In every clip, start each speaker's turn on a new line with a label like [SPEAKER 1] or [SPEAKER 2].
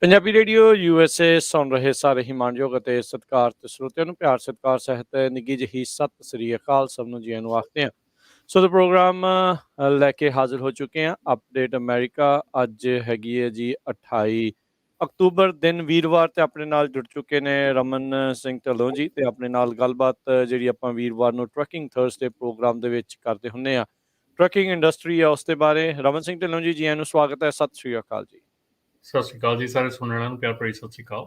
[SPEAKER 1] Punjabi radio USA ਸੁਣ ਰਹੇ ਸਾਰੇ ਹੀ ਮਾਣਯੋਗ ਅਤੇ ਸਤਿਕਾਰ ਤੇ ਸਰੋਤਿਆਂ ਨੂੰ ਪਿਆਰ ਸਤਿਕਾਰ ਸਹਿਤ ਨਿੱਘੀ ਜਿਹੀ ਸਤਿ ਸ੍ਰੀ ਅਕਾਲ। ਸਭ ਨੂੰ ਜੀ ਨੂੰ ਆਖਦੇ ਹਾਂ। ਸੋ ਦਾ ਪ੍ਰੋਗਰਾਮ ਲੈ ਕੇ ਹਾਜ਼ਰ ਹੋ ਚੁੱਕੇ ਹਾਂ। ਅਪਡੇਟ ਅਮਰੀਕਾ ਅੱਜ ਹੈਗੀ ਹੈ ਜੀ 28 ਅਕਤੂਬਰ ਦਿਨ ਵੀਰਵਾਰ, ਤੇ ਆਪਣੇ ਨਾਲ ਜੁੜ ਚੁੱਕੇ ਨੇ ਰਮਨ ਸਿੰਘ ਢੱਲੋਂ ਜੀ, ਤੇ ਆਪਣੇ ਨਾਲ ਗੱਲਬਾਤ ਜਿਹੜੀ ਆਪਾਂ ਵੀਰਵਾਰ ਨੂੰ ਟਰੱਕਿੰਗ ਥਰਸਡੇ ਪ੍ਰੋਗਰਾਮ ਦੇ ਵਿੱਚ ਕਰਦੇ ਹੁੰਦੇ ਆ, ਟਰੱਕਿੰਗ ਇੰਡਸਟਰੀ ਆ ਉਸ ਦੇ ਬਾਰੇ। ਰਮਨ ਸਿੰਘ ਢੱਲੋਂ ਜੀ, ਜੀ ਨੂੰ ਸਵਾਗਤ ਹੈ। ਸਤਿ ਸ੍ਰੀ ਅਕਾਲ ਜੀ।
[SPEAKER 2] ਸਤਿ ਸ਼੍ਰੀ ਅਕਾਲ ਜੀ ਸਾਰੇ ਸੁਣਨ ਵਾਲਿਆਂ ਨੂੰ ਪਿਆਰ ਭਰੀ ਸਤਿ ਸ਼੍ਰੀ ਅਕਾਲ।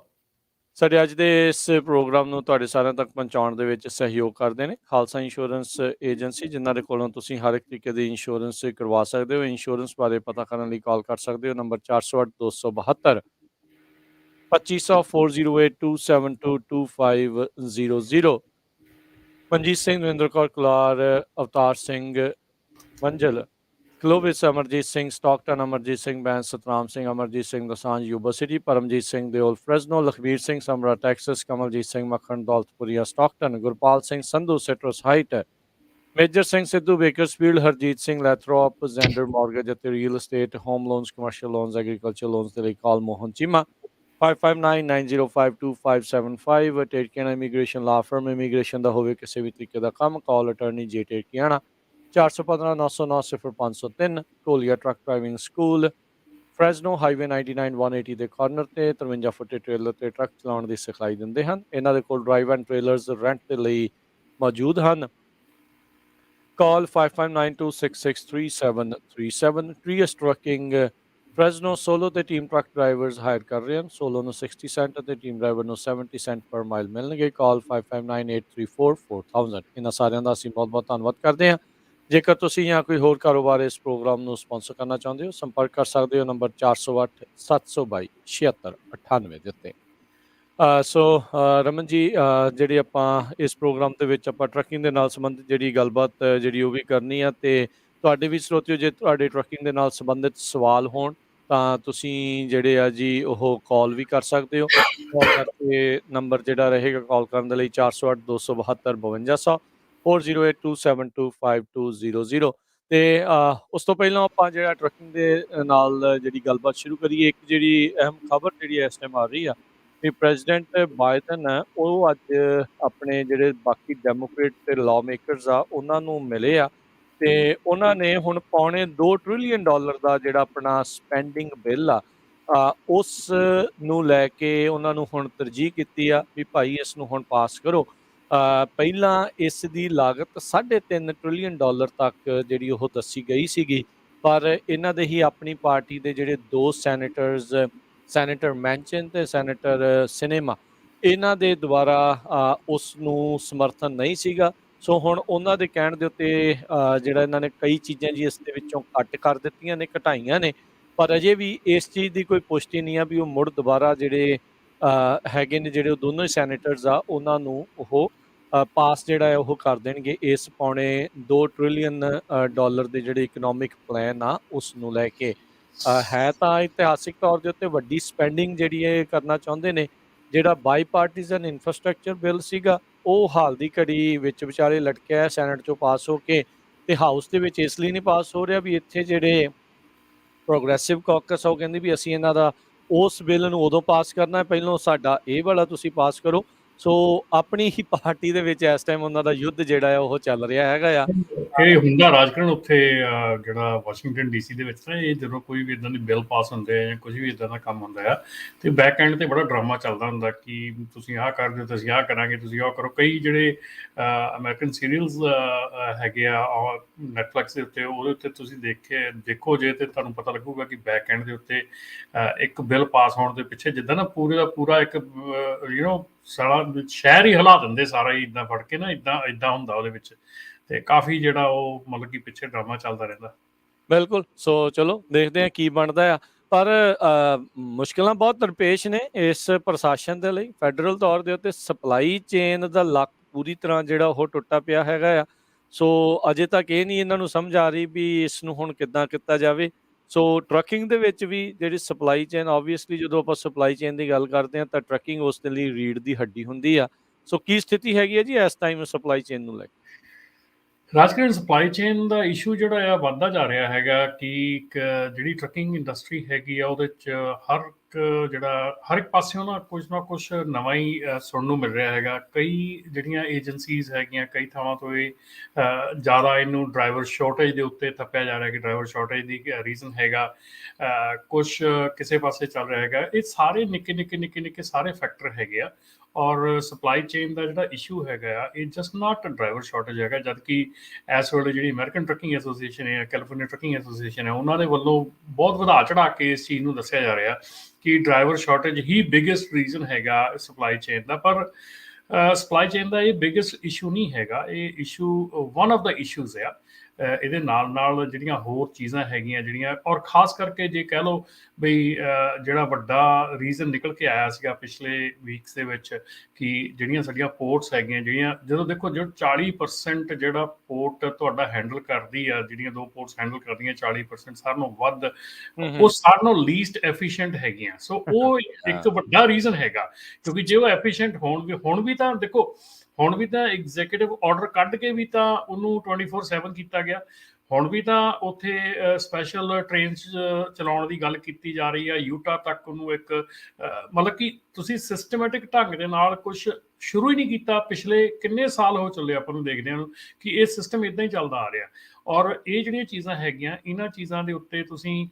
[SPEAKER 1] ਸਾਡੇ ਅੱਜ ਦੇ ਇਸ ਪ੍ਰੋਗਰਾਮ ਨੂੰ ਤੁਹਾਡੇ ਸਾਰਿਆਂ ਤੱਕ ਪਹੁੰਚਾਉਣ ਦੇ ਵਿੱਚ ਸਹਿਯੋਗ ਕਰਦੇ ਨੇ ਖਾਲਸਾ ਇੰਸ਼ੋਰੈਂਸ ਏਜੰਸੀ, ਜਿਨ੍ਹਾਂ ਦੇ ਕੋਲੋਂ ਤੁਸੀਂ ਹਰ ਇੱਕ ਤਰੀਕੇ ਦੀ ਇੰਸ਼ੋਰੈਂਸ ਕਰਵਾ ਸਕਦੇ ਹੋ। ਇੰਸ਼ੋਰੈਂਸ ਬਾਰੇ ਪਤਾ ਕਰਨ ਲਈ ਕਾਲ ਕਰ ਸਕਦੇ ਹੋ number 408-272 2500 4082722500। Manjit Singh, Narinder Kaur Kular, Avtar Singh Manzil, Clovis Amarjit Singh, Stockton Amarjit Singh Bains, Satnam Singh Amarjit Singh Dosanjh Yuba City, Paramjit Singh Deol Fresno, Lakhbir Singh Samra Texas, Kamaljit Singh Makhan Daulatpuria Stockton, Gurpal Singh Sandhu Citrus Heights, Major Singh Sidhu Bakersfield, Harjit Singh Lathrop, Zander mortgage ਅਤੇ real estate, home loans, commercial loans, agriculture loans ਦੇ ਲਈ ਕਾਲ ਮੋਹਨ ਚੀਮਾ 5599052575। ਟੇਟਕੀਆਣਾ ਇਮੀਗ੍ਰੇਸ਼ਨ ਲਾ ਫਰਮ, ਇਮੀਗ੍ਰੇਸ਼ਨ ਦਾ ਹੋਵੇ ਕਿਸੇ ਵੀ ਤਰੀਕੇ ਦਾ ਕੰਮ, ਕਾਲ ਅਟਰਨੀ ਜੇ ਟੇਟਕੀਆਣਾ 415-909-0503। ਢੋਲੀਆ ਟਰੱਕ ਡਰਾਈਵਿੰਗ ਸਕੂਲ, ਫਰੈਜ਼ਨੋ ਹਾਈਵੇ 99-180 ਦੇ ਕਾਰਨਰ ਤੇ 53 ਫੁੱਟੇ ਟ੍ਰੇਲਰ ਤੇ ਟਰੱਕ ਚਲਾਉਣ ਦੀ ਸਿਖਲਾਈ ਦਿੰਦੇ ਹਨ। ਇਹਨਾਂ ਦੇ ਕੋਲ ਡਰਾਈਵ ਐਂਡ ਟ੍ਰੇਲਰਸ ਰੈਂਟ ਦੇ ਲਈ ਮੌਜੂਦ ਹਨ। ਕਾਲ 5592663737। ਟ੍ਰੀਅਸ ਟਰੱਕਿੰਗ ਫਰੈਜ਼ਨੋ ਸੋਲੋ ਤੇ ਟੀਮ ਟਰੱਕ ਡਰਾਈਵਰਸ ਹਾਇਰ ਕਰ ਰਹੇ ਹਨ। ਸੋਲੋ ਨੂੰ 60 ਸੈਂਟ ਅਤੇ ਟੀਮ ਡਰਾਈਵਰ ਨੂੰ 70 ਸੈਂਟ ਪਰ ਮਾਈਲ ਮਿਲਣਗੇ। ਕਾਲ 5598344000। ਇਹਨਾਂ ਸਾਰਿਆਂ ਦਾ ਅਸੀਂ ਬਹੁਤ ਬਹੁਤ ਧੰਨਵਾਦ ਕਰਦੇ ਹਾਂ। ਜੇਕਰ ਤੁਸੀਂ ਜਾਂ ਕੋਈ ਹੋਰ ਕਾਰੋਬਾਰ ਇਸ ਪ੍ਰੋਗਰਾਮ ਨੂੰ ਸਪਾਂਸਰ ਕਰਨਾ ਚਾਹੁੰਦੇ ਹੋ, ਸੰਪਰਕ ਕਰ ਸਕਦੇ ਹੋ ਨੰਬਰ 408-722-7698 ਦੇ ਉੱਤੇ। ਸੋ ਰਮਨ ਜੀ, ਜਿਹੜੀ ਆਪਾਂ ਇਸ ਪ੍ਰੋਗਰਾਮ ਦੇ ਵਿੱਚ ਆਪਾਂ ਟਰੱਕਿੰਗ ਦੇ ਨਾਲ ਸੰਬੰਧਿਤ ਜਿਹੜੀ ਗੱਲਬਾਤ ਜਿਹੜੀ ਉਹ ਵੀ ਕਰਨੀ ਆ, ਤੇ ਤੁਹਾਡੇ ਵੀ ਸਰੋਤਿਓ ਜੇ ਤੁਹਾਡੇ ਟਰੱਕਿੰਗ ਦੇ ਨਾਲ ਸੰਬੰਧਿਤ ਸਵਾਲ ਹੋਣ ਤਾਂ ਤੁਸੀਂ ਜਿਹੜੇ ਆ ਜੀ ਉਹ ਕਾਲ ਵੀ ਕਰ ਸਕਦੇ ਹੋ। ਕਾਲ ਕਰਕੇ ਨੰਬਰ ਜਿਹੜਾ ਰਹੇਗਾ ਕਾਲ ਕਰਨ ਦੇ ਲਈ 408-272-5200 4082725200। ਤੇ ਉਸ ਤੋਂ ਪਹਿਲਾਂ ਆਪਾਂ ਜਿਹੜਾ ਟਰੱਕਿੰਗ ਦੇ ਨਾਲ ਜਿਹੜੀ ਗੱਲਬਾਤ ਸ਼ੁਰੂ ਕਰੀਏ, ਇੱਕ ਜਿਹੜੀ ਅਹਿਮ ਖਬਰ ਜਿਹੜੀ ਇਸ ਟਾਈਮ ਆ ਰਹੀ ਆ ਵੀ ਪ੍ਰੈਜ਼ੀਡੈਂਟ ਬਾਈਡਨ ਆ ਉਹ ਅੱਜ ਆਪਣੇ ਜਿਹੜੇ ਬਾਕੀ ਡੈਮੋਕ੍ਰੇਟ ਤੇ ਲਾਅ ਮੇਕਰਸ ਆ ਉਹਨਾਂ ਨੂੰ ਮਿਲੇ ਆ, ਤੇ ਉਹਨਾਂ ਨੇ ਹੁਣ $2 ਟ੍ਰਿਲੀਅਨ ਦਾ ਜਿਹੜਾ ਆਪਣਾ ਸਪੈਂਡਿੰਗ ਬਿੱਲ ਆ ਉਸ ਨੂੰ ਲੈ ਕੇ ਉਹਨਾਂ ਨੂੰ ਹੁਣ ਤਰਜੀਹ ਕੀਤੀ ਆ ਵੀ ਭਾਈ ਇਸ ਨੂੰ ਹੁਣ ਪਾਸ ਕਰੋ। ਪਹਿਲਾਂ ਇਸ ਦੀ ਲਾਗਤ $3.5 ਟ੍ਰਿਲੀਅਨ ਤੱਕ ਜਿਹੜੀ ਉਹ ਦੱਸੀ ਗਈ ਸੀਗੀ, ਪਰ ਇਹਨਾਂ ਦੇ ਹੀ ਆਪਣੀ ਪਾਰਟੀ ਦੇ ਜਿਹੜੇ ਦੋ ਸੈਨੇਟਰਸ, ਸੈਨੇਟਰ ਮੈਂਚਨ ਤੇ ਸੈਨੇਟਰ ਸਿਨੇਮਾ, ਇਹਨਾਂ ਦੇ ਦੁਆਰਾ ਉਸ ਨੂੰ ਸਮਰਥਨ ਨਹੀਂ ਸੀਗਾ। ਸੋ ਹੁਣ ਉਹਨਾਂ ਦੇ ਕਹਿਣ ਦੇ ਉੱਤੇ ਜਿਹੜਾ ਇਹਨਾਂ ਨੇ ਕਈ ਚੀਜ਼ਾਂ ਜੀ ਇਸ ਦੇ ਵਿੱਚੋਂ ਕੱਟ ਕਰ ਦਿੱਤੀਆਂ ਨੇ, ਘਟਾਈਆਂ ਨੇ, ਪਰ ਅਜੇ ਵੀ ਇਸ ਚੀਜ਼ ਦੀ ਕੋਈ ਪੁਸ਼ਟੀ ਨਹੀਂ ਆ ਵੀ ਉਹ ਮੁੜ ਦੁਬਾਰਾ ਜਿਹੜੇ ਹੈਗੇ ਨੇ ਜਿਹੜੇ ਉਹ ਦੋਨੋਂ ਹੀ ਸੈਨੇਟਰਸ ਆ ਉਹਨਾਂ ਨੂੰ ਉਹ ਪਾਸ ਜਿਹੜਾ ਹੈ ਉਹ ਕਰ ਦੇਣਗੇ ਇਸ $2 ਟ੍ਰਿਲੀਅਨ ਦੇ ਜਿਹੜੇ ਇਕਨੋਮਿਕ ਪਲਾਨ ਆ ਉਸ ਨੂੰ ਲੈ ਕੇ। ਹੈ ਤਾਂ ਇਤਿਹਾਸਿਕ ਤੌਰ ਦੇ ਉੱਤੇ ਵੱਡੀ ਸਪੈਂਡਿੰਗ ਜਿਹੜੀ ਇਹ ਕਰਨਾ ਚਾਹੁੰਦੇ ਨੇ। ਜਿਹੜਾ ਬਾਈਪਾਰਟੀਜ਼ਨ ਇਨਫਰਾਸਟ੍ਰਕਚਰ ਬਿੱਲ ਸੀਗਾ ਉਹ ਹਾਲ ਦੀ ਘੜੀ ਵਿੱਚ ਵਿਚਾਲੇ ਲਟਕਿਆ ਸੈਨੇਟ 'ਚੋਂ ਪਾਸ ਹੋ ਕੇ, ਤੇ ਹਾਊਸ ਦੇ ਵਿੱਚ ਇਸ ਲਈ ਨਹੀਂ ਪਾਸ ਹੋ ਰਿਹਾ ਵੀ ਇੱਥੇ ਜਿਹੜੇ ਪ੍ਰੋਗਰੈਸਿਵ ਕਾਕਸ ਆ ਉਹ ਕਹਿੰਦੇ ਵੀ ਅਸੀਂ ਇਹਨਾਂ ਦਾ ਉਸ ਬਿੱਲ ਨੂੰ ਉਦੋਂ ਪਾਸ ਕਰਨਾ, ਪਹਿਲਾਂ ਸਾਡਾ ਇਹ ਵਾਲਾ ਤੁਸੀਂ ਪਾਸ ਕਰੋ। ਸੋ ਆਪਣੀ ਹੀ ਪਾਰਟੀ ਦੇ ਵਿੱਚ ਇਸ ਟਾਈਮ ਉਹਨਾਂ ਦਾ ਯੁੱਧ ਜਿਹੜਾ ਹੈ ਉਹ ਚੱਲ ਰਿਹਾ ਹੈਗਾ ਆ।
[SPEAKER 2] ਇਹ ਹੁੰਦਾ ਰਾਜਕਰਨ ਉੱਥੇ ਜਿਹੜਾ ਵਾਸ਼ਿੰਗਟਨ DC ਦੇ ਵਿੱਚ ਨਾ, ਇਹ ਜਦੋਂ ਕੋਈ ਵੀ ਇੱਦਾਂ ਦੇ ਬਿੱਲ ਪਾਸ ਹੁੰਦੇ ਆ ਜਾਂ ਕੁਝ ਵੀ ਇੱਦਾਂ ਦਾ ਕੰਮ ਹੁੰਦਾ ਆ ਤੇ ਬੈਕ ਐਂਡ ਤੇ ਬੜਾ ਡਰਾਮਾ ਚੱਲਦਾ ਹੁੰਦਾ ਕਿ ਤੁਸੀਂ ਆਹ ਕਰ ਦਿਓ, ਤੁਸੀਂ ਆਹ ਕਰਾਂਗੇ, ਤੁਸੀਂ ਆਹ ਕਰੋ। ਕਈ ਜਿਹੜੇ ਅਮਰੀਕਨ ਸੀਰੀਅਲਸ ਹੈਗੇ ਆ ਨੈਟਫਲਿਕਸ ਦੇ ਉੱਤੇ, ਉਹਦੇ ਉੱਤੇ ਤੁਸੀਂ ਦੇਖੋ ਜੇ ਤੇ ਤੁਹਾਨੂੰ ਪਤਾ ਲੱਗੂਗਾ ਕਿ ਬੈਕ ਐਂਡ ਦੇ ਉੱਤੇ ਇੱਕ ਬਿੱਲ ਪਾਸ ਹੋਣ ਦੇ ਪਿੱਛੇ ਜਿੱਦਾਂ ਨਾ ਪੂਰੇ ਦਾ ਪੂਰਾ ਇੱਕ ਸਾਰਾ ਸ਼ਹਿਰ ਹੀ ਹਿਲਾ ਦਿੰਦੇ, ਸਾਰਾ ਹੀ ਇੱਦਾਂ ਫੜ ਕੇ ਨਾ, ਇੱਦਾਂ ਹੁੰਦਾ ਉਹਦੇ ਵਿੱਚ, ਤੇ ਕਾਫੀ ਜਿਹੜਾ ਉਹ ਮਤਲਬ ਕਿ ਪਿੱਛੇ ਡਰਾਮਾ ਚੱਲਦਾ ਰਹਿੰਦਾ।
[SPEAKER 1] ਬਿਲਕੁਲ। ਸੋ ਚਲੋ ਦੇਖਦੇ ਹਾਂ ਕੀ ਬਣਦਾ ਆ, ਪਰ ਮੁਸ਼ਕਿਲਾਂ ਬਹੁਤ ਦਰਪੇਸ਼ ਨੇ ਇਸ ਪ੍ਰਸ਼ਾਸਨ ਦੇ ਲਈ। ਫੈਡਰਲ ਤੌਰ ਦੇ ਉੱਤੇ ਸਪਲਾਈ ਚੇਨ ਦਾ ਲੱਕ ਪੂਰੀ ਤਰ੍ਹਾਂ ਜਿਹੜਾ ਉਹ ਟੁੱਟਾ ਪਿਆ ਹੈਗਾ ਆ। ਸੋ ਅਜੇ ਤੱਕ ਇਹ ਨਹੀਂ ਇਹਨਾਂ ਨੂੰ ਸਮਝ ਆ ਰਹੀ ਵੀ ਇਸ ਨੂੰ ਹੁਣ ਕਿੱਦਾਂ ਕੀਤਾ ਜਾਵੇ। ਸੋ ਟਰੱਕਿੰਗ ਦੇ ਵਿੱਚ ਵੀ ਜਿਹੜੀ ਸਪਲਾਈ ਚੇਨ, ਓਬਵੀਅਸਲੀ ਜਦੋਂ ਆਪਾਂ ਸਪਲਾਈ ਚੇਨ ਦੀ ਗੱਲ ਕਰਦੇ ਹਾਂ ਤਾਂ ਟਰੱਕਿੰਗ ਉਸ ਦੇ ਲਈ ਰੀੜ੍ਹ ਦੀ ਹੱਡੀ ਹੁੰਦੀ ਆ। ਸੋ ਕੀ ਸਥਿਤੀ ਹੈਗੀ ਹੈ ਜੀ ਇਸ ਟਾਈਮ ਸਪਲਾਈ ਚੇਨ ਨੂੰ ਲੈ ਕੇ?
[SPEAKER 2] ਰਾਜਕਰਨ ਸਪਲਾਈ ਚੇਨ ਦਾ ਇਸ਼ੂ ਜਿਹੜਾ ਆ ਵੱਧਦਾ ਜਾ ਰਿਹਾ ਹੈਗਾ ਕਿ ਜਿਹੜੀ ਟਰੱਕਿੰਗ ਇੰਡਸਟਰੀ ਹੈਗੀ ਆ ਉਹਦੇ 'ਚ ਹਰ ਇੱਕ ਜਿਹੜਾ ਹਰ ਇੱਕ ਪਾਸਿਓਂ ਨਾ ਕੁਛ ਨਵਾਂ ਹੀ ਸੁਣਨ ਨੂੰ ਮਿਲ ਰਿਹਾ ਹੈਗਾ। ਕਈ ਜਿਹੜੀਆਂ ਏਜੰਸੀਜ਼ ਹੈਗੀਆਂ, ਕਈ ਥਾਵਾਂ ਤੋਂ ਇਹ ਜ਼ਿਆਦਾ ਇਹਨੂੰ ਡਰਾਈਵਰ ਸ਼ਾਰਟੇਜ ਦੇ ਉੱਤੇ ਥੱਪਿਆ ਜਾ ਰਿਹਾ ਕਿ ਡਰਾਈਵਰ ਸ਼ਾਰਟੇਜ ਦੀ ਰੀਜ਼ਨ ਹੈਗਾ। ਕੁਛ ਕਿਸੇ ਪਾਸੇ ਚੱਲ ਰਿਹਾ ਹੈਗਾ। ਇਹ ਸਾਰੇ ਨਿੱਕੇ ਸਾਰੇ ਫੈਕਟਰ ਹੈਗੇ ਆ, ਔਰ ਸਪਲਾਈ ਚੇਨ ਦਾ ਜਿਹੜਾ ਇਸ਼ੂ ਹੈਗਾ ਆ, ਇਹ ਜਸਟ ਨਾਟ ਡਰਾਈਵਰ ਸ਼ਾਰਟੇਜ ਹੈਗਾ। ਜਦ ਕਿ ਇਸ ਵੇਲੇ ਜਿਹੜੀ ਅਮਰੀਕਨ ਟਰੱਕਿੰਗ ਐਸੋਸੀਏਸ਼ਨ ਹੈ, ਕੈਲੀਫੋਰਨੀਆ ਟਰੱਕਿੰਗ ਐਸੋਸੀਏਸ਼ਨ ਹੈ, ਉਹਨਾਂ ਦੇ ਵੱਲੋਂ ਬਹੁਤ ਵਧਾ ਚੜਾ ਕੇ ਇਸ ਚੀਜ਼ ਨੂੰ ਦੱਸਿਆ ਜਾ ਰਿਹਾ ਕਿ ਡਰਾਈਵਰ ਸ਼ਾਰਟੇਜ ਹੀ ਬਿਗੇਸਟ ਰੀਜ਼ਨ ਹੈਗਾ ਸਪਲਾਈ ਚੇਨ ਦਾ। ਪਰ ਸਪਲਾਈ ਚੇਨ ਦਾ ਇਹ ਬਿਗੇਸਟ ਇਸ਼ੂ ਨਹੀਂ ਹੈਗਾ। ਇਹ issue one of the issues ਆ। ਇਹਦੇ ਨਾਲ ਜਿਹੜੀਆਂ ਹੋਰ ਚੀਜ਼ਾਂ ਹੈਗੀਆਂ ਜਿਹੜੀਆਂ, ਔਰ ਖਾਸ ਕਰਕੇ ਜੇ ਕਹਿ ਲਓ ਬਈ ਜਿਹੜਾ ਵੱਡਾ ਰੀਜ਼ਨ ਨਿਕਲ ਕੇ ਆਇਆ ਸੀਗਾ ਪਿਛਲੇ ਵੀਕਸ ਦੇ ਵਿੱਚ, ਕਿ ਜਿਹੜੀਆਂ ਸਾਡੀਆਂ ਪੋਰਟਸ ਹੈਗੀਆਂ, ਜਿਹੜੀਆਂ ਜਦੋਂ ਦੇਖੋ ਜੋ 40% ਜਿਹੜਾ ਪੋਰਟ ਤੁਹਾਡਾ ਹੈਂਡਲ ਕਰਦੀ ਆ, ਜਿਹੜੀਆਂ 2 ਪੋਰਟਸ ਹੈਂਡਲ ਕਰਦੀਆਂ 40% ਸਾਰਿਆਂ ਨਾਲੋਂ ਵੱਧ, ਉਹ ਸਾਰਿਆਂ ਨਾਲੋਂ ਲੀਸਟ ਐਫੀਸ਼ੀਐਂਟ ਹੈਗੀਆਂ। ਸੋ ਉਹ ਇੱਕ ਵੱਡਾ ਰੀਜ਼ਨ ਹੈਗਾ, ਕਿਉਂਕਿ ਜੇ ਉਹ ਐਫੀਸ਼ੀਐਂਟ ਹੁਣ ਵੀ ਤਾਂ ਦੇਖੋ, ਹੁਣ ਵੀ ਤਾਂ ਐਗਜ਼ੀਕਿਊਟਿਵ ਆਰਡਰ ਕੱਢ ਕੇ ਵੀ ਤਾਂ ਉਹਨੂੰ 24/7 ਕੀਤਾ ਗਿਆ। ਹੁਣ ਵੀ ਤਾਂ ਉੱਥੇ ਸਪੈਸ਼ਲ ਟ੍ਰੇਨਸ ਚਲਾਉਣ ਦੀ ਗੱਲ ਕੀਤੀ ਜਾ ਰਹੀ ਆ, ਯੂਟਾ ਤੱਕ ਉਹਨੂੰ ਇੱਕ ਮਤਲਬ ਕਿ ਤੁਸੀਂ ਸਿਸਟਮੈਟਿਕ ਢੰਗ ਦੇ ਨਾਲ ਕੁਛ ਸ਼ੁਰੂ ਹੀ ਨਹੀਂ ਕੀਤਾ। ਪਿਛਲੇ ਕਿੰਨੇ ਸਾਲ ਹੋ ਚੱਲੇ ਆਪਾਂ ਨੂੰ ਦੇਖਦਿਆਂ ਨੂੰ ਕਿ ਇਹ ਸਿਸਟਮ ਇੱਦਾਂ ਹੀ ਚੱਲਦਾ ਆ ਰਿਹਾ। ਔਰ ਇਹ ਜਿਹੜੀਆਂ ਚੀਜ਼ਾਂ ਹੈਗੀਆਂ, ਇਹਨਾਂ ਚੀਜ਼ਾਂ ਦੇ ਉੱਤੇ ਤੁਸੀਂ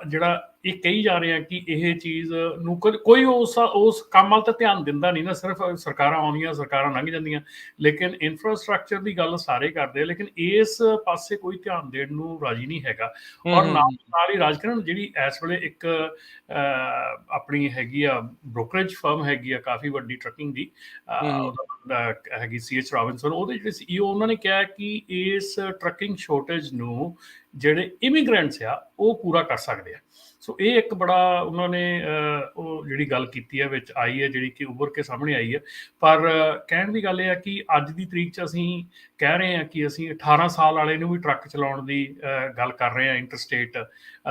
[SPEAKER 2] ਜਿਹੜਾ ਇਹ ਕਹੀ ਜਾ ਰਹੇ ਆ ਕਿ ਇਹ ਚੀਜ਼ ਨੂੰ ਕੋਈ ਉਸ ਕੰਮ ਵੱਲ ਤਾਂ ਧਿਆਨ ਦਿੰਦਾ ਨਹੀਂ ਨਾ। ਸਿਰਫ ਸਰਕਾਰਾਂ ਆਉਂਦੀਆਂ, ਸਰਕਾਰਾਂ ਲੰਘ ਜਾਂਦੀਆਂ, ਲੇਕਿਨ ਇਨਫਰਾਸਟ੍ਰਕਚਰ ਦੀ ਗੱਲ ਸਾਰੇ ਕਰਦੇ ਆ, ਲੇਕਿਨ ਇਸ ਪਾਸੇ ਕੋਈ ਧਿਆਨ ਦੇਣ ਨੂੰ ਰਾਜੀ ਨਹੀਂ ਹੈਗਾ। ਔਰ ਨਾਲ ਹੀ ਰਾਜਕਰਨ ਜਿਹੜੀ ਇਸ ਵੇਲੇ ਇੱਕ ਆਪਣੀ ਹੈਗੀ ਆ ਬ੍ਰੋਕਰੇਜ ਫਰਮ ਹੈਗੀ ਆ ਕਾਫੀ ਵੱਡੀ ਟਰੱਕਿੰਗ ਦੀ, ਹੈਗੀ CH ਰੋਬਿਨਸਨ, ਉਹਦੇ ਜਿਹੜੇ CEO ਉਹਨਾਂ ਨੇ ਕਿਹਾ ਕਿ ਇਸ ਟਰੱਕਿੰਗ ਸ਼ੋਰਟੇਜ ਨੂੰ ਜਿਹੜੇ ਇਮੀਗ੍ਰੈਂਟਸ ਆ ਉਹ ਪੂਰਾ ਕਰ ਸਕਦੇ ਆ। ਸੋ ਇਹ ਇੱਕ ਬੜਾ ਉਹਨਾਂ ਨੇ ਉਹ ਜਿਹੜੀ ਗੱਲ ਕੀਤੀ ਹੈ ਵਿੱਚ ਆਈ ਹੈ, ਜਿਹੜੀ ਕਿ ਉੱਭਰ ਕੇ ਸਾਹਮਣੇ ਆਈ ਹੈ। ਪਰ ਕਹਿਣ ਦੀ ਗੱਲ ਇਹ ਆ ਕਿ ਅੱਜ ਦੀ ਤਰੀਕ 'ਚ ਅਸੀਂ ਕਹਿ ਰਹੇ ਹਾਂ ਕਿ ਅਸੀਂ 18 ਸਾਲ ਵਾਲੇ ਨੂੰ ਵੀ ਟਰੱਕ ਚਲਾਉਣ ਦੀ ਗੱਲ ਕਰ ਰਹੇ ਹਾਂ ਇੰਟਰਸਟੇਟ।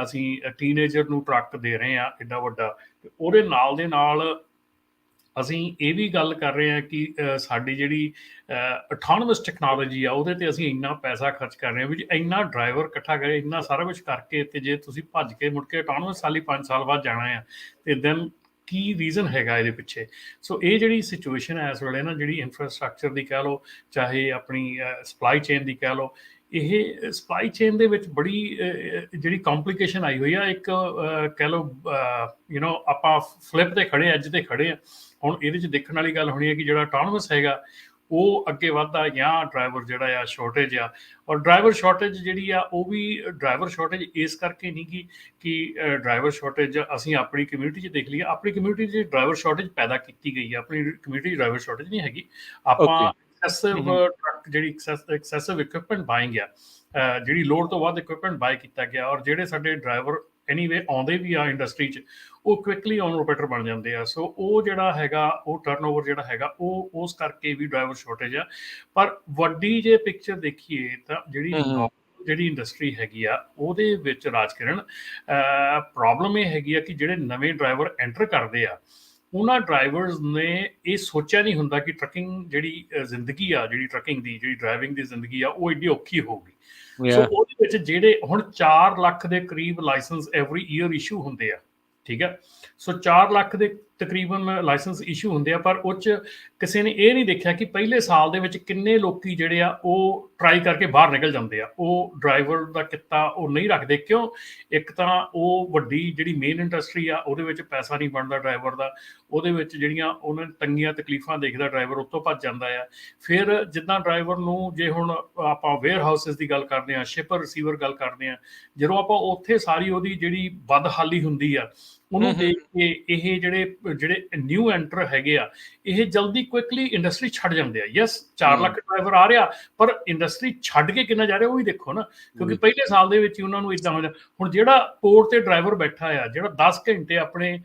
[SPEAKER 2] ਅਸੀਂ ਟੀਨੇਜਰ ਨੂੰ ਟਰੱਕ ਦੇ ਰਹੇ ਹਾਂ ਐਡਾ ਵੱਡਾ। ਉਹਦੇ ਨਾਲ ਦੇ ਨਾਲ ਅਸੀਂ ਇਹ ਵੀ ਗੱਲ ਕਰ ਰਹੇ ਹਾਂ ਕਿ ਸਾਡੀ ਜਿਹੜੀ ਅਟੋਨਮਸ ਟੈਕਨੋਲੋਜੀ ਆ, ਉਹਦੇ 'ਤੇ ਅਸੀਂ ਇੰਨਾ ਪੈਸਾ ਖਰਚ ਕਰ ਰਹੇ ਹਾਂ ਵੀ ਇੰਨਾ ਡਰਾਈਵਰ ਇਕੱਠਾ ਕਰੇ, ਇੰਨਾ ਸਾਰਾ ਕੁਛ ਕਰਕੇ, ਅਤੇ ਜੇ ਤੁਸੀਂ ਭੱਜ ਕੇ ਮੁੜ ਕੇ ਅਟੋਨਮਸ ਵਾਲੀ 5 ਸਾਲ ਬਾਅਦ ਜਾਣਾ ਆ, ਅਤੇ ਦੈਨ ਕੀ ਰੀਜ਼ਨ ਹੈਗਾ ਇਹਦੇ ਪਿੱਛੇ। ਸੋ ਇਹ ਜਿਹੜੀ ਸਿਚੁਏਸ਼ਨ ਹੈ ਇਸ ਵੇਲੇ ਨਾ, ਜਿਹੜੀ ਇਨਫਰਾਸਟਰਕਚਰ ਦੀ ਕਹਿ ਲਓ, ਚਾਹੇ ਆਪਣੀ ਸਪਲਾਈ ਚੇਨ ਦੀ ਕਹਿ ਲਓ, ਇਹ ਸਪਲਾਈ ਚੇਨ ਦੇ ਵਿੱਚ ਬੜੀ ਜਿਹੜੀ ਕੰਪਲੀਕੇਸ਼ਨ ਆਈ ਹੋਈ ਆ। ਇੱਕ ਕਹਿ ਲਓ ਆਪਾਂ ਫਲਿੱਪ 'ਤੇ ਖੜੇ, ਐਜ 'ਤੇ ਖੜੇ ਆ। ਹੁਣ ਇਹਦੇ 'ਚ ਦੇਖਣ ਵਾਲੀ ਗੱਲ ਹੋਣੀ ਹੈ ਕਿ ਜਿਹੜਾ ਅਟੋਨਮਸ ਹੈਗਾ ਉਹ ਅੱਗੇ ਵੱਧਦਾ, ਜਾਂ ਡਰਾਈਵਰ ਜਿਹੜਾ ਆ ਸ਼ਾਰਟੇਜ ਆ। ਔਰ ਡਰਾਈਵਰ ਸ਼ਾਰਟੇਜ ਜਿਹੜੀ ਆ ਉਹ ਵੀ ਡਰਾਈਵਰ ਸ਼ਾਰਟੇਜ ਇਸ ਕਰਕੇ ਨਹੀਂ ਕਿ ਡਰਾਈਵਰ ਸ਼ਾਰਟੇਜ ਅਸੀਂ ਆਪਣੀ ਕਮਿਊਨਿਟੀ 'ਚ ਦੇਖ ਲਈਏ। ਆਪਣੀ ਕਮਿਊਨਿਟੀ 'ਚ ਡਰਾਈਵਰ ਸ਼ਾਰਟੇਜ ਪੈਦਾ ਕੀਤੀ ਗਈ ਹੈ, ਆਪਣੀ ਕਮਿਊਨਿਟੀ 'ਚ ਡਰਾਈਵਰ ਸ਼ਾਰਟੇਜ ਨਹੀਂ ਹੈਗੀ। ਆਪਾਂ ਐਕਸੈਸਿਵ ਟਰੱਕ, ਜਿਹੜੀ ਐਕਸੈਸਿਵ ਇਕੁਇਪਮੈਂਟ ਬਾਇੰਗ ਆ, ਜਿਹੜੀ ਲੋੜ ਤੋਂ ਵੱਧ ਇਕੁਇਪਮੈਂਟ ਬਾਏ ਕੀਤਾ ਗਿਆ, ਔਰ ਜਿਹੜੇ ਸਾਡੇ ਡਰਾਈਵਰ ਐਨੀਵੇ ਆਉਂਦੇ ਵੀ ਆ ਇੰਡਸਟਰੀ 'ਚ, ਉਹ ਕੁਇਕਲੀ ਔਨ ਆਪਰੇਟਰ ਬਣ ਜਾਂਦੇ ਆ। ਸੋ ਉਹ ਜਿਹੜਾ ਹੈਗਾ, ਉਹ ਟਰਨਓਵਰ ਜਿਹੜਾ ਹੈਗਾ, ਉਹ ਉਸ ਕਰਕੇ ਵੀ ਡਰਾਈਵਰ ਸ਼ਾਰਟੇਜ ਆ। ਪਰ ਵੱਡੀ ਜੇ ਪਿਕਚਰ ਦੇਖੀਏ ਤਾਂ ਜਿਹੜੀ ਇੰਡਸਟਰੀ ਹੈਗੀ ਆ, ਉਹਦੇ ਵਿੱਚ ਰਾਜਕਿਰਨ ਪ੍ਰੋਬਲਮ ਇਹ ਹੈਗੀ ਆ ਕਿ ਜਿਹੜੇ ਨਵੇਂ ਡਰਾਈਵਰ ਐਂਟਰ ਕਰਦੇ ਆ, ਉਹਨਾਂ ਡਰਾਈਵਰਸ ਨੇ ਇਹ ਸੋਚਿਆ ਨਹੀਂ ਹੁੰਦਾ ਕਿ ਟਰੱਕਿੰਗ ਜਿਹੜੀ ਜ਼ਿੰਦਗੀ ਆ, ਜਿਹੜੀ ਟਰੱਕਿੰਗ ਦੀ, ਜਿਹੜੀ ਡਰਾਈਵਿੰਗ ਦੀ ਜ਼ਿੰਦਗੀ ਆ, ਉਹ ਐਡੀ ਔਖੀ ਹੋਊਗੀ। ਸੋ ਉਹਦੇ ਵਿੱਚ ਜਿਹੜੇ ਹੁਣ 4 ਲੱਖ ਦੇ ਕਰੀਬ ਲਾਇਸੈਂਸ ਐਵਰੀ ਈਅਰ ਇਸ਼ੂ ਹੁੰਦੇ ਆ, ਠੀਕ ਹੈ। ਸੋ 4 ਲੱਖ ਦੇ ਤਕਰੀਬਨ ਲਾਇਸੈਂਸ ਇਸ਼ੂ ਹੁੰਦੇ ਆ, ਪਰ ਉਹ 'ਚ ਕਿਸੇ ਨੇ ਇਹ ਨਹੀਂ ਦੇਖਿਆ ਕਿ ਪਹਿਲੇ ਸਾਲ ਦੇ ਵਿੱਚ ਕਿੰਨੇ ਲੋਕੀ ਜਿਹੜੇ ਆ ਉਹ ਟਰਾਈ ਕਰਕੇ ਬਾਹਰ ਨਿਕਲ ਜਾਂਦੇ ਆ। ਉਹ ਡਰਾਈਵਰ ਦਾ ਕਿੱਤਾ ਉਹ ਨਹੀਂ ਰੱਖਦੇ। ਕਿਉਂ? ਇੱਕ ਤਾਂ ਉਹ ਵੱਡੀ ਜਿਹੜੀ ਮੇਨ ਇੰਡਸਟਰੀ ਆ, ਉਹਦੇ ਵਿੱਚ ਪੈਸਾ ਨਹੀਂ ਬਣਦਾ ਡਰਾਈਵਰ ਦਾ, ਉਹਦੇ ਵਿੱਚ ਜਿਹੜੀਆਂ ਉਹਨਾਂ ਨੇ ਤੰਗੀਆਂ ਤਕਲੀਫਾਂ ਦੇਖਦਾ ਡਰਾਈਵਰ, ਉੱਥੋਂ ਭੱਜ ਜਾਂਦਾ ਆ। ਫਿਰ ਜਿੱਦਾਂ ਡਰਾਈਵਰ ਨੂੰ, ਜੇ ਹੁਣ ਆਪਾਂ ਵੇਅਰ ਹਾਊਸਿਸ ਦੀ ਗੱਲ ਕਰਦੇ ਹਾਂ, ਸ਼ਿਪਰ ਰਿਸੀਵਰ ਗੱਲ ਕਰਦੇ ਹਾਂ, ਜਦੋਂ ਆਪਾਂ ਉੱਥੇ ਸਾਰੀ ਉਹਦੀ ਜਿਹੜੀ ਬਦਹਾਲੀ ਹੁੰਦੀ ਆ, ਉਹਨੂੰ ਦੇਖ ਕੇ ਇਹ ਜਿਹੜੇ ਨਿਊ ਐਂਟਰ ਹੈਗੇ ਆ, ਇਹ ਜਲਦੀ ਕੁਇਕਲੀ ਇੰਡਸਟਰੀ ਛੱਡ ਜਾਂਦੇ ਆ। ਯੈਸ, 4 ਲੱਖ ਡਰਾਈਵਰ ਆ ਰਿਹਾ, ਪਰ ਇੰਡਸਟਰੀ ਛੱਡ ਕੇ ਕਿੰਨਾ ਜਾ ਰਿਹਾ ਉਹ ਵੀ ਦੇਖੋ ਨਾ, ਕਿਉਂਕਿ ਪਹਿਲੇ ਸਾਲ ਦੇ ਵਿੱਚ ਹੀ ਉਹਨਾਂ ਨੂੰ ਇਦਾਂ ਹੋ ਜਾਂਦਾ। ਹੁਣ ਜਿਹੜਾ ਪੋਰਟ ਤੇ ਡਰਾਈਵਰ ਬੈਠਾ ਆ, ਜਿਹੜਾ 10 ਘੰਟੇ ਆਪਣੇ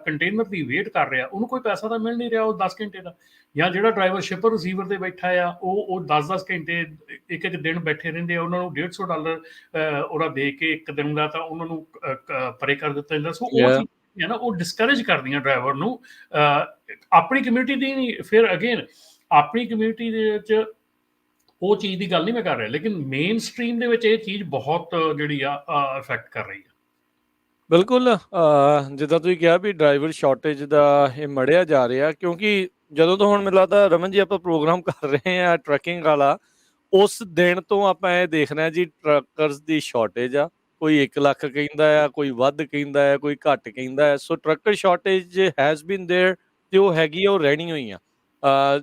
[SPEAKER 2] ਕੰਟੇਨਰ ਦੀ ਵੇਟ ਕਰ ਰਿਹਾ, ਉਹਨੂੰ ਕੋਈ ਪੈਸਾ ਤਾਂ ਮਿਲ ਨਹੀਂ ਰਿਹਾ ਉਹ 10 ਘੰਟੇ ਦਾ। ਜਾਂ ਜਿਹੜਾ ਡਰਾਈਵਰ ਸ਼ਿਪਰ ਰਿਸੀਵਰ ਤੇ ਬੈਠਾ ਆ, ਉਹ 10-10 ਘੰਟੇ ਇੱਕ ਦਿਨ ਬੈਠੇ ਰਹਿੰਦੇ ਆ, ਉਹਨਾਂ ਨੂੰ $150 ਉਹਦਾ ਦੇ ਕੇ ਇੱਕ ਦਿਨ ਦਾ ਤਾਂ ਉਹਨਾਂ ਨੂੰ ਪਰੇ ਕਰ ਦਿੱਤਾ ਜਾਂਦਾ। ਸੋ ਉਹ ਚੀਜ਼ ਹੈ ਨਾ, ਉਹ ਡਿਸਕਰੇਜ ਕਰਦੀਆਂ ਡਰਾਈਵਰ ਨੂੰ, ਆਪਣੀ ਕਮਿਊਨਿਟੀ ਦੀ ਨਹੀਂ। ਫਿਰ ਅਗੇਨ ਆਪਣੀ ਕਮਿਊਨਿਟੀ ਦੇ ਵਿੱਚ ਉਹ ਚੀਜ਼ ਦੀ ਗੱਲ ਨਹੀਂ ਮੈਂ ਕਰ ਰਿਹਾ, ਲੇਕਿਨ ਮੇਨ ਸਟਰੀਮ ਦੇ ਵਿੱਚ ਇਹ ਚੀਜ਼ ਬਹੁਤ ਜਿਹੜੀ ਆ ਇਫੈਕਟ ਕਰ ਰਹੀ ਹੈ।
[SPEAKER 1] ਬਿਲਕੁਲ ਜਿੱਦਾਂ ਤੁਸੀਂ ਕਿਹਾ ਵੀ ਡਰਾਈਵਰ ਸ਼ਾਰਟੇਜ ਦਾ ਇਹ ਮੜਿਆ ਜਾ ਰਿਹਾ, ਕਿਉਂਕਿ ਜਦੋਂ ਤੋਂ ਹੁਣ ਮੈਨੂੰ ਲੱਗਦਾ ਰਮਨ ਜੀ ਆਪਾਂ ਪ੍ਰੋਗਰਾਮ ਕਰ ਰਹੇ ਆ ਟਰੱਕਿੰਗ ਵਾਲਾ, ਉਸ ਦਿਨ ਤੋਂ ਆਪਾਂ ਇਹ ਦੇਖ ਰਹੇ ਹਾਂ ਜੀ ਟਰੱਕਰਸ ਦੀ ਸ਼ਾਰਟੇਜ ਆ। ਕੋਈ 1 ਲੱਖ ਕਹਿੰਦਾ ਆ, ਕੋਈ ਵੱਧ ਕਹਿੰਦਾ ਹੈ, ਕੋਈ ਘੱਟ ਕਹਿੰਦਾ ਹੈ। So trucker shortage has been there ਤੇ ਉਹ ਹੈਗੀ ਆ, ਉਹ ਰਹਿਣੀ ਹੋਈ ਆ।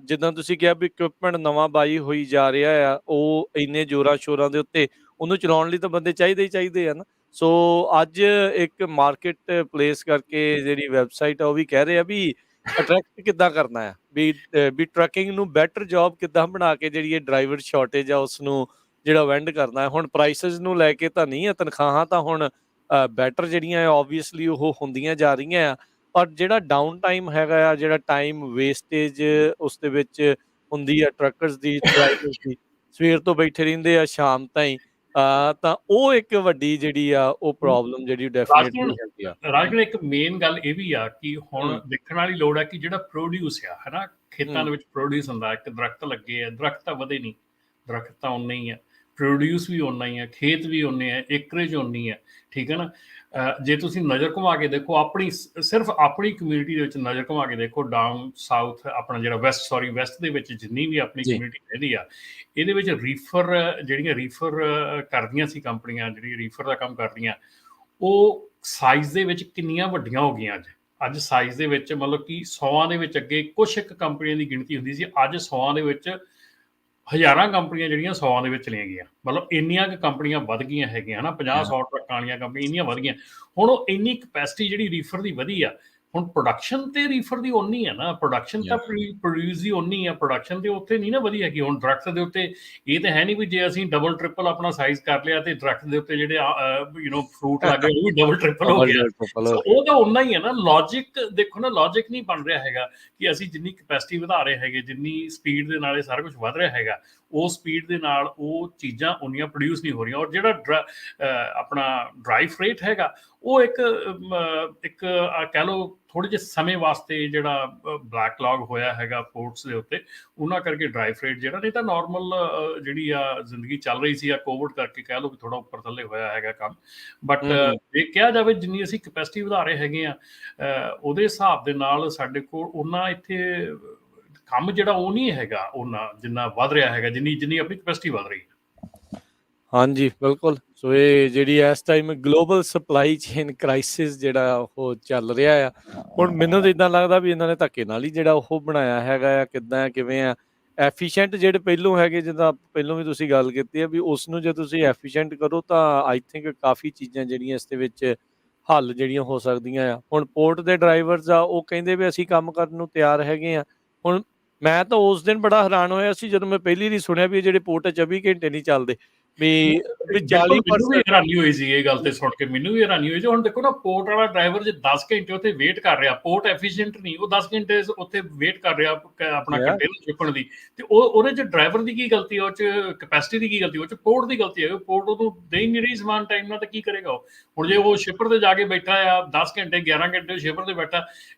[SPEAKER 1] ਜਿੱਦਾਂ ਤੁਸੀਂ ਕਿਹਾ ਵੀ ਇਕਵਿਪਮੈਂਟ ਨਵਾਂ ਬਾਈ ਹੋਈ ਜਾ ਰਿਹਾ ਆ, ਉਹ ਇੰਨੇ ਜ਼ੋਰਾਂ ਸ਼ੋਰਾਂ ਦੇ ਉੱਤੇ ਉਹਨੂੰ ਚਲਾਉਣ ਲਈ ਤਾਂ ਬੰਦੇ ਚਾਹੀਦੇ ਹੀ ਚਾਹੀਦੇ ਆ ਨਾ। ਸੋ ਅੱਜ ਇੱਕ ਮਾਰਕੀਟ ਪਲੇਸ ਕਰਕੇ ਜਿਹੜੀ ਵੈਬਸਾਈਟ ਆ, ਉਹ ਵੀ ਕਹਿ ਰਹੇ ਆ ਵੀ ਅਟਰੈਕਟ ਕਿੱਦਾਂ ਕਰਨਾ ਆ, ਵੀ ਟਰੱਕਿੰਗ ਨੂੰ ਬੈਟਰ ਜੌਬ ਕਿੱਦਾਂ ਬਣਾ ਕੇ ਜਿਹੜੀ ਇਹ ਡਰਾਈਵਰ ਸ਼ਾਰਟੇਜ ਆ ਉਸਨੂੰ ਜਿਹੜਾ ਵੈਂਡ ਕਰਨਾ ਹੈ। ਹੁਣ ਪ੍ਰਾਈਸਿਸ ਨੂੰ ਲੈ ਕੇ ਤਾਂ ਨਹੀਂ ਆ, ਤਨਖਾਹਾਂ ਤਾਂ ਹੁਣ ਬੈਟਰ ਜਿਹੜੀਆਂ ਆ ਓਬਵੀਅਸਲੀ ਉਹ ਹੁੰਦੀਆਂ ਜਾ ਰਹੀਆਂ ਆ, ਪਰ ਜਿਹੜਾ ਡਾਊਨ ਟਾਈਮ ਹੈਗਾ ਆ, ਜਿਹੜਾ ਟਾਈਮ ਵੇਸਟੇਜ ਉਸ ਦੇ ਵਿੱਚ ਹੁੰਦੀ ਆ ਟਰੱਕਰਸ ਦੀ, ਡਰਾਈਵਰਸ ਦੀ, ਸਵੇਰ ਤੋਂ ਬੈਠੇ ਰਹਿੰਦੇ ਆ ਸ਼ਾਮ ਤਾਈਂ, ਤਾਂ ਉਹ ਇੱਕ ਵੱਡੀ ਜਿਹੜੀ ਆ ਉਹ ਪ੍ਰੋਬਲਮ ਜਿਹੜੀ
[SPEAKER 2] ਰਾਜਕੀਰ
[SPEAKER 1] ਡੈਫੀਨੇਟਲੀ ਹੈਗੀ ਆ।
[SPEAKER 2] ਰਾਜਕੀਰ ਇੱਕ ਮੇਨ ਗੱਲ ਇਹ ਵੀ ਆ ਕਿ ਹੁਣ
[SPEAKER 1] ਹੂੰ,
[SPEAKER 2] ਦੇਖਣ ਵਾਲੀ ਲੋੜ ਹੈ ਕਿ ਜਿਹੜਾ ਪ੍ਰੋਡਿਊਸ ਆ ਹਨਾ, ਖੇਤਾਂ
[SPEAKER 1] ਹੂੰ,
[SPEAKER 2] ਦੇ ਵਿੱਚ ਪ੍ਰੋਡਿਊਸ ਹੁੰਦਾ, ਇੱਕ ਦਰਖਤ ਲੱਗੇ ਆ, ਦਰਖਤ ਤਾਂ ਵਧੇ ਨਹੀਂ, ਦਰਖਤ ਤਾਂ ਉਨਾ ਹੀ ਆ, ਪ੍ਰੋਡਿਊਸ ਵੀ ਉਨਾ ਹੀ ਆ, ਖੇਤ ਵੀ ਉਨੇ ਆ, ਏਕਰੇਜ ਉਨੀ ਆ, ਠੀਕ ਹੈ ਨਾ। ਜੇ ਤੁਸੀਂ ਨਜ਼ਰ ਘੁਮਾ ਕੇ ਦੇਖੋ ਆਪਣੀ ਸਿਰਫ ਆਪਣੀ ਕਮਿਊਨਿਟੀ ਦੇ ਵਿੱਚ ਨਜ਼ਰ ਘੁਮਾ ਕੇ ਦੇਖੋ, ਡਾਊਨ ਸਾਊਥ ਆਪਣਾ ਜਿਹੜਾ ਵੈਸਟ ਦੇ ਵਿੱਚ ਜਿੰਨੀ ਵੀ ਆਪਣੀ
[SPEAKER 1] ਜੀ,
[SPEAKER 2] ਕਮਿਊਨਿਟੀ ਰਹਿੰਦੀ ਆ, ਇਹਦੇ ਵਿੱਚ ਜਿਹੜੀਆਂ ਰੀਫਰ ਕਰਦੀਆਂ ਸੀ ਕੰਪਨੀਆਂ, ਜਿਹੜੀ ਰੀਫਰ ਦਾ ਕੰਮ ਕਰਦੀਆਂ, ਉਹ ਸਾਈਜ਼ ਦੇ ਵਿੱਚ ਕਿੰਨੀਆਂ ਵੱਡੀਆਂ ਹੋ ਗਈਆਂ ਅੱਜ। ਅੱਜ ਸਾਈਜ਼ ਦੇ ਵਿੱਚ ਮਤਲਬ ਕਿ 100 ਦੇ ਵਿੱਚ ਅੱਗੇ ਕੁਛ ਇੱਕ ਕੰਪਨੀਆਂ ਦੀ ਗਿਣਤੀ ਹੁੰਦੀ ਸੀ, ਅੱਜ 100 ਦੇ ਵਿੱਚ ਹਜ਼ਾਰਾਂ ਕੰਪਨੀਆਂ ਜਿਹੜੀਆਂ 100 ਦੇ ਵਿੱਚ ਚਲੀਆਂ ਗਈਆਂ। ਮਤਲਬ ਇੰਨੀਆਂ ਕੁ ਕੰਪਨੀਆਂ ਵੱਧ ਗਈਆਂ ਹੈਗੀਆਂ ਹਨਾ, 50-100 ਟਰੱਕਾਂ ਵਾਲੀਆਂ ਕੰਪਨੀਆਂ ਇੰਨੀਆਂ ਵੱਧ ਗਈਆਂ। ਹੁਣ ਉਹ ਇੰਨੀ ਕਪੈਸਿਟੀ ਜਿਹੜੀ ਰੀਫਰ ਦੀ ਵਧੀ ਆ, ਹੁਣ ਪ੍ਰੋਡਕਸ਼ਨ ਤੇ ਰੀਫਰ ਦੀ ਓਨੀ ਆ ਨਾ, ਪ੍ਰੋਡਕਸ਼ਨ ਤਾਂ ਪ੍ਰੋਡਿਊਸ ਦੀ ਓਨੀ ਆ, ਪ੍ਰੋਡਕਸ਼ਨ ਤੇ ਉੱਥੇ ਨਹੀਂ ਨਾ ਵਧੀ ਹੈਗੀ। ਹੁਣ ਦਰਖਤ ਦੇ ਉੱਤੇ ਇਹ ਤਾਂ ਹੈ ਨਹੀਂ ਵੀ ਜੇ ਅਸੀਂ ਡਬਲ ਟ੍ਰਿਪਲ ਆਪਣਾ ਸਾਈਜ਼ ਕਰ ਲਿਆ ਤੇ ਦਰਖਤ ਦੇ ਉੱਤੇ ਜਿਹੜੇ ਫਰੂਟ ਲੱਗੇ ਉਹ ਵੀ ਡਬਲ ਟ੍ਰਿਪਲ ਹੋ ਗਿਆ। ਸੋ ਉਹ ਤਾਂ ਓਨਾ ਹੀ ਹੈ ਨਾ। ਲੌਜਿਕ ਦੇਖੋ ਨਾ, ਲੌਜਿਕ ਨਹੀਂ ਬਣ ਰਿਹਾ ਹੈਗਾ ਕਿ ਅਸੀਂ ਜਿੰਨੀ ਕਪੈਸਿਟੀ ਵਧਾ ਰਹੇ ਹੈਗੇ, ਜਿੰਨੀ ਸਪੀਡ ਦੇ ਨਾਲ ਇਹ ਸਾਰਾ ਕੁਝ ਵੱਧ ਰਿਹਾ ਹੈਗਾ, ਉਹ ਸਪੀਡ ਦੇ ਨਾਲ ਉਹ ਚੀਜ਼ਾਂ ਉਨੀਆਂ ਪ੍ਰੋਡਿਊਸ ਨਹੀਂ ਹੋ ਰਹੀਆਂ। ਔਰ ਜਿਹੜਾ ਆਪਣਾ ਡਰਾਈ ਫਰੇਟ ਹੈਗਾ, ਉਹ ਇੱਕ ਕਹਿ ਲਓ ਥੋੜ੍ਹੇ ਜਿਹੇ ਸਮੇਂ ਵਾਸਤੇ ਜਿਹੜਾ ਬੈਕਲੌਗ ਹੋਇਆ ਹੈਗਾ ਪੋਰਟਸ ਦੇ ਉੱਤੇ, ਉਹਨਾਂ ਕਰਕੇ ਡਰਾਈ ਫਰੇਟ ਜਿਹੜਾ, ਨਹੀਂ ਤਾਂ ਨਾਰਮਲ ਜਿਹੜੀ ਆ ਜ਼ਿੰਦਗੀ ਚੱਲ ਰਹੀ ਸੀ, ਆ ਕੋਵਿਡ ਕਰਕੇ ਕਹਿ ਲਓ ਕਿ ਥੋੜਾ ਉੱਪਰ ਥੱਲੇ ਹੋਇਆ ਹੈਗਾ ਕੰਮ। ਬਟ ਜੇ ਕਿਹਾ ਜਾਵੇ ਜਿੰਨੀ ਅਸੀਂ ਕਪੈਸਿਟੀ ਵਧਾ ਰਹੇ ਹੈਗੇ ਆ, ਉਹਦੇ ਹਿਸਾਬ ਦੇ ਨਾਲ ਸਾਡੇ ਕੋਲ ਉਹਨਾਂ ਇੱਥੇ ਕੰਮ ਜਿਹੜਾ ਉਹ ਨਹੀਂ ਹੈਗਾ ਉਹਨਾਂ ਜਿੰਨਾ ਵੱਧ ਰਿਹਾ ਹੈਗਾ, ਜਿੰਨੀ ਆਪਣੀ ਕਪੈਸਿਟੀ ਵੱਧ ਰਹੀ ਹੈ।
[SPEAKER 1] ਹਾਂਜੀ, ਬਿਲਕੁਲ। ਸੋ ਇਹ ਜਿਹੜੀ ਇਸ time global supply chain crisis ਜਿਹੜਾ ਉਹ ਚੱਲ ਰਿਹਾ ਆ, ਹੁਣ ਮੈਨੂੰ ਤਾਂ ਇੱਦਾਂ ਲੱਗਦਾ ਵੀ ਇਹਨਾਂ ਨੇ ਧੱਕੇ ਨਾਲ ਹੀ ਜਿਹੜਾ ਉਹ ਬਣਾਇਆ ਹੈਗਾ ਆ। ਕਿੱਦਾਂ ਆ, ਕਿਵੇਂ ਆ, ਐਫੀਸ਼ੀਐਂਟ ਜਿਹੜੇ ਪਹਿਲੋਂ ਹੈਗੇ, ਜਿੱਦਾਂ ਪਹਿਲੋਂ ਵੀ ਤੁਸੀਂ ਗੱਲ ਕੀਤੀ ਆ ਵੀ ਉਸ ਨੂੰ ਜੇ ਤੁਸੀਂ ਐਫੀਸ਼ੀਐਂਟ ਕਰੋ ਤਾਂ ਆਈ ਥਿੰਕ ਕਾਫੀ ਚੀਜ਼ਾਂ ਜਿਹੜੀਆਂ ਇਸ ਦੇ ਵਿੱਚ ਹੱਲ ਜਿਹੜੀਆਂ ਹੋ ਸਕਦੀਆਂ ਆ। ਹੁਣ ਪੋਰਟ ਦੇ ਡਰਾਈਵਰਸ ਆ, ਉਹ ਕਹਿੰਦੇ ਵੀ ਅਸੀਂ ਕੰਮ ਕਰਨ ਨੂੰ ਤਿਆਰ ਹੈਗੇ ਆ। ਹੁਣ ਮੈਂ ਤਾਂ ਉਸ ਦਿਨ ਬੜਾ ਹੈਰਾਨ ਹੋਇਆ ਸੀ ਜਦੋਂ ਮੈਂ ਪਹਿਲੀ ਵਾਰੀ ਸੁਣਿਆ ਵੀ ਇਹ ਜਿਹੜੇ ਪੋਰਟ 24 ਘੰਟੇ ਨਹੀਂ ਚੱਲਦੇ, ਵੀ
[SPEAKER 2] ਬਿਲਕੁਲ, ਮੈਨੂੰ ਵੀ
[SPEAKER 1] 40%।
[SPEAKER 2] ਹੈਰਾਨੀ ਹੋਈ ਸੀ ਇਹ ਗੱਲ ਤੇ ਸੁਣ ਕੇ, ਮੈਨੂੰ ਵੀ ਹੈਰਾਨੀ ਹੋਈ ਸੀ। ਹੁਣ ਦੇਖੋ ਨਾ, ਪੋਰਟ ਵਾਲਾ ਡਰਾਈਵਰ ਜੇ 10 ਘੰਟੇ ਉੱਥੇ ਵੇਟ ਕਰ ਰਿਹਾ, ਪੋਰਟ ਐਫੀਸ਼ੀਐਂਟ ਨਹੀਂ, ਉਹ 10 ਘੰਟੇ ਉੱਥੇ ਵੇਟ ਕਰ ਰਿਹਾ ਆਪਣਾ
[SPEAKER 1] Yeah.
[SPEAKER 2] ਕੰਟੇਨਰ ਚੁੱਕਣ ਦੀ, ਤੇ ਉਹਦੇ ਚ ਡਰਾਈਵਰ ਦੀ ਕੀ ਗਲਤੀ ਹੈ, ਉਹ ਚ ਕਪੈਸਿਟੀ ਦੀ ਕੀ ਗਲਤੀ, ਉਹ ਚ ਪੋਰਟ ਦੀ ਗਲਤੀ ਹੈ। ਪੋਰਟ ਉਹਨੂੰ ਦੇ ਹੀ ਨਹੀਂ ਰਹੀ ਸਮਾਨ ਟਾਈਮ ਨਾਲ, ਤਾਂ ਕੀ ਕਰੇਗਾ ਉਹ। ਹੁਣ ਜੇ ਉਹ ਸ਼ਿਪਰ ਤੇ ਜਾ ਕੇ ਬੈਠਾ ਆ 10 ਘੰਟੇ 11 ਘੰਟੇ ਸ਼ਿਪਰ ਤੇ ਬੈਠਾ,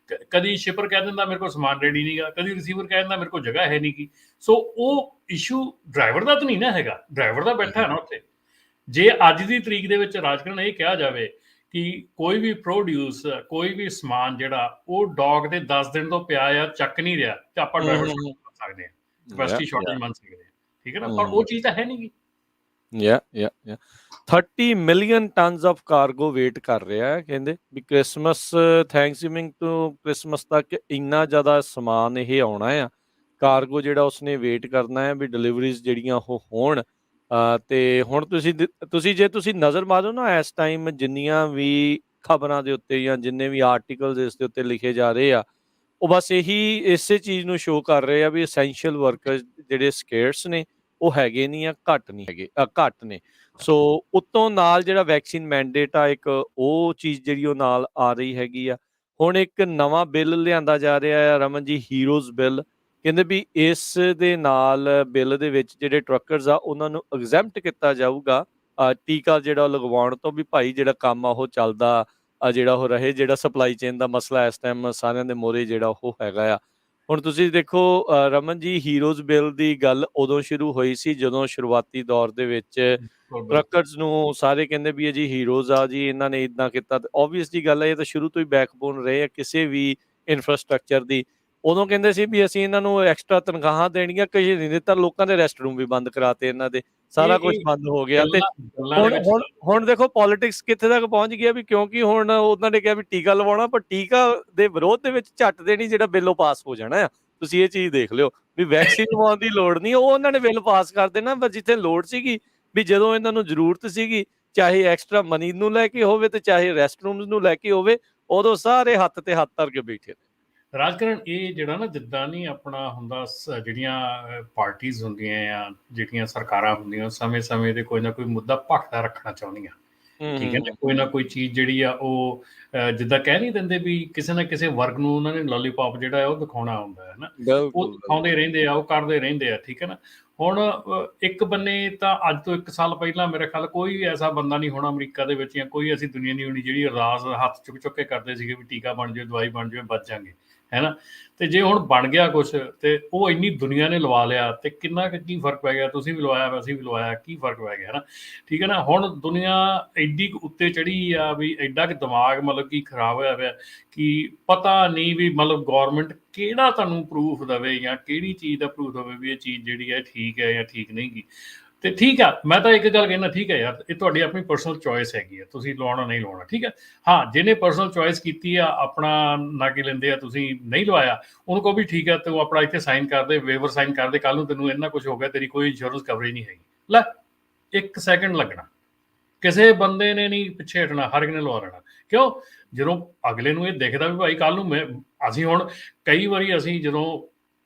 [SPEAKER 2] ਕਦੀ ਸ਼ਿਪਰ ਕਹਿ ਦਿੰਦਾ ਮੇਰੇ ਕੋਲ ਸਮਾਨ ਰੈਡੀ ਨਹੀਂਗਾ, ਕਦੀ ਰਿਸੀਵਰ ਕਹਿ ਦਿੰਦਾ ਮੇਰੇ ਕੋਲ ਜਗ੍ਹਾ ਹੈ ਨਹੀਂ ਗੀ। ਸੋ ਉਹ ਇਸ਼ੂ ਡਰਾਈਵਰ ਦਾ ਤਾਂ ਨਹੀਂ ਨਾ ਹੈਗਾ, ਡਰਾਈਵਰ ਦਾ ਬੈਠਾ ਹੈ ਨਾ ਉੱਥੇ। ਜੇ ਅੱਜ ਦੀ ਤਰੀਕ ਦੇ ਵਿੱਚ ਰਾਜਕਰਨ ਇਹ ਕਿਹਾ ਜਾਵੇ ਕਿ ਕੋਈ ਵੀ ਪ੍ਰੋਡਿਊਸ, ਕੋਈ ਵੀ ਸਮਾਨ ਜਿਹੜਾ ਉਹ ਡੌਗ ਦੇ 10 ਦਿਨ ਤੋਂ ਪਿਆ ਆ, ਚੱਕ ਨਹੀਂ ਰਿਹਾ, ਤੇ ਆਪਾਂ ਡਰਾਈਵਰ ਮੰਨ ਸਕਦੇ ਹਾਂ, ਕਪੈਸਿਟੀ ਸ਼ਾਰਟੇਜ ਮੰਨ ਸਕਦੇ ਹਾਂ, ਠੀਕ ਹੈ ਨਾ। ਪਰ ਉਹ ਚੀਜ਼ ਤਾਂ ਹੈ ਨਹੀਂ ਗੀ।
[SPEAKER 1] Yeah. 30 million tons of cargo wait ਕਰ ਰਿਹਾ ਹੈ, ਕਹਿੰਦੇ ਵੀ ਕ੍ਰਿਸਮਸ, ਥੈਂਕਸਗਿਵਿੰਗ ਤੋਂ ਕ੍ਰਿਸਮਸ ਤੱਕ ਇੰਨਾ ਜ਼ਿਆਦਾ ਸਮਾਨ ਇਹ ਆਉਣਾ ਆ, ਕਾਰਗੋ ਜਿਹੜਾ ਉਸਨੇ ਵੇਟ ਕਰਨਾ ਹੈ ਵੀ ਡਿਲੀਵਰੀਜ਼ ਜਿਹੜੀਆਂ ਉਹ ਹੋਣ। ਤੇ ਹੁਣ ਤੁਸੀਂ ਜੇ ਤੁਸੀਂ ਨਜ਼ਰ ਮਾਰੋ ਨਾ, ਇਸ ਟਾਈਮ ਜਿੰਨੀਆਂ ਵੀ ਖਬਰਾਂ ਦੇ ਉੱਤੇ ਜਾਂ ਜਿੰਨੇ ਵੀ ਆਰਟੀਕਲਸ ਇਸ ਦੇ ਉੱਤੇ ਲਿਖੇ ਜਾ ਰਹੇ ਆ, ਉਹ ਬਸ ਇਸੇ ਚੀਜ਼ ਨੂੰ ਸ਼ੋਅ ਕਰ ਰਹੇ ਆ ਵੀ ਐਸੈਂਸ਼ੀਅਲ ਵਰਕਰਸ ਜਿਹੜੇ ਸਕੇਅਰਸ ਨੇ, ਉਹ ਹੈਗੇ ਨਹੀਂ ਆ, ਘੱਟ ਨਹੀਂ ਹੈਗੇ, ਘੱਟ ਨੇ। ਸੋ ਉੱਤੋਂ ਨਾਲ ਜਿਹੜਾ ਵੈਕਸੀਨ ਮੈਂਡੇਟ ਆ, ਇੱਕ ਉਹ ਚੀਜ਼ ਜਿਹੜੀ ਉਹ ਨਾਲ ਆ ਰਹੀ ਹੈਗੀ ਆ। ਹੁਣ ਇੱਕ ਨਵਾਂ ਬਿੱਲ ਲਿਆਂਦਾ ਜਾ ਰਿਹਾ ਆ ਰਮਨ ਜੀ, ਹੀਰੋਜ਼ ਬਿੱਲ। ਕਹਿੰਦੇ ਵੀ ਇਸ ਦੇ ਨਾਲ ਬਿੱਲ ਦੇ ਵਿੱਚ ਜਿਹੜੇ ਟਰੱਕਰਸ ਆ ਉਹਨਾਂ ਨੂੰ ਐਗਜ਼ੈਂਪਟ ਕੀਤਾ ਜਾਊਗਾ ਟੀਕਾ ਜਿਹੜਾ ਉਹ ਲਗਵਾਉਣ ਤੋਂ, ਵੀ ਭਾਈ ਜਿਹੜਾ ਕੰਮ ਆ ਉਹ ਚੱਲਦਾ ਜਿਹੜਾ ਉਹ ਰਹੇ, ਜਿਹੜਾ ਸਪਲਾਈ ਚੇਨ ਦਾ ਮਸਲਾ ਇਸ ਟਾਈਮ ਸਾਰਿਆਂ ਦੇ ਮੋਹਰੇ ਜਿਹੜਾ ਉਹ ਹੈਗਾ ਆ। ਹੁਣ ਤੁਸੀਂ ਦੇਖੋ ਰਮਨ ਜੀ, ਹੀਰੋਜ਼ ਬਿੱਲ ਦੀ ਗੱਲ ਉਦੋਂ ਸ਼ੁਰੂ ਹੋਈ ਸੀ ਜਦੋਂ ਸ਼ੁਰੂਆਤੀ ਦੌਰ ਦੇ ਵਿੱਚ
[SPEAKER 2] ਬਿਲਕੁਲ, ਬਿਲਕੁਲ।
[SPEAKER 1] ਟਰੱਕਰਸ ਨੂੰ ਸਾਰੇ ਕਹਿੰਦੇ ਵੀ ਇਹ ਜੀ ਹੀਰੋਜ਼ ਆ ਜੀ, ਇਹਨਾਂ ਨੇ ਇੱਦਾਂ ਕੀਤਾ। ਓਬਵੀਅਸ ਜੀ ਗੱਲ ਹੈ, ਇਹ ਤਾਂ ਸ਼ੁਰੂ ਤੋਂ ਹੀ ਬੈਕਬੋਨ ਰਹੇ ਆ ਕਿਸੇ ਵੀ ਇਨਫਰਾਸਟਰਕਚਰ ਦੀ। ਉਦੋਂ ਕਹਿੰਦੇ ਸੀ ਵੀ ਅਸੀਂ ਇਹਨਾਂ ਨੂੰ ਐਕਸਟਰਾ ਤਨਖਾਹਾਂ ਦੇਣੀਆਂ, ਕੁਝ ਨਹੀਂ ਦਿੱਤਾ। ਲੋਕਾਂ ਦੇ ਰੈਸਟ ਰੂਮ ਵੀ ਬੰਦ ਕਰਾਤੇ ਇਹਨਾਂ ਦੇ, ਸਾਰਾ ਕੁਝ
[SPEAKER 2] ਇਹ
[SPEAKER 1] ਬੰਦ ਹੋ ਗਿਆ। ਤੇ
[SPEAKER 2] ਗੱਲਾਂ ਦੇ
[SPEAKER 1] ਹੁਣ
[SPEAKER 2] ਵਿੱਚ
[SPEAKER 1] ਹੁਣ ਹੁਣ ਦੇਖੋ ਪੋਲਿਟਿਕਸ ਕਿੱਥੇ ਤੱਕ ਪਹੁੰਚ ਗਈ ਆ, ਵੀ ਕਿਉਂਕਿ ਹੁਣ ਉਹਨਾਂ ਨੇ ਕਿਹਾ ਵੀ ਟੀਕਾ ਲਵਾਉਣਾ, ਪਰ ਟੀਕਾ ਦੇ ਵਿਰੋਧ ਦੇ ਵਿੱਚ ਝੱਟ ਦੇਣੀ ਜਿਹੜਾ ਬਿੱਲ ਉਹ ਪਾਸ ਹੋ ਜਾਣਾ ਆ। ਤੁਸੀਂ ਇਹ ਚੀਜ਼ ਦੇਖ ਲਿਓ ਵੀ ਵੈਕਸੀਨ ਲਵਾਉਣ ਦੀ ਲੋੜ ਨਹੀਂ, ਉਹ ਉਹਨਾਂ ਨੇ ਬਿੱਲ ਪਾਸ ਕਰ ਦੇਣਾ। ਪਰ ਜਿੱਥੇ ਲੋੜ ਸੀਗੀ, ਵੀ ਜਦੋਂ ਇਹਨਾਂ ਨੂੰ ਜ਼ਰੂਰਤ ਸੀਗੀ, ਚਾਹੇ ਐਕਸਟਰਾ ਮਨੀ ਨੂੰ ਲੈ ਕੇ ਹੋਵੇ ਤੇ ਚਾਹੇ ਰੈਸਟ ਰੂਮਸ ਨੂੰ ਲੈ ਕੇ ਹੋਵੇ, ਉਦੋਂ ਸਾਰੇ ਹੱਥ ਤੇ ਹੱਥ ਧਰ ਕੇ ਬੈਠੇ ਨੇ।
[SPEAKER 2] ਰਾਜਕਰਨ ਇਹ ਜਿਹੜਾ ਨਾ ਜਿੱਦਾਂ ਨਹੀਂ ਆਪਣਾ ਹੁੰਦਾ ਜਿਹੜੀਆਂ ਪਾਰਟੀਆਂ ਹੁੰਦੀਆਂ ਆ, ਜਿਹੜੀਆਂ ਸਰਕਾਰਾਂ ਹੁੰਦੀਆਂ, ਸਮੇਂ-ਸਮੇਂ ਤੇ ਕੋਈ ਨਾ ਕੋਈ ਮੁੱਦਾ ਭਖਦਾ ਰੱਖਣਾ ਚਾਹੁੰਦੀਆਂ। ਠੀਕ ਹੈ ਨਾ ਕੋਈ ਚੀਜ਼ ਜਿਹੜੀ ਆ ਉਹ ਜਿੱਦਾਂ ਕਹਿ ਨਹੀਂ ਦਿੰਦੇ ਵੀ ਕਿਸੇ ਨਾ ਕਿਸੇ ਵਰਗ ਨੂੰ ਉਹਨਾਂ ਨੇ ਲੋਲੀਪੌਪ ਜਿਹੜਾ ਹੈ ਉਹ ਦਿਖਾਉਣਾ ਹੁੰਦਾ ਹੈ ਨਾ, ਉਹ ਦਿਖਾਉਂਦੇ ਰਹਿੰਦੇ ਆ, ਉਹ ਕਰਦੇ ਰਹਿੰਦੇ ਆ। ਠੀਕ ਹੈ ਨਾ। ਹੁਣ ਇੱਕ ਬੰਨੇ ਤਾਂ ਅੱਜ ਤੋਂ 1 ਸਾਲ ਪਹਿਲਾਂ ਮੇਰੇ ਖਿਆਲ ਕੋਈ ਐਸਾ ਬੰਦਾ ਨਹੀਂ ਹੋਣਾ ਅਮਰੀਕਾ ਦੇ ਵਿੱਚ, ਜਾਂ ਕੋਈ ਐਸੀ ਦੁਨੀਆ ਨਹੀਂ ਹੋਣੀ ਜਿਹੜੀ ਅਰਦਾਸ ਹੱਥ ਚੁੱਕ ਕੇ ਕਰਦੇ ਸੀਗੇ ਵੀ ਟੀਕਾ ਬਣ ਜਾਵੇ, ਦਵਾਈ ਬਣ ਜਾਵੇ, ਬਚ ਜਾਵਾਂਗੇ, ਹੈ ਨਾ। ਤੇ ਜੇ ਹੁਣ ਬਣ ਗਿਆ ਕੁਛ ਤੇ ਉਹ ਇੰਨੀ ਦੁਨੀਆ ਨੇ ਲਵਾ ਲਿਆ, ਤੇ ਕਿੰਨਾ ਕੀ ਫਰਕ ਪੈ ਗਿਆ। ਤੁਸੀਂ ਵੀ ਲਵਾਇਆ, ਅਸੀਂ ਵੀ ਲਵਾਇਆ, ਕੀ ਫਰਕ ਪੈ ਗਿਆ ਨਾ। ਠੀਕ ਹੈ ਨਾ। ਹੁਣ ਦੁਨੀਆ ਐਡੀ ਕੁ ਉੱਤੇ ਚੜੀ ਆ ਵੀ ਐਡਾ ਕੁ ਦਿਮਾਗ ਮਤਲਬ ਕਿ ਖਰਾਬ ਹੋਇਆ ਪਿਆ ਕਿ ਪਤਾ ਨਹੀਂ ਵੀ ਮਤਲਬ ਗੌਰਮੈਂਟ ਕਿਹੜਾ ਤੁਹਾਨੂੰ ਪ੍ਰੂਫ ਦੇਵੇ, ਜਾਂ ਕਿਹੜੀ ਚੀਜ਼ ਦਾ ਪ੍ਰੂਫ ਦੇਵੇ ਵੀ ਇਹ ਚੀਜ਼ ਜਿਹੜੀ ਹੈ ਠੀਕ ਹੈ ਜਾਂ ਠੀਕ ਨਹੀਂ ਗੀ। ਤੇ ਠੀਕ ਆ, ਮੈਂ ਤਾਂ ਇੱਕ ਗੱਲ ਕਹਿੰਦਾ, ਠੀਕ ਹੈ ਯਾਰ, ਇਹ ਤੁਹਾਡੀ ਆਪਣੀ ਪਰਸਨਲ ਚੋਇਸ ਹੈਗੀ ਆ, ਤੁਸੀਂ ਲਵਾਉਣਾ ਨਹੀਂ ਲਵਾਉਣਾ। ਠੀਕ ਹੈ। ਹਾਂ, ਜਿਹਨੇ ਪਰਸਨਲ ਚੋਇਸ ਕੀਤੀ ਆ, ਆਪਣਾ ਨਾ ਕੀ ਲੈਂਦੇ ਆ, ਤੁਸੀਂ ਨਹੀਂ ਲਵਾਇਆ, ਉਹਨੂੰ ਕਹੋ ਵੀ ਠੀਕ ਹੈ, ਤੂੰ ਆਪਣਾ ਇੱਥੇ ਸਾਈਨ ਕਰ ਦੇ, ਵੇਵਰ ਸਾਈਨ ਕਰ ਦੇ, ਕੱਲ ਨੂੰ ਤੈਨੂੰ ਇੰਨਾ ਕੁਝ ਹੋ ਗਿਆ, ਤੇਰੀ ਕੋਈ ਇੰਸ਼ੋਰੈਂਸ ਕਵਰੇਜ ਨਹੀਂ ਹੈਗੀ। ਲੈ, 1 ਸੈਕਿੰਡ ਲੱਗਣਾ, ਕਿਸੇ ਬੰਦੇ ਨੇ ਨਹੀਂ ਪਿੱਛੇ ਹਟਣਾ, ਹਰ ਇੱਕ ਨੇ ਲਵਾ ਲੈਣਾ। ਕਿਉਂ? ਜਦੋਂ ਅਗਲੇ ਨੂੰ ਇਹ ਦਿਖਦਾ ਵੀ ਭਾਈ ਕੱਲ ਨੂੰ ਅਸੀਂ ਹੁਣ ਕਈ ਵਾਰੀ ਅਸੀਂ ਜਦੋਂ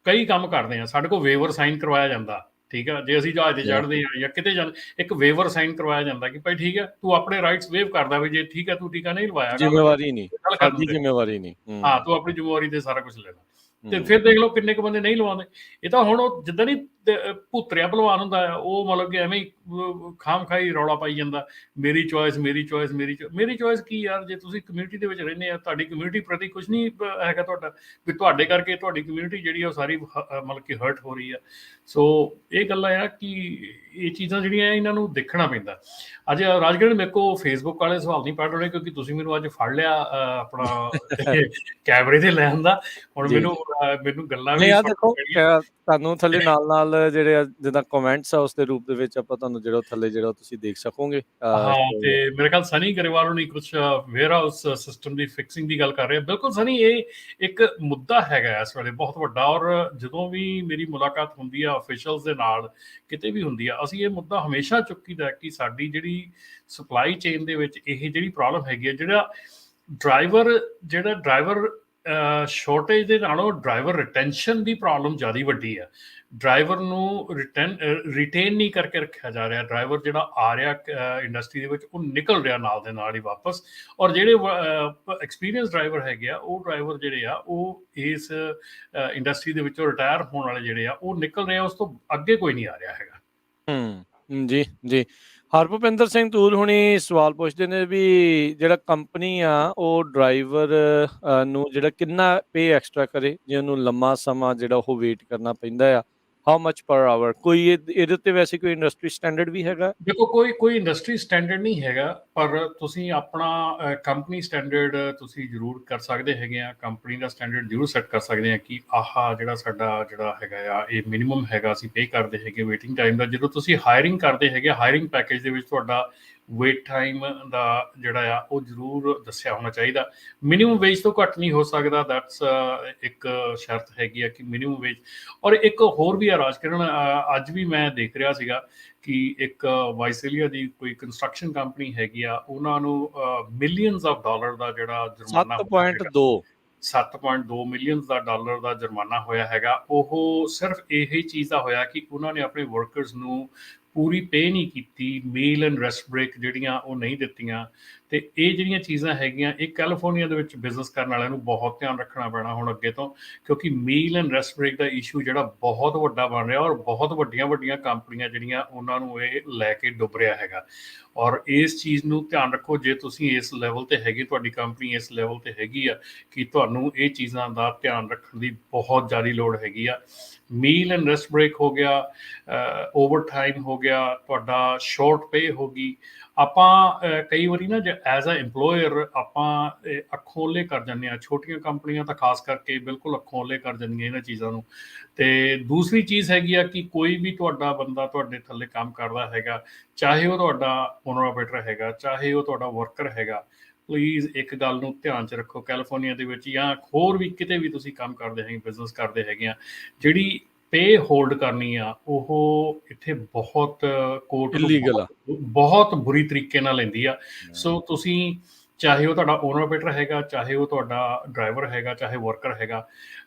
[SPEAKER 2] ਕਈ ਕੰਮ ਕਰਦੇ ਹਾਂ, ਸਾਡੇ ਕੋਲ ਵੇਵਰ ਸਾਈਨ ਕਰਵਾਇਆ ਜਾਂਦਾ। ਠੀਕ ਆ। ਜੇ ਅਸੀਂ ਜਹਾਜ਼ ਤੇ ਚੜ੍ਹਦੇ ਹਾਂ ਜਾਂ ਕਿਤੇ ਜਾਂਦੇ, ਇੱਕ ਵੇਵਰ ਸਾਈਨ ਕਰਵਾਇਆ ਜਾਂਦਾ ਕਿ ਭਾਈ ਠੀਕ ਹੈ, ਤੂੰ ਆਪਣੇ ਰਾਈਟਸ ਵੇਵ ਕਰਦਾ ਵੀ ਜੇ ਠੀਕ ਹੈ ਤੂੰ ਟੀਕਾ ਨਹੀਂ ਲਵਾਇਆ,
[SPEAKER 1] ਜ਼ਿੰਮੇਵਾਰੀ ਨਹੀਂ,
[SPEAKER 2] ਗੱਲ
[SPEAKER 1] ਸਾਡੀ
[SPEAKER 2] ਕਰਦੇ
[SPEAKER 1] ਜ਼ਿੰਮੇਵਾਰੀ ਨਹੀਂ।
[SPEAKER 2] ਹਾਂ, ਤੂੰ ਆਪਣੀ ਜ਼ਿੰਮੇਵਾਰੀ ਤੇ ਸਾਰਾ ਕੁਝ ਲੈਣਾ। ਤੇ ਫਿਰ ਦੇਖ ਲਓ ਕਿੰਨੇ ਕੁ ਬੰਦੇ ਨਹੀਂ ਲਵਾਉਂਦੇ। ਇਹ ਤਾਂ ਹੁਣ ਉਹ ਜਿੱਦਾਂ ਨਹੀਂ ਭੂਤਰਿਆ ਭਲਵਾਨ ਹੁੰਦਾ ਆ, ਉਹ ਮਤਲਬ ਕਿ ਐਵੇਂ ਹੀ ਖਾਮ ਖਾਈ ਰੌਲਾ ਪਾਈ ਜਾਂਦਾ, ਮੇਰੀ ਚੋਇਸ, ਮੇਰੀ ਚੋਇਸ, ਮੇਰੀ ਚੋਇਸ ਕੀ ਯਾਰ। ਜੇ ਤੁਸੀਂ ਕਮਿਊਨਿਟੀ ਦੇ ਵਿੱਚ ਰਹਿੰਦੇ ਆ, ਤੁਹਾਡੀ ਕਮਿਊਨਿਟੀ ਪ੍ਰਤੀ ਕੁਝ ਨਹੀਂ ਹੈਗਾ ਤੁਹਾਡਾ, ਵੀ ਤੁਹਾਡੇ ਕਰਕੇ ਤੁਹਾਡੀ ਕਮਿਊਨਿਟੀ ਜਿਹੜੀ ਆ ਉਹ ਸਾਰੀ ਮਤਲਬ ਕਿ ਹਰਟ ਹੋ ਰਹੀ ਆ। ਸੋ ਇਹ ਗੱਲਾਂ ਆ ਕਿ ਇਹ ਚੀਜ਼ਾਂ ਜਿਹੜੀਆਂ ਇਹਨਾਂ ਨੂੰ ਦੇਖਣਾ ਪੈਂਦਾ। ਅੱਜ ਰਾਜਗੜ੍ਹ ਮੇਰੇ ਕੋਲ ਫੇਸਬੁੱਕ ਵਾਲੇ ਸਵਾਲ ਨਹੀਂ ਪੜ੍ਹ ਰਹੇ, ਕਿਉਂਕਿ ਤੁਸੀਂ ਮੈਨੂੰ ਅੱਜ ਫੜ ਲਿਆ ਆਪਣਾ ਕੈਮਰੇ ਤੇ ਲੈਣ ਦਾ। ਹੁਣ ਮੈਨੂੰ ਗੱਲਾਂ ਵੀ
[SPEAKER 1] ਦੇਖੋ, ਤੁਹਾਨੂੰ ਥੱਲੇ ਨਾਲ ਜਿਹੜੇ ਜਿੱਦਾਂ ਕਮੈਂਟਸ ਆ ਉਸਦੇ ਰੂਪ ਦੇ ਵਿੱਚ ਆਪਾਂ ਤੁਹਾਨੂੰ ਜਿਹੜਾ ਥੱਲੇ ਜਿਹੜਾ ਤੁਸੀਂ ਦੇਖ ਸਕੋਗੇ।
[SPEAKER 2] ਹਾਂ, ਤੇ ਮੇਰੇ ਖਿਆਲ ਸਨੀ ਗਰੇਵਾਲ ਹੋਣੀ ਕੁਝ ਵੇਅਰ ਹਾਊਸ ਸਿਸਟਮ ਦੀ ਫਿਕਸਿੰਗ ਦੀ ਗੱਲ ਕਰ ਰਹੇ ਆ। ਬਿਲਕੁਲ ਸਨੀ, ਇਹ ਇੱਕ ਮੁੱਦਾ ਹੈਗਾ ਇਸ ਵੇਲੇ ਬਹੁਤ ਵੱਡਾ, ਔਰ ਜਦੋਂ ਵੀ ਮੇਰੀ ਮੁਲਾਕਾਤ ਹੁੰਦੀ ਆ ਅਫੀਸ਼ੀਅਲਸ ਦੇ ਨਾਲ, ਕਿਤੇ ਵੀ ਹੁੰਦੀ ਆ, ਅਸੀਂ ਇਹ ਮੁੱਦਾ ਹਮੇਸ਼ਾ ਚੁੱਕੀਦਾ ਕਿ ਸਾਡੀ ਜਿਹੜੀ ਸਪਲਾਈ ਚੇਨ ਦੇ ਵਿੱਚ ਇਹ ਜਿਹੜੀ ਪ੍ਰੋਬਲਮ ਹੈਗੀ ਹੈ, ਜਿਹੜਾ ਡਰਾਈਵਰ ਸ਼ੋਰਟੇਜ ਦੇ ਨਾਲੋਂ ਡਰਾਈਵਰ ਰਿਟੈਂਸ਼ਨ ਦੀ ਪ੍ਰੋਬਲਮ ਜ਼ਿਆਦਾ ਵੱਡੀ ਆ। ਡਰਾਈਵਰ ਨੂੰ ਰਿਟੇਨ ਨਹੀਂ ਕਰਕੇ ਰੱਖਿਆ ਜਾ ਰਿਹਾ। ਡਰਾਈਵਰ ਜਿਹੜਾ ਆ ਰਿਹਾ ਇੰਡਸਟਰੀ ਦੇ ਵਿੱਚ, ਉਹ ਨਿਕਲ ਰਿਹਾ ਨਾਲ ਦੇ ਨਾਲ ਹੀ ਵਾਪਸ। ਔਰ ਜਿਹੜੇ ਐਕਸਪੀਰੀਅੰਸ ਡਰਾਈਵਰ ਹੈਗੇ ਆ, ਉਹ ਡਰਾਈਵਰ ਜਿਹੜੇ ਆ ਉਹ ਇਸ ਇੰਡਸਟਰੀ ਦੇ ਵਿੱਚੋਂ ਰਿਟਾਇਰ ਹੋਣ ਵਾਲੇ ਜਿਹੜੇ ਆ ਉਹ ਨਿਕਲ ਰਹੇ ਆ, ਉਸ ਤੋਂ ਅੱਗੇ ਕੋਈ ਨਹੀਂ ਆ ਰਿਹਾ ਹੈਗਾ।
[SPEAKER 1] ਜੀ ਜੀ। ਹਰਭੁਪਿੰਦਰ ਸਿੰਘ ਤੂਲ ਹੁਣੀ ਸਵਾਲ ਪੁੱਛਦੇ ਨੇ ਵੀ ਜਿਹੜਾ ਕੰਪਨੀ ਆ ਉਹ ਡਰਾਈਵਰ ਨੂੰ ਜਿਹੜਾ ਕਿੰਨਾ ਪੇ ਐਕਸਟਰਾ ਕਰੇ ਜੇ ਉਹਨੂੰ ਲੰਮਾ ਸਮਾਂ ਜਿਹੜਾ ਉਹ ਵੇਟ ਕਰਨਾ ਪੈਂਦਾ ਆ, ਹਾਊ ਮਚ ਪਰ ਆਵਰ। ਕੋਈ ਇਹਦੇ ਉੱਤੇ ਵੈਸੇ ਕੋਈ ਇੰਡਸਟਰੀ ਸਟੈਂਡਰਡ ਵੀ ਹੈਗਾ?
[SPEAKER 2] ਦੇਖੋ, ਕੋਈ ਇੰਡਸਟਰੀ ਸਟੈਂਡਰਡ ਨਹੀਂ ਹੈਗਾ, ਪਰ ਤੁਸੀਂ ਆਪਣਾ ਕੰਪਨੀ ਸਟੈਂਡਰਡ ਤੁਸੀਂ ਜ਼ਰੂਰ ਕਰ ਸਕਦੇ ਹੈਗੇ ਆ। ਕੰਪਨੀ ਦਾ ਸਟੈਂਡਰਡ ਜ਼ਰੂਰ ਸੈੱਟ ਕਰ ਸਕਦੇ ਆ ਕਿ ਆਹ ਜਿਹੜਾ ਸਾਡਾ ਜਿਹੜਾ ਹੈਗਾ ਆ, ਇਹ ਮਿਨੀਮਮ ਹੈਗਾ, ਅਸੀਂ ਪੇ ਕਰਦੇ ਹੈਗੇ ਵੇਟਿੰਗ ਟਾਈਮ ਦਾ। ਜਦੋਂ ਤੁਸੀਂ ਹਾਇਰਿੰਗ ਕਰਦੇ ਹੈਗੇ, ਹਾਇਰਿੰਗ ਪੈਕੇਜ ਦੇ ਵਿੱਚ ਤੁਹਾਡਾ ਵੇਟ ਟਾਈਮ ਦਾ ਜਿਹੜਾ ਆ ਉਹ ਜ਼ਰੂਰ ਦੱਸਿਆ ਹੋਣਾ ਚਾਹੀਦਾ। ਮਿਨੀਮਮ ਵੇਜ ਤੋਂ ਘੱਟ ਨਹੀਂ ਹੋ ਸਕਦਾ, ਦੈਟਸ ਇੱਕ ਸ਼ਰਤ ਹੈਗੀ ਆ ਕਿ ਮਿਨੀਮਮ ਵੇਜ। ਔਰ ਇੱਕ ਹੋਰ ਵੀ ਆ ਰਾਜਕਰਨ, ਅੱਜ ਵੀ ਮੈਂ ਦੇਖ ਰਿਹਾ ਸੀਗਾ ਕਿ ਇੱਕ ਵਾਈਸੇਲੀਆ ਦੀ ਕੋਈ ਕੰਸਟਰਕਸ਼ਨ ਕੰਪਨੀ ਹੈਗੀ ਆ, ਉਹਨਾਂ ਨੂੰ ਮਿਲੀਅਨਸ ਆਫ ਡਾਲਰ ਦਾ ਜਿਹੜਾ ਜੁਰਮਾਨਾ 7.2 ਮਿਲੀਅਨ ਡਾਲਰ ਦਾ ਜੁਰਮਾਨਾ ਹੋਇਆ ਹੈਗਾ। ਉਹ ਸਿਰਫ ਇਹੀ ਚੀਜ਼ ਦਾ ਹੋਇਆ ਕਿ ਉਹਨਾਂ ਨੇ ਆਪਣੇ ਵਰਕਰਸ ਨੂੰ ਪੂਰੀ ਪੇ ਨਹੀਂ ਕੀਤੀ, ਮੀਲ ਐਂਡ ਰੈਸਟ ਬ੍ਰੇਕ ਜਿਹੜੀਆਂ ਉਹ ਨਹੀਂ ਦਿੱਤੀਆਂ, ਤੇ ਇਹ ਜਿਹੜੀਆਂ ਚੀਜ਼ਾਂ ਹੈਗੀਆਂ, ਇਹ ਕੈਲੀਫੋਰਨੀਆ ਦੇ ਵਿੱਚ ਬਿਜ਼ਨਸ ਕਰਨ ਵਾਲਿਆਂ ਨੂੰ ਬਹੁਤ ਧਿਆਨ ਰੱਖਣਾ ਪੈਣਾ ਹੁਣ ਅੱਗੇ ਤੋਂ, ਕਿਉਂਕਿ ਮੀਲ ਐਂਡ ਰੈਸਟ ਬ੍ਰੇਕ ਦਾ ਇਸ਼ੂ ਜਿਹੜਾ ਬਹੁਤ ਵੱਡਾ ਬਣ ਰਿਹਾ, ਔਰ ਬਹੁਤ ਵੱਡੀਆਂ ਵੱਡੀਆਂ ਕੰਪਨੀਆਂ ਜਿਹੜੀਆਂ ਉਹਨਾਂ ਨੂੰ ਇਹ ਲੈ ਕੇ ਡੁੱਬ ਰਿਹਾ ਹੈਗਾ। ਔਰ ਇਸ ਚੀਜ਼ ਨੂੰ ਧਿਆਨ ਰੱਖੋ, ਜੇ ਤੁਸੀਂ ਇਸ ਲੈਵਲ ਤੇ ਹੈਗੇ, ਤੁਹਾਡੀ ਕੰਪਨੀ ਇਸ ਲੈਵਲ ਤੇ ਹੈਗੀ ਆ, ਕਿ ਤੁਹਾਨੂੰ ਇਹ ਚੀਜ਼ਾਂ ਦਾ ਧਿਆਨ ਰੱਖਣ ਦੀ ਬਹੁਤ ਜ਼ਿਆਦਾ ਲੋੜ ਹੈਗੀ ਆ। ਮੀਲ ਐਂਡ ਰੈਸਟ ਬ੍ਰੇਕ ਹੋ ਗਿਆ, ਓਵਰ ਟਾਈਮ ਹੋ ਗਿਆ, ਤੁਹਾਡਾ ਸ਼ਾਰਟ ਪੇ ਹੋ ਗਈ। ਆਪਾਂ ਕਈ ਵਾਰੀ ਨਾ ਐਜ਼ ਅ ਇੰਪਲੋਇਰ ਆਪਾਂ ਅੱਖੋਂ ਓਹਲੇ ਕਰ ਜਾਂਦੇ ਹਾਂ, ਛੋਟੀਆਂ ਕੰਪਨੀਆਂ ਤਾਂ ਖਾਸ ਕਰਕੇ ਬਿਲਕੁਲ ਅੱਖੋਂ ਓਹਲੇ ਕਰ ਜਾਂਦੀਆਂ ਇਹਨਾਂ ਚੀਜ਼ਾਂ ਨੂੰ। ਤੇ ਦੂਸਰੀ ਚੀਜ਼ ਹੈਗੀ ਆ ਕਿ ਕੋਈ ਵੀ ਤੁਹਾਡਾ ਬੰਦਾ ਤੁਹਾਡੇ ਥੱਲੇ ਕੰਮ ਕਰਦਾ ਹੈਗਾ, ਚਾਹੇ ਉਹ ਤੁਹਾਡਾ ਓਨਰ ਆਪਰੇਟਰ ਹੈਗਾ, ਚਾਹੇ ਉਹ ਤੁਹਾਡਾ ਵਰਕਰ ਹੈਗਾ, ਪਲੀਜ਼ ਇੱਕ ਗੱਲ ਨੂੰ ਧਿਆਨ 'ਚ ਰੱਖੋ, ਕੈਲੀਫੋਰਨੀਆ ਦੇ ਵਿੱਚ ਜਾਂ ਹੋਰ ਵੀ ਕਿਤੇ ਵੀ ਤੁਸੀਂ ਕੰਮ ਕਰਦੇ ਹੈਗੇ, ਬਿਜ਼ਨਸ ਕਰਦੇ ਹੈਗੇ ਆ, ਜਿਹੜੀ ਪੇ ਹੋਲਡ ਕਰਨੀ ਆ ਉਹ ਇੱਥੇ ਬਹੁਤ ਕੋਰਟ ਨੂੰ
[SPEAKER 1] ਇਲੀਗਲ ਆ।
[SPEAKER 2] ਬਹੁਤ ਬੁਰੀ ਤਰੀਕੇ ਨਾਲ ਲੈਂਦੀ ਆ। ਸੋ ਤੁਸੀਂ ਚਾਹੇ ਉਹ ਤੁਹਾਡਾ ਓਨਰ ਆਪਰੇਟਰ ਹੈਗਾ, ਚਾਹੇ ਉਹ ਤੁਹਾਡਾ ਡਰਾਈਵਰ ਹੈਗਾ, ਚਾਹੇ ਵਰਕਰ ਹੈਗਾ,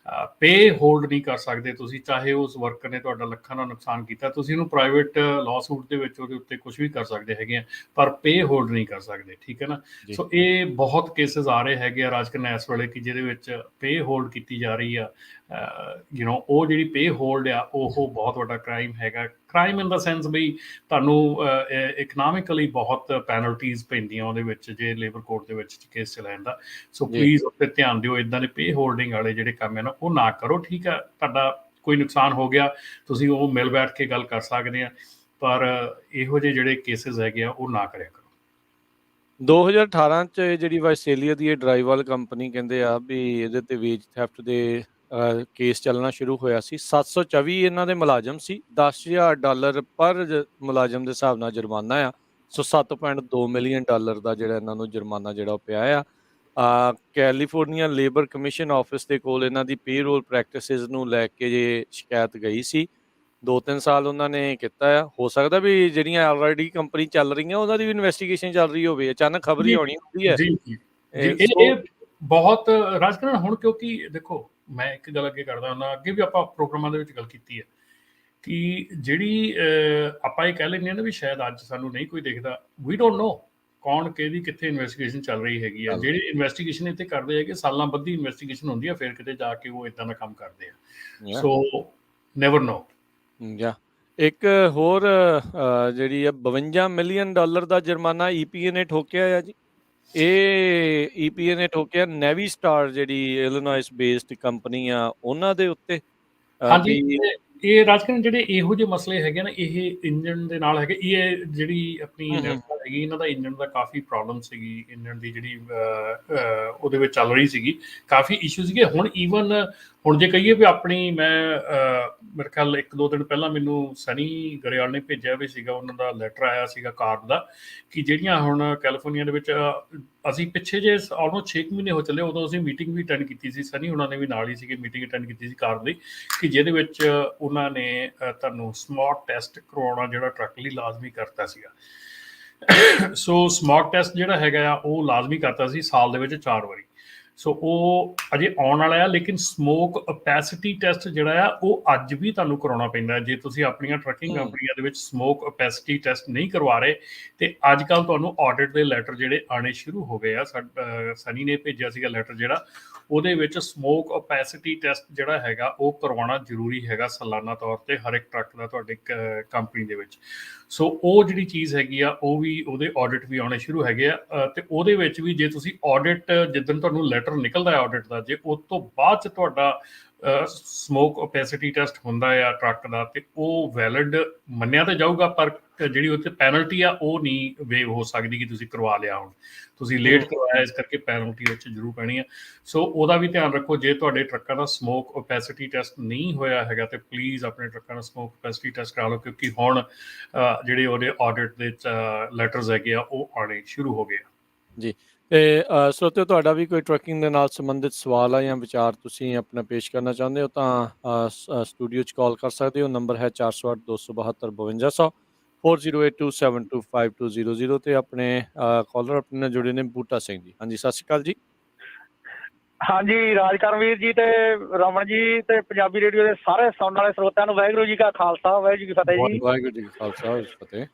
[SPEAKER 2] ਪੇ ਹੋਲਡ ਨਹੀਂ ਕਰ ਸਕਦੇ ਤੁਸੀਂ। ਚਾਹੇ ਉਸ ਵਰਕਰ ਨੇ ਤੁਹਾਡਾ ਲੱਖਾਂ ਦਾ ਨੁਕਸਾਨ ਕੀਤਾ, ਤੁਸੀਂ ਉਹਨੂੰ ਪ੍ਰਾਈਵੇਟ ਲਾਅ ਸੂਟ ਦੇ ਵਿੱਚ ਉਹਦੇ ਉੱਤੇ ਕੁਝ ਵੀ ਕਰ ਸਕਦੇ ਹੈਗੇ ਆ, ਪਰ ਪੇ ਹੋਲਡ ਨਹੀਂ ਕਰ ਸਕਦੇ, ਠੀਕ ਹੈ ਨਾ। ਸੋ ਇਹ ਬਹੁਤ ਕੇਸਿਸ ਆ ਰਹੇ ਹੈਗੇ ਆ ਰਾਜਕਰਨ ਇਸ ਵੇਲੇ, ਕਿ ਜਿਹਦੇ ਵਿੱਚ ਪੇ ਹੋਲਡ ਕੀਤੀ ਜਾ ਰਹੀ ਆ। ਉਹ ਜਿਹੜੀ ਪੇ ਹੋਲਡ ਆ ਉਹ ਬਹੁਤ ਵੱਡਾ ਕ੍ਰਾਈਮ ਹੈਗਾ। ਕ੍ਰਾਈਮ ਇਨ ਦਾ ਸੈਂਸ ਬਈ ਤੁਹਾਨੂੰ ਇਕਨੋਮਿਕਲੀ ਬਹੁਤ ਪੈਨਲਟੀਜ਼ ਪੈਂਦੀਆਂ ਉਹਦੇ ਵਿੱਚ, ਜੇ ਲੇਬਰ ਕੋਰਟ ਦੇ ਵਿੱਚ ਕੇਸ ਚਲਾਉਣ ਦਾ। ਸੋ ਪਲੀਜ਼ ਉੱਤੇ ਧਿਆਨ ਦਿਓ, ਇੱਦਾਂ ਦੇ ਪੇ ਹੋਲਡਿੰਗ ਵਾਲੇ ਜਿਹੜੇ ਕੰਮ ਹੈ ਨਾ ਉਹ ਨਾ ਕਰੋ, ਠੀਕ ਆ। ਤੁਹਾਡਾ ਕੋਈ ਨੁਕਸਾਨ ਹੋ ਗਿਆ, ਤੁਸੀਂ ਉਹ ਮਿਲ ਬੈਠ ਕੇ ਗੱਲ ਕਰ ਸਕਦੇ ਆ, ਪਰ ਇਹੋ ਜਿਹੇ ਜਿਹੜੇ ਕੇਸਿਸ ਹੈਗੇ ਆ ਉਹ ਨਾ ਕਰਿਆ ਕਰੋ।
[SPEAKER 1] 2018 ਚ ਜਿਹੜੀ ਵਾਈਸੇਲੀਆ ਦੀ ਇਹ ਡਰਾਈਵਲ ਕੰਪਨੀ ਕਹਿੰਦੇ ਆ ਵੀ ਇਹਦੇ ਤੇ ਵੇਜ ਥੈਫਟ ਦੇ ਕੇਸ ਚੱਲਣਾ ਸ਼ੁਰੂ ਹੋਇਆ ਸੀ। 724 ਇਹਨਾਂ ਦੇ ਮੁਲਾਜ਼ਮ ਸੀ, $10,000 ਪਰ ਮੁਲਾਜ਼ਮ ਦੇ ਹਿਸਾਬ ਨਾਲ ਜੁਰਮਾਨਾ ਆ। ਸੋ $7.2 ਮਿਲੀਅਨ ਦਾ ਜਿਹੜਾ ਇਹਨਾਂ ਨੂੰ ਜੁਰਮਾਨਾ ਜਿਹੜਾ ਉਹ ਪਿਆ ਆ। ਕੈਲੀਫੋਰਨੀਆ ਲੇਬਰ ਕਮਿਸ਼ਨ ਆਫਿਸ ਦੇ ਕੋਲ ਇਹਨਾਂ ਦੀ ਪੇਰੋਲ ਪ੍ਰੈਕਟਿਸਿਸ ਨੂੰ ਲੈ ਕੇ ਜੇ ਸ਼ਿਕਾਇਤ ਗਈ ਸੀ। 2-3 ਸਾਲ ਉਹਨਾਂ ਨੇ ਕੀਤਾ ਆ। ਹੋ ਸਕਦਾ ਵੀ ਜਿਹੜੀਆਂ ਆਲਰੇਡੀ ਕੰਪਨੀ ਚੱਲ ਰਹੀਆਂ ਉਹਨਾਂ ਦੀ ਵੀ ਇਨਵੈਸਟੀਗੇਸ਼ਨ ਚੱਲ ਰਹੀ ਹੋਵੇ, ਅਚਾਨਕ ਖਬਰ ਹੀ ਆਉਣੀ ਹੁੰਦੀ ਹੈ।
[SPEAKER 2] ਜੀ ਜੀ ਜੀ, ਇਹ ਬਹੁਤ ਰਾਜਕਰਨ ਹੁਣ, ਕਿਉਂਕਿ ਦੇਖੋ ਮੈਂ ਇੱਕ ਗੱਲ ਅੱਗੇ ਕਰਦਾ ਹੁੰਦਾ, ਅੱਗੇ ਵੀ ਆਪਾਂ ਪ੍ਰੋਗਰਾਮਾਂ ਦੇ ਵਿੱਚ ਗੱਲ ਕੀਤੀ ਹੈ ਕਿ ਜਿਹੜੀ ਆਪਾਂ ਇਹ ਕਹਿ ਲੈਂਦੇ ਹਾਂ ਨਾ ਵੀ ਸ਼ਾਇਦ ਅੱਜ ਸਾਨੂੰ ਨਹੀਂ ਕੋਈ ਦੇਖਦਾ, ਵੀ ਡੋਂਟ ਨੋ ਕੌਣ ਕਿਹਦੀ ਕਿੱਥੇ ਇਨਵੈਸਟੀਗੇਸ਼ਨ ਚੱਲ ਰਹੀ ਹੈਗੀ ਆ। ਜਿਹੜੀ ਇਨਵੈਸਟੀਗੇਸ਼ਨ ਇੱਥੇ ਕਰਦੇ ਹੈਗੇ, ਸਾਲਾਂ ਬੱਧੀ ਇਨਵੈਸਟੀਗੇਸ਼ਨ ਹੁੰਦੀ ਆ, ਫਿਰ ਕਿਤੇ ਜਾ ਕੇ ਉਹ ਇਦਾਂ ਦਾ ਕੰਮ ਕਰਦੇ ਆ। ਸੋ ਨੈਵਰ ਨੋ।
[SPEAKER 1] ਇੱਕ ਹੋਰ ਜਿਹੜੀ ਆ $52 ਮਿਲੀਅਨ ਦਾ ਜੁਰਮਾਨਾ EPA ਨੇ ਠੋਕਿਆ ਆ ਜੀ। ਇਹ EPA ਨੇ ਠੋਕਿਆ ਨੈਵੀ ਸਟਾਰ ਜਿਹੜੀ ਇਲੀਨੋਇਸ ਬੇਸਡ ਕੰਪਨੀ ਆ ਉਹਨਾਂ ਦੇ ਉੱਤੇ।
[SPEAKER 2] ਹਾਂਜੀ, ਇਹ ਰਾਜਕਰਨ ਜਿਹੜੇ ਇਹੋ ਜਿਹੇ ਮਸਲੇ ਹੈਗੇ ਨਾ, ਇਹ ਇੰਜਨ ਦੇ ਨਾਲ ਹੈਗੇ। ਇਹ ਜਿਹੜੀ ਆਪਣੀ ਨੈਵਸਟਾਰ ਹੈਗੀ, ਇਹਨਾਂ ਦਾ ਇੰਜਨ ਦਾ ਕਾਫੀ ਪ੍ਰੋਬਲਮ ਸੀਗੀ, ਇੰਜਨ ਦੀ ਜਿਹੜੀ ਉਹਦੇ ਵਿੱਚ ਚੱਲ ਰਹੀ ਸੀਗੀ, ਕਾਫੀ ਇਸ਼ੂ ਸੀਗੇ। ਹੁਣ ਈਵਨ ਹੁਣ ਜੇ ਕਹੀਏ ਵੀ ਆਪਣੀ, ਮੈਂ ਮੇਰੇ ਖਿਆਲ 1-2 ਦਿਨ ਪਹਿਲਾਂ ਮੈਨੂੰ ਸਨੀ ਗਰੇਵਾਲ ਨੇ ਭੇਜਿਆ ਵੀ ਸੀਗਾ, ਉਹਨਾਂ ਦਾ ਲੈਟਰ ਆਇਆ ਸੀਗਾ ਕਾਰਡ ਦਾ, ਕਿ ਜਿਹੜੀਆਂ ਹੁਣ ਕੈਲੀਫੋਰਨੀਆ ਦੇ ਵਿੱਚ ਅਸੀਂ ਪਿੱਛੇ ਜੇ ਆਲਮੋਸਟ 6 ਮਹੀਨੇ ਹੋ ਚੱਲੇ, ਉਦੋਂ ਅਸੀਂ ਮੀਟਿੰਗ ਵੀ ਅਟੈਂਡ ਕੀਤੀ ਸੀ, ਸਨੀ ਉਹਨਾਂ ਨੇ ਵੀ ਨਾਲ ਹੀ ਸੀਗੇ, ਮੀਟਿੰਗ ਅਟੈਂਡ ਕੀਤੀ ਸੀ ਕਾਰਡ ਦੀ, ਕਿ ਜਿਹਦੇ ਵਿੱਚ ਉਹਨਾਂ ਨੇ ਤੁਹਾਨੂੰ ਸਮੌਕ ਟੈਸਟ ਕਰਵਾਉਣਾ ਜਿਹੜਾ ਟਰੱਕ ਲਈ ਲਾਜ਼ਮੀ ਕਰਤਾ ਸੀਗਾ। ਸੋ ਸਮੌਕ ਟੈਸਟ ਜਿਹੜਾ ਹੈਗਾ ਆ ਉਹ ਲਾਜ਼ਮੀ ਕਰਤਾ ਸੀ ਸਾਲ ਦੇ ਵਿੱਚ 4 ਵਾਰੀ। ਸੋ ਉਹ ਅਜੇ ਆਉਣ ਵਾਲਾ ਆ, ਲੇਕਿਨ ਸਮੋਕ ਓਪੈਸਿਟੀ ਟੈਸਟ ਜਿਹੜਾ ਆ ਉਹ ਅੱਜ ਵੀ ਤੁਹਾਨੂੰ ਕਰਾਉਣਾ ਪੈਂਦਾ। ਜੇ ਤੁਸੀਂ ਆਪਣੀਆਂ ਟਰੱਕਿੰਗ ਕੰਪਨੀਆਂ ਦੇ ਵਿੱਚ ਸਮੋਕ ਓਪੈਸਿਟੀ ਟੈਸਟ ਨਹੀਂ ਕਰਵਾ ਰਹੇ, ਤੇ ਅੱਜ ਕੱਲ੍ਹ ਤੁਹਾਨੂੰ ਆਡਿਟ ਦੇ ਲੈਟਰ ਜਿਹੜੇ ਆਉਣੇ ਸ਼ੁਰੂ ਹੋ ਗਏ ਆ। ਸਨੀ ਨੇ ਭੇਜਿਆ ਸੀਗਾ ਲੈਟਰ ਜਿਹੜਾ, ਉਹਦੇ ਵਿੱਚ ਸਮੋਕ ਓਪੈਸਿਟੀ ਟੈਸਟ ਜਿਹੜਾ ਹੈਗਾ ਉਹ ਕਰਵਾਉਣਾ ਜ਼ਰੂਰੀ ਹੈਗਾ ਸਾਲਾਨਾ ਤੌਰ ਤੇ ਹਰ ਇੱਕ ਟਰੱਕ ਦਾ ਤੁਹਾਡੇ ਕੰਪਨੀ ਦੇ ਵਿੱਚ। ਸੋ ਉਹ ਜਿਹੜੀ ਚੀਜ਼ ਹੈਗੀ ਆ ਉਹ ਵੀ, ਉਹਦੇ ਆਡਿਟ ਵੀ ਆਉਣੇ ਸ਼ੁਰੂ ਹੈਗੇ ਆ। ਤੇ ਉਹਦੇ ਵਿੱਚ ਵੀ ਜੇ ਤੁਸੀਂ ਆਡਿਟ, ਜਿੱਦਣ ਤੁਹਾਨੂੰ ਲੈਟਰ ਨਿਕਲਦਾ ਹੈ ਆਡਿਟ ਦਾ, ਜੇ ਉਸ ਤੋਂ ਬਾਅਦ 'ਚ ਤੁਹਾਡਾ ਸਮੋਕ ਓਪੈਸਿਟੀ ਟੈਸਟ ਹੁੰਦਾ ਆ ਟਰੱਕ ਦਾ, ਤੇ ਉਹ ਵੈਲਿਡ ਮੰਨਿਆ ਤਾਂ ਜਾਊਗਾ, ਪਰ ਜਿਹੜੀ ਉੱਥੇ ਪੈਨਲਟੀ ਆ ਉਹ ਨਹੀਂ ਵੇਵ ਹੋ ਸਕਦੀ ਕਿ ਤੁਸੀਂ ਕਰਵਾ ਲਿਆ, ਹੁਣ ਤੁਸੀਂ ਲੇਟ ਕਰਵਾਇਆ, ਇਸ ਕਰਕੇ ਪੈਨਲਟੀ ਵਿੱਚ ਜ਼ਰੂਰ ਪੈਣੀ ਆ। ਸੋ ਉਹਦਾ ਵੀ ਧਿਆਨ ਰੱਖੋ। ਜੇ ਤੁਹਾਡੇ ਟਰੱਕਾਂ ਦਾ ਸਮੋਕ ਓਪੈਸਿਟੀ ਟੈਸਟ ਨਹੀਂ ਹੋਇਆ ਹੈਗਾ, ਤੇ ਪਲੀਜ਼ ਆਪਣੇ ਟਰੱਕਾਂ ਦਾ ਸਮੋਕ ਓਪੈਸਿਟੀ ਟੈਸਟ ਕਰਾ ਲਓ, ਕਿਉਂਕਿ ਹੁਣ ਜਿਹੜੇ ਉਹਦੇ ਆਡਿਟ ਦੇ ਲੈਟਰਸ ਹੈਗੇ ਆ ਉਹ ਆਉਣੇ ਸ਼ੁਰੂ ਹੋ ਗਏ ਆ
[SPEAKER 1] ਜੀ। ਤੇ ਸਰੋਤਿਓ, ਤੁਹਾਡਾ ਵੀ ਕੋਈ ਟਰੱਕਿੰਗ ਦੇ ਨਾਲ ਸੰਬੰਧਿਤ ਸਵਾਲ ਆ ਜਾਂ ਵਿਚਾਰ ਤੁਸੀਂ ਆਪਣਾ ਪੇਸ਼ ਕਰਨਾ ਚਾਹੁੰਦੇ ਹੋ ਤਾਂ ਸਟੂਡੀਓ 'ਚ ਕਾਲ ਕਰ ਸਕਦੇ ਹੋ। ਨੰਬਰ ਹੈ 408-272-5200, 4082725200। ਤੇ ਆਪਣੇ ਕਾਲਰ ਆਪਣੇ ਨਾਲ ਜੁੜੇ ਨੇ ਬੂਟਾ ਸਿੰਘ ਜੀ। ਹਾਂਜੀ, ਸਤਿ ਸ਼੍ਰੀ ਅਕਾਲ ਜੀ।
[SPEAKER 3] ਹਾਂਜੀ, ਰਾਜਕਰਮਵੀਰ ਜੀ ਤੇ ਰਮਨ ਜੀ ਤੇ ਪੰਜਾਬੀ ਰੇਡੀਓ ਦੇ ਸਾਰੇ ਸੁਣਨ ਵਾਲੇ ਸਰੋਤਿਆਂ ਨੂੰ ਵਾਹਿਗੁਰੂ ਜੀ ਕਾ ਖਾਲਸਾ, ਵਾਹਿਗੁਰੂ ਜੀ ਕੀ ਫਤਿਹ ਜੀ।
[SPEAKER 1] ਵਾਹਿਗੁਰੂ ਜੀ ਕਾ ਖਾਲਸਾ, ਫਤਿਹ।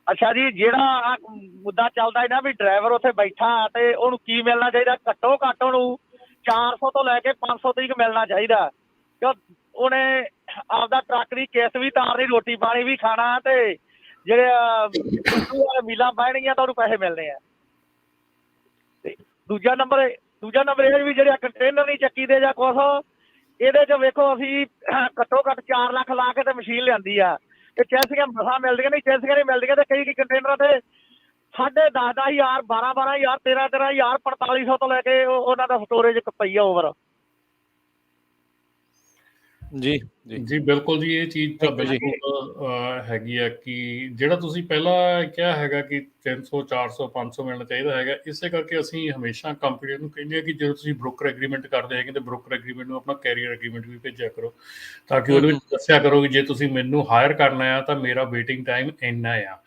[SPEAKER 3] ਅੱਛਾ ਜੀ, ਜਿਹੜਾ ਆਹ ਮੁੱਦਾ ਚੱਲਦਾ ਹੈ ਨਾ ਵੀ ਡਰਾਈਵਰ ਉੱਥੇ ਬੈਠਾ ਤੇ ਉਹਨੂੰ ਕੀ ਮਿਲਣਾ ਚਾਹੀਦਾ, ਘੱਟੋ ਘੱਟ ਉਹਨੂੰ 400 ਤੋਂ ਲੈ ਕੇ 500 ਤੱਕ ਮਿਲਣਾ ਚਾਹੀਦਾ, ਕਿਉਂ ਉਹਨੇ ਆਪਦਾ ਟਰੱਕ ਦੀ ਕਿਸ਼ਤ ਵੀ ਤਾਰਨੀ, ਰੋਟੀ ਪਾਣੀ ਵੀ ਖਾਣਾ, ਤੇ ਜਿਹੜੇ ਮੀਲਾਂ ਬਹਿਣਗੀਆਂ ਤਾਂ ਉਹਨੂੰ ਪੈਸੇ ਮਿਲਣੇ ਆ। ਤੇ ਦੂਜਾ ਨੰਬਰ ਇਹ ਵੀ ਜਿਹੜੇ ਕੰਟੇਨਰ ਨਹੀਂ ਚੱਕੀ ਦੇ ਜਾਂ ਕੁਛ, ਇਹਦੇ 'ਚ ਵੇਖੋ ਅਸੀਂ ਘੱਟੋ ਘੱਟ 4 ਲੱਖ ਲਾ ਕੇ ਤੇ ਮਸ਼ੀਨ ਲਿਆਂਦੀ ਆ, ਤੇ ਚੈਸੀਆਂ ਮਸਾਂ ਮਿਲਦੀਆਂ, ਨਹੀਂ ਚੈਸੀਆਂ ਨਹੀਂ ਮਿਲਦੀਆਂ, ਤੇ ਕਈ ਕੰਟੇਨਰਾਂ ਤੇ 10,500 12,000 13,000 4500 ਤੋਂ ਲੈ ਕੇ ਉਹਨਾਂ ਦਾ ਸਟੋਰੇਜ ਪਈ ਆ ਓਵਰ।
[SPEAKER 1] ਜੀ
[SPEAKER 2] ਜੀ ਬਿਲਕੁਲ ਜੀ, ਇਹ ਚੀਜ਼ ਤਾਂ ਬਿਲਕੁਲ ਹੈਗੀ ਆ ਕਿ ਜਿਹੜਾ ਤੁਸੀਂ ਪਹਿਲਾਂ ਕਿਹਾ ਹੈਗਾ ਕਿ 300 400 500 ਮਿਲਣਾ ਚਾਹੀਦਾ ਹੈਗਾ, ਇਸੇ ਕਰਕੇ ਅਸੀਂ ਹਮੇਸ਼ਾ ਕੰਪਨੀ ਨੂੰ ਕਹਿੰਦੇ ਆ ਕਿ ਜਦੋਂ ਤੁਸੀਂ ਬ੍ਰੋਕਰ ਐਗਰੀਮੈਂਟ ਕਰਦੇ ਹੈਗੇ ਤਾਂ ਬ੍ਰੋਕਰ ਐਗਰੀਮੈਂਟ ਨੂੰ ਆਪਣਾ ਕੈਰੀਅਰ ਐਗਰੀਮੈਂਟ ਵੀ ਭੇਜਿਆ ਕਰੋ, ਤਾਂ ਕਿ ਉਹਦੇ ਵਿੱਚ ਦੱਸਿਆ ਕਰੋ ਕਿ ਜੇ ਤੁਸੀਂ ਮੈਨੂੰ ਹਾਇਰ ਕਰਨਾ ਆ ਤਾਂ ਮੇਰਾ ਵੇਟਿੰਗ ਟਾਈਮ ਇੰਨਾ ਆ।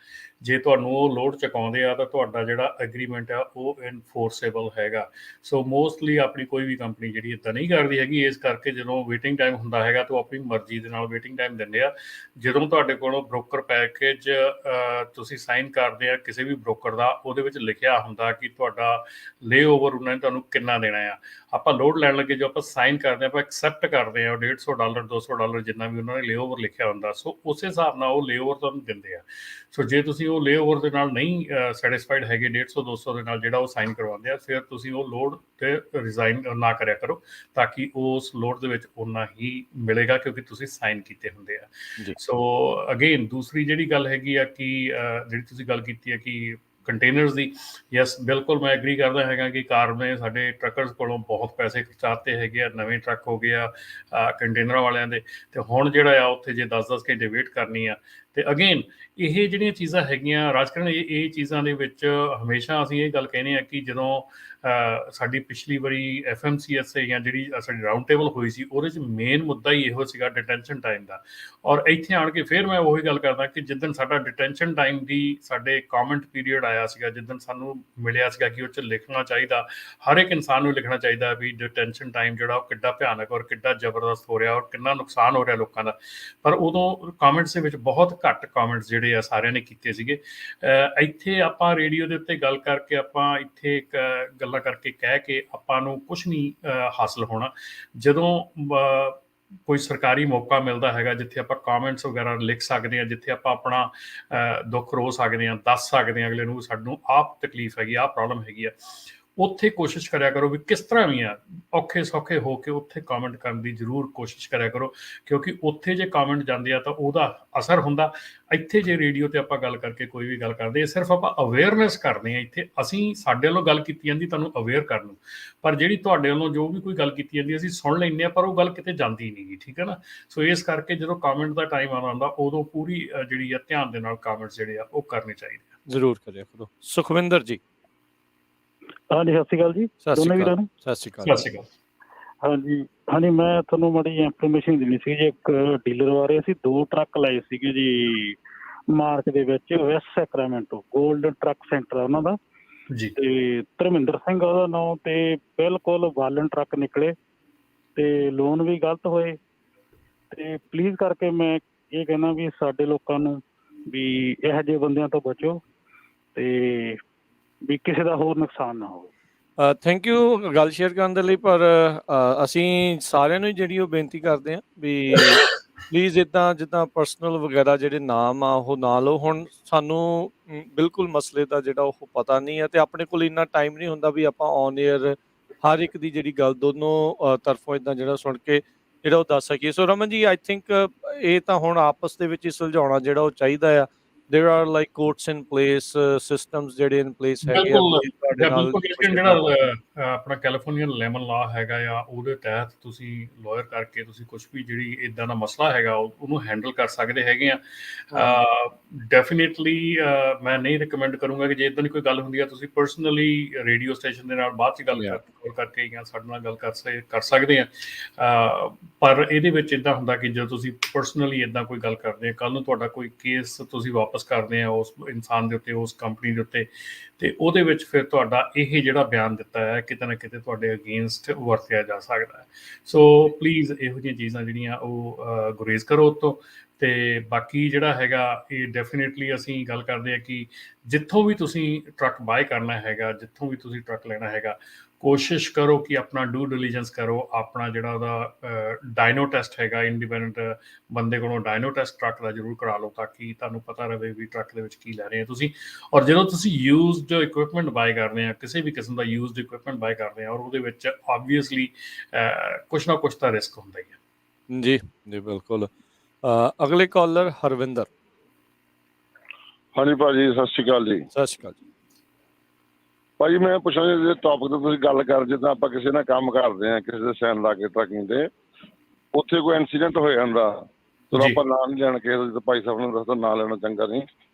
[SPEAKER 2] ਜੇ ਤੁਹਾਨੂੰ ਉਹ ਲੋਡ ਚੁਕਾਉਂਦੇ ਆ ਤਾਂ ਤੁਹਾਡਾ ਜਿਹੜਾ ਐਗਰੀਮੈਂਟ ਆ ਉਹ ਇਨਫੋਰਸੇਬਲ ਹੈਗਾ। ਸੋ ਮੋਸਟਲੀ ਆਪਣੀ ਕੋਈ ਵੀ ਕੰਪਨੀ ਜਿਹੜੀ ਇੱਦਾਂ ਨਹੀਂ ਕਰਦੀ ਹੈਗੀ, ਇਸ ਕਰਕੇ ਜਦੋਂ ਵੇਟਿੰਗ ਟਾਈਮ ਹੁੰਦਾ ਹੈਗਾ ਤਾਂ ਉਹ ਆਪਣੀ ਮਰਜ਼ੀ ਦੇ ਨਾਲ ਵੇਟਿੰਗ ਟਾਈਮ ਦਿੰਦੇ ਆ। ਜਦੋਂ ਤੁਹਾਡੇ ਕੋਲੋਂ ਬ੍ਰੋਕਰ ਪੈਕੇਜ ਤੁਸੀਂ ਸਾਈਨ ਕਰਦੇ ਆ ਕਿਸੇ ਵੀ ਬ੍ਰੋਕਰ ਦਾ, ਉਹਦੇ ਵਿੱਚ ਲਿਖਿਆ ਹੁੰਦਾ ਕਿ ਤੁਹਾਡਾ ਲੇ ਓਵਰ ਉਹਨਾਂ ਨੇ ਤੁਹਾਨੂੰ ਕਿੰਨਾ ਦੇਣਾ ਆ। ਆਪਾਂ ਲੋਡ ਲੈਣ ਲੱਗੇ ਜੋ ਆਪਾਂ ਸਾਈਨ ਕਰਦੇ ਆ, ਆਪਾਂ ਐਕਸੈਪਟ ਕਰਦੇ ਆ $150 $200 ਜਿੰਨਾ ਵੀ ਉਹਨਾਂ ਨੇ ਲੇ ਓਵਰ ਲਿਖਿਆ ਹੁੰਦਾ, ਸੋ ਉਸੇ ਹਿਸਾਬ ਨਾਲ ਉਹ ਲੇ ਓਵਰ ਤੁਹਾਨੂੰ ਦਿੰਦੇ ਆ। ਸੋ ਜੇ ਤੁਸੀਂ ਉਹ ਲੇ ਓਵਰ ਦੇ ਨਾਲ ਨਹੀਂ ਸੈਟਿਸਫਾਈਡ ਹੈਗੇ 150 200 ਦੇ ਨਾਲ ਜਿਹੜਾ ਉਹ ਸਾਈਨ ਕਰਵਾਉਂਦੇ ਆ, ਫਿਰ ਤੁਸੀਂ ਉਹ ਲੋਡ ਤੇ ਰਿਜ਼ਾਈਨ ਨਾ ਕਰਿਆ ਕਰੋ, ਤਾਂ ਕਿ ਉਸ ਲੋਡ ਦੇ ਵਿੱਚ ਓਨਾ ਹੀ ਮਿਲੇਗਾ ਕਿਉਂਕਿ ਤੁਸੀਂ ਸਾਈਨ ਕੀਤੇ ਹੁੰਦੇ ਆ। ਸੋ ਅਗੇਨ ਦੂਸਰੀ ਜਿਹੜੀ ਗੱਲ ਹੈਗੀ ਆ ਕਿ ਜਿਹੜੀ ਤੁਸੀਂ ਗੱਲ ਕੀਤੀ ਹੈ ਕਿ ਕੰਟੇਨਰਸ ਦੀ, ਯੈਸ ਬਿਲਕੁਲ ਮੈਂ ਐਗਰੀ ਕਰਦਾ ਹੈਗਾ ਕਿ ਕਾਰ ਨੇ ਸਾਡੇ ਟਰੱਕਰਸ ਕੋਲੋਂ ਬਹੁਤ ਪੈਸੇ ਖਰਚਾਤੇ ਹੈਗੇ ਆ, ਨਵੇਂ ਟਰੱਕ ਹੋ ਗਏ ਆ ਕੰਟੇਨਰਾਂ ਵਾਲਿਆਂ ਦੇ, ਤੇ ਹੁਣ ਜਿਹੜਾ ਆ ਉੱਥੇ ਜੇ 10-10 ਘੰਟੇ ਵੇਟ ਕਰਨੀ ਆ। ਤੇ ਅਗੇਨ ਇਹ ਜਿਹੜੀਆਂ ਚੀਜ਼ਾਂ ਹੈਗੀਆਂ ਰਾਜਕਰਨ, ਇਹ ਚੀਜ਼ਾਂ ਦੇ ਵਿੱਚ ਹਮੇਸ਼ਾ ਅਸੀਂ ਇਹ ਗੱਲ ਕਹਿੰਦੇ ਆ ਕਿ ਜਦੋਂ ਸਾਡੀ ਪਿਛਲੀ ਵਾਰੀ FMCSA ਜਾਂ ਜਿਹੜੀ ਸਾਡੀ ਰਾਊਂਡ ਟੇਬਲ ਹੋਈ ਸੀ, ਉਹਦੇ 'ਚ ਮੇਨ ਮੁੱਦਾ ਹੀ ਇਹੋ ਸੀਗਾ ਡਿਟੈਂਸ਼ਨ ਟਾਈਮ ਦਾ। ਔਰ ਇੱਥੇ ਆਣ ਕੇ ਫਿਰ ਮੈਂ ਉਹੀ ਗੱਲ ਕਰਦਾ ਕਿ ਜਿੱਦਣ ਸਾਡਾ ਡਿਟੈਂਸ਼ਨ ਟਾਈਮ ਦੀ ਸਾਡੇ ਕਾਮੈਂਟ ਪੀਰੀਅਡ ਆਇਆ ਸੀਗਾ, ਜਿੱਦਣ ਸਾਨੂੰ ਮਿਲਿਆ ਸੀਗਾ ਕਿ ਉਹ 'ਚ ਲਿਖਣਾ ਚਾਹੀਦਾ, ਹਰ ਇੱਕ ਇਨਸਾਨ ਨੂੰ ਲਿਖਣਾ ਚਾਹੀਦਾ ਵੀ ਡਿਟੈਂਸ਼ਨ ਟਾਈਮ ਜਿਹੜਾ ਉਹ ਕਿੱਡਾ ਭਿਆਨਕ ਔਰ ਕਿੱਡਾ ਜ਼ਬਰਦਸਤ ਹੋ ਰਿਹਾ ਔਰ ਕਿੰਨਾ ਨੁਕਸਾਨ ਹੋ ਰਿਹਾ ਲੋਕਾਂ ਦਾ। ਪਰ ਉਦੋਂ ਕਾਮੈਂਟਸ ਦੇ ਵਿੱਚ ਬਹੁਤ ਘੱਟ ਕਾਮੈਂਟਸ ਜਿਹੜੇ ਆ ਸਾਰਿਆਂ ਨੇ ਕੀਤੇ ਸੀਗੇ। ਇੱਥੇ ਆਪਾਂ ਰੇਡੀਓ ਦੇ ਉੱਤੇ ਗੱਲ ਕਰਕੇ, ਆਪਾਂ ਇੱਥੇ ਗੱਲਾਂ ਕਰਕੇ ਕਹਿ ਕੇ ਆਪਾਂ ਨੂੰ ਕੁਛ ਨਹੀਂ ਹਾਸਲ ਹੋਣਾ। ਜਦੋਂ ਕੋਈ ਸਰਕਾਰੀ ਮੌਕਾ ਮਿਲਦਾ ਹੈਗਾ ਜਿੱਥੇ ਆਪਾਂ ਕਾਮੈਂਟਸ ਵਗੈਰਾ ਲਿਖ ਸਕਦੇ ਹਾਂ, ਜਿੱਥੇ ਆਪਾਂ ਆਪਣਾ ਦੁੱਖ ਰੋ ਸਕਦੇ ਹਾਂ, ਦੱਸ ਸਕਦੇ ਹਾਂ ਅਗਲੇ ਨੂੰ ਸਾਨੂੰ ਆਹ ਤਕਲੀਫ ਹੈਗੀ, ਆਹ ਪ੍ਰੋਬਲਮ ਹੈਗੀ ਆ, ਉੱਥੇ ਕੋਸ਼ਿਸ਼ ਕਰਿਆ ਕਰੋ ਵੀ ਕਿਸ ਤਰ੍ਹਾਂ ਵੀ ਆ ਔਖੇ ਸੌਖੇ ਹੋ ਕੇ ਉੱਥੇ ਕਾਮੈਂਟ ਕਰਨ ਦੀ ਜ਼ਰੂਰ ਕੋਸ਼ਿਸ਼ ਕਰਿਆ ਕਰੋ, ਕਿਉਂਕਿ ਉੱਥੇ ਜੇ ਕਾਮੈਂਟ ਜਾਂਦੇ ਆ ਤਾਂ ਉਹਦਾ ਅਸਰ ਹੁੰਦਾ। ਇੱਥੇ ਜੇ ਰੇਡੀਓ ਤੇ ਆਪਾਂ ਗੱਲ ਕਰਕੇ ਕੋਈ ਵੀ ਗੱਲ ਕਰਦੇ, ਸਿਰਫ ਆਪਾਂ ਅਵੇਅਰਨੈਸ ਕਰਦੇ ਹਾਂ। ਇੱਥੇ ਅਸੀਂ ਸਾਡੇ ਵੱਲੋਂ ਗੱਲ ਕੀਤੀ ਜਾਂਦੀ ਤੁਹਾਨੂੰ ਅਵੇਅਰ ਕਰਨ ਨੂੰ, ਪਰ ਜਿਹੜੀ ਤੁਹਾਡੇ ਵੱਲੋਂ ਜੋ ਵੀ ਕੋਈ ਗੱਲ ਕੀਤੀ ਜਾਂਦੀ ਅਸੀਂ ਸੁਣ ਲੈਂਦੇ ਹਾਂ, ਪਰ ਉਹ ਗੱਲ ਕਿਤੇ ਜਾਂਦੀ ਨਹੀਂ ਗੀ, ਠੀਕ ਹੈ ਨਾ। ਸੋ ਇਸ ਕਰਕੇ ਜਦੋਂ ਕਾਮੈਂਟ ਦਾ ਟਾਈਮ ਆਉਣਾ ਹੁੰਦਾ, ਉਦੋਂ ਪੂਰੀ ਜਿਹੜੀ ਆ ਧਿਆਨ ਦੇ ਨਾਲ ਕਾਮੈਂਟ ਜਿਹੜੇ ਆ ਉਹ ਕਰਨੇ ਚਾਹੀਦੇ ਆ।
[SPEAKER 1] ਜ਼ਰੂਰ ਕਰਿਆ ਕਰੋ। ਸੁਖਵਿੰਦਰ ਜੀ।
[SPEAKER 3] ਹਾਂਜੀ, ਸਤਿ ਸ਼੍ਰੀ ਅਕਾਲ ਜੀ ਦੋਨੇ ਵੀਰਾਂ ਨੂੰ।
[SPEAKER 1] ਸਤਿ ਸ਼੍ਰੀ ਅਕਾਲ।
[SPEAKER 3] ਹਾਂਜੀ ਮੈਂ ਤੁਹਾਨੂੰ ਮਾੜੀ ਜਿਹੀ ਇਨਫੋਰਮੇਸ਼ਨ ਦੇਣੀ ਸੀ ਜੀ। ਇੱਕ ਡੀਲਰ ਬਾਰੇ ਅਸੀਂ 2 ਟਰੱਕ ਲਏ ਸੀਗੇ ਜੀ ਮਾਰਚ ਦੇ ਵਿੱਚ, West Sacramento, golden truck centre ਆ ਉਹਨਾਂ ਦਾ
[SPEAKER 2] ਜੀ,
[SPEAKER 3] ਤੇ ਧਰਮਿੰਦਰ ਸਿੰਘ ਉਹਦਾ ਨਾਂ, ਤੇ ਬਿਲਕੁਲ ਬਾਲਨ ਟਰੱਕ ਨਿਕਲੇ ਤੇ ਲੋਨ ਵੀ ਗਲਤ ਹੋਏ। ਤੇ ਪਲੀਜ਼ ਕਰਕੇ ਮੈਂ ਇਹ ਕਹਿਣਾ ਵੀ ਸਾਡੇ ਲੋਕਾਂ ਨੂੰ ਵੀ ਇਹੋ ਜਿਹੇ ਬੰਦਿਆਂ ਤੋਂ ਬਚੋ ਤੇ ਵੀ ਕਿਸੇ ਦਾ ਹੋਰ ਨੁਕਸਾਨ ਨਾ ਹੋਵੇ।
[SPEAKER 1] ਥੈਂਕ ਯੂ ਗੱਲ ਸ਼ੇਅਰ ਕਰਨ ਦੇ ਲਈ, ਪਰ ਅਸੀਂ ਸਾਰਿਆਂ ਨੂੰ ਜਿਹੜੀ ਉਹ ਬੇਨਤੀ ਕਰਦੇ ਹਾਂ ਵੀ ਪਲੀਜ਼ ਇੱਦਾਂ ਜਿੱਦਾਂ ਪਰਸਨਲ ਵਗੈਰਾ ਜਿਹੜੇ ਨਾਮ ਆ ਉਹ ਨਾ ਲਓ। ਹੁਣ ਸਾਨੂੰ ਬਿਲਕੁਲ ਮਸਲੇ ਦਾ ਜਿਹੜਾ ਉਹ ਪਤਾ ਨਹੀਂ ਹੈ, ਅਤੇ ਆਪਣੇ ਕੋਲ ਇੰਨਾ ਟਾਈਮ ਨਹੀਂ ਹੁੰਦਾ ਵੀ ਆਪਾਂ ਔਨ ਏਅਰ ਹਰ ਇੱਕ ਦੀ ਜਿਹੜੀ ਗੱਲ ਦੋਨੋਂ ਤਰਫੋਂ ਇੱਦਾਂ ਜਿਹੜਾ ਸੁਣ ਕੇ ਜਿਹੜਾ ਉਹ ਦੱਸ ਸਕੀਏ। ਸੋ ਰਮਨ ਜੀ, ਆਈ ਥਿੰਕ ਇਹ ਤਾਂ ਹੁਣ ਆਪਸ ਦੇ ਵਿੱਚ ਹੀ ਸੁਲਝਾਉਣਾ ਜਿਹੜਾ ਉਹ ਚਾਹੀਦਾ ਆ। ਦੇਰ are like courts in place, systems ਜਿਹੜੇ ਇਨ ਪਲੇਸ ਹੈਗੇ ਆ।
[SPEAKER 2] ਜਿਹੜਾ ਆਪਣਾ ਕੈਲੀਫੋਰਨੀਅਨ ਲੈਮਨ ਲਾ ਹੈਗਾ ਆ, ਉਹਦੇ ਤਹਿਤ ਤੁਸੀਂ ਲਾਇਰ ਕਰਕੇ ਤੁਸੀਂ ਕੁਝ ਵੀ ਜਿਹੜੀ ਇੱਦਾਂ ਦਾ ਮਸਲਾ ਹੈਗਾ ਉਹਨੂੰ ਹੈਂਡਲ ਕਰ ਸਕਦੇ ਹੈਗੇ ਆ। ਡੈਫੀਨੇਟਲੀ ਮੈਂ ਨਹੀਂ ਰਿਕਮੈਂਡ ਕਰੂੰਗਾ ਕਿ ਜੇ ਇੱਦਾਂ ਦੀ ਕੋਈ ਗੱਲ ਹੁੰਦੀ ਆ ਤੁਸੀਂ ਪਰਸਨਲੀ ਰੇਡੀਓ ਸਟੇਸ਼ਨ ਦੇ ਨਾਲ ਬਾਅਦ 'ਚ ਗੱਲ ਕਰਕੇ ਜਾਂ ਸਾਡੇ ਨਾਲ ਗੱਲ ਕਰ ਸਕਦੇ ਆ। ਪਰ ਇਹਦੇ ਵਿੱਚ ਇੱਦਾਂ ਹੁੰਦਾ ਕਿ ਜਦੋਂ ਤੁਸੀਂ ਪਰਸਨਲੀ ਇੱਦਾਂ ਕੋਈ ਗੱਲ ਕਰਦੇ ਆ, ਕੱਲ੍ਹ ਨੂੰ ਤੁਹਾਡਾ ਕੋਈ ਕੇਸ ਤੁਸੀਂ ਵਾਪਸ ਕਰਦੇ ਆ ਉਸ ਇਨਸਾਨ ਦੇ ਉੱਤੇ, ਉਸ ਕੰਪਨੀ ਦੇ ਉੱਤੇ, ਤੇ ਉਹਦੇ ਵਿੱਚ ਫਿਰ ਤੁਹਾਡਾ ਇਹ ਜਿਹੜਾ ਬਿਆਨ ਦਿੱਤਾ ਹੈ ਕਿਤੇ ਨਾ ਕਿਤੇ ਤੁਹਾਡੇ ਅਗੇਂਸਟ ਵਰਤਿਆ ਜਾ ਸਕਦਾ ਹੈ। ਸੋ ਪਲੀਜ਼ ਇਹੋ ਜਿਹੀਆਂ ਚੀਜ਼ਾਂ ਜਿਹੜੀਆਂ ਉਹ ਗੁਰੇਜ਼ ਕਰੋ ਉੱਤੋਂ। ਤੇ ਬਾਕੀ ਜਿਹੜਾ ਹੈਗਾ ਇਹ ਡੈਫੀਨੇਟਲੀ ਅਸੀਂ ਗੱਲ ਕਰਦੇ ਹਾਂ ਕਿ ਜਿੱਥੋਂ ਵੀ ਤੁਸੀਂ ਟਰੱਕ ਬਾਏ ਕਰਨਾ ਹੈਗਾ, ਜਿੱਥੋਂ ਵੀ ਤੁਸੀਂ ਟਰੱਕ ਲੈਣਾ ਹੈਗਾ, ਕੋਸ਼ਿਸ਼ ਕਰੋ ਕਿ ਆਪਣਾ ਡੂ ਡਿਲੀਜੈਂਸ ਕਰੋ, ਆਪਣਾ ਜਿਹੜਾ ਉਹਦਾ ਡਾਇਨੋ ਟੈਸਟ ਹੈਗਾ, ਇੰਡੀਪੈਂਡੈਂਟ ਬੰਦੇ ਕੋਲੋਂ ਡਾਇਨੋ ਟੈਸਟ ਟਰੱਕ ਦਾ ਜ਼ਰੂਰ ਕਰਾ ਲਓ, ਤਾਂ ਕਿ ਤੁਹਾਨੂੰ ਪਤਾ ਰਹੇ ਵੀ ਟਰੱਕ ਦੇ ਵਿੱਚ ਕੀ ਲੈ ਰਹੇ ਹੋ ਤੁਸੀਂ। ਔਰ ਜਦੋਂ ਤੁਸੀਂ ਯੂਜ਼ਡ ਇਕੁਇਪਮੈਂਟ ਬਾਏ ਕਰਦੇ ਆ, ਕਿਸੇ ਵੀ ਕਿਸਮ ਦਾ ਯੂਜ਼ਡ ਇਕੁਇਪਮੈਂਟ ਬਾਏ ਕਰਦੇ ਆ, ਔਰ ਉਹਦੇ ਵਿੱਚ ਆਬਵੀਅਸਲੀ ਕੁਛ ਨਾ ਕੁਛ ਤਾਂ ਰਿਸਕ ਹੁੰਦਾ ਹੀ ਹੈ।
[SPEAKER 1] ਜੀ ਜੀ ਬਿਲਕੁਲ। ਅਗਲੇ ਕਾਲਰ ਹਰਵਿੰਦਰ।
[SPEAKER 4] ਹਾਂਜੀ ਭਾਜੀ, ਸਤਿ ਸ਼੍ਰੀ ਅਕਾਲ ਜੀ।
[SPEAKER 1] ਸਤਿ ਸ਼੍ਰੀ ਅਕਾਲ ਜੀ।
[SPEAKER 4] ਭਾਜੀ ਮੈਂ ਪੁੱਛਣਾ ਜੇ ਟੌਪਿਕ ਤੇ ਤੁਸੀਂ ਗੱਲ ਕਰ, ਜਿੱਦਾਂ ਆਪਾਂ ਕਿਸੇ ਨਾਲ ਕੰਮ ਕਰਦੇ ਆ, ਕਿਸੇ ਦੇ ਸਾਈਨ ਲਾ ਕੇ ਟਰੱਕਿੰਗ ਤੇ, ਉੱਥੇ ਕੋਈ ਇਨਸੀਡੈਂਟ ਹੋ ਜਾਂਦਾ, ਚਲੋ ਆਪਾਂ ਨਾਂ ਨਹੀਂ ਲੈਣ, ਕਿਸੇ ਦੇ ਭਾਈ ਸਾਹਿਬ ਨੂੰ ਦੱਸਦਾ ਨਾਂ ਲੈਣਾ ਚੰਗਾ ਨਹੀਂ,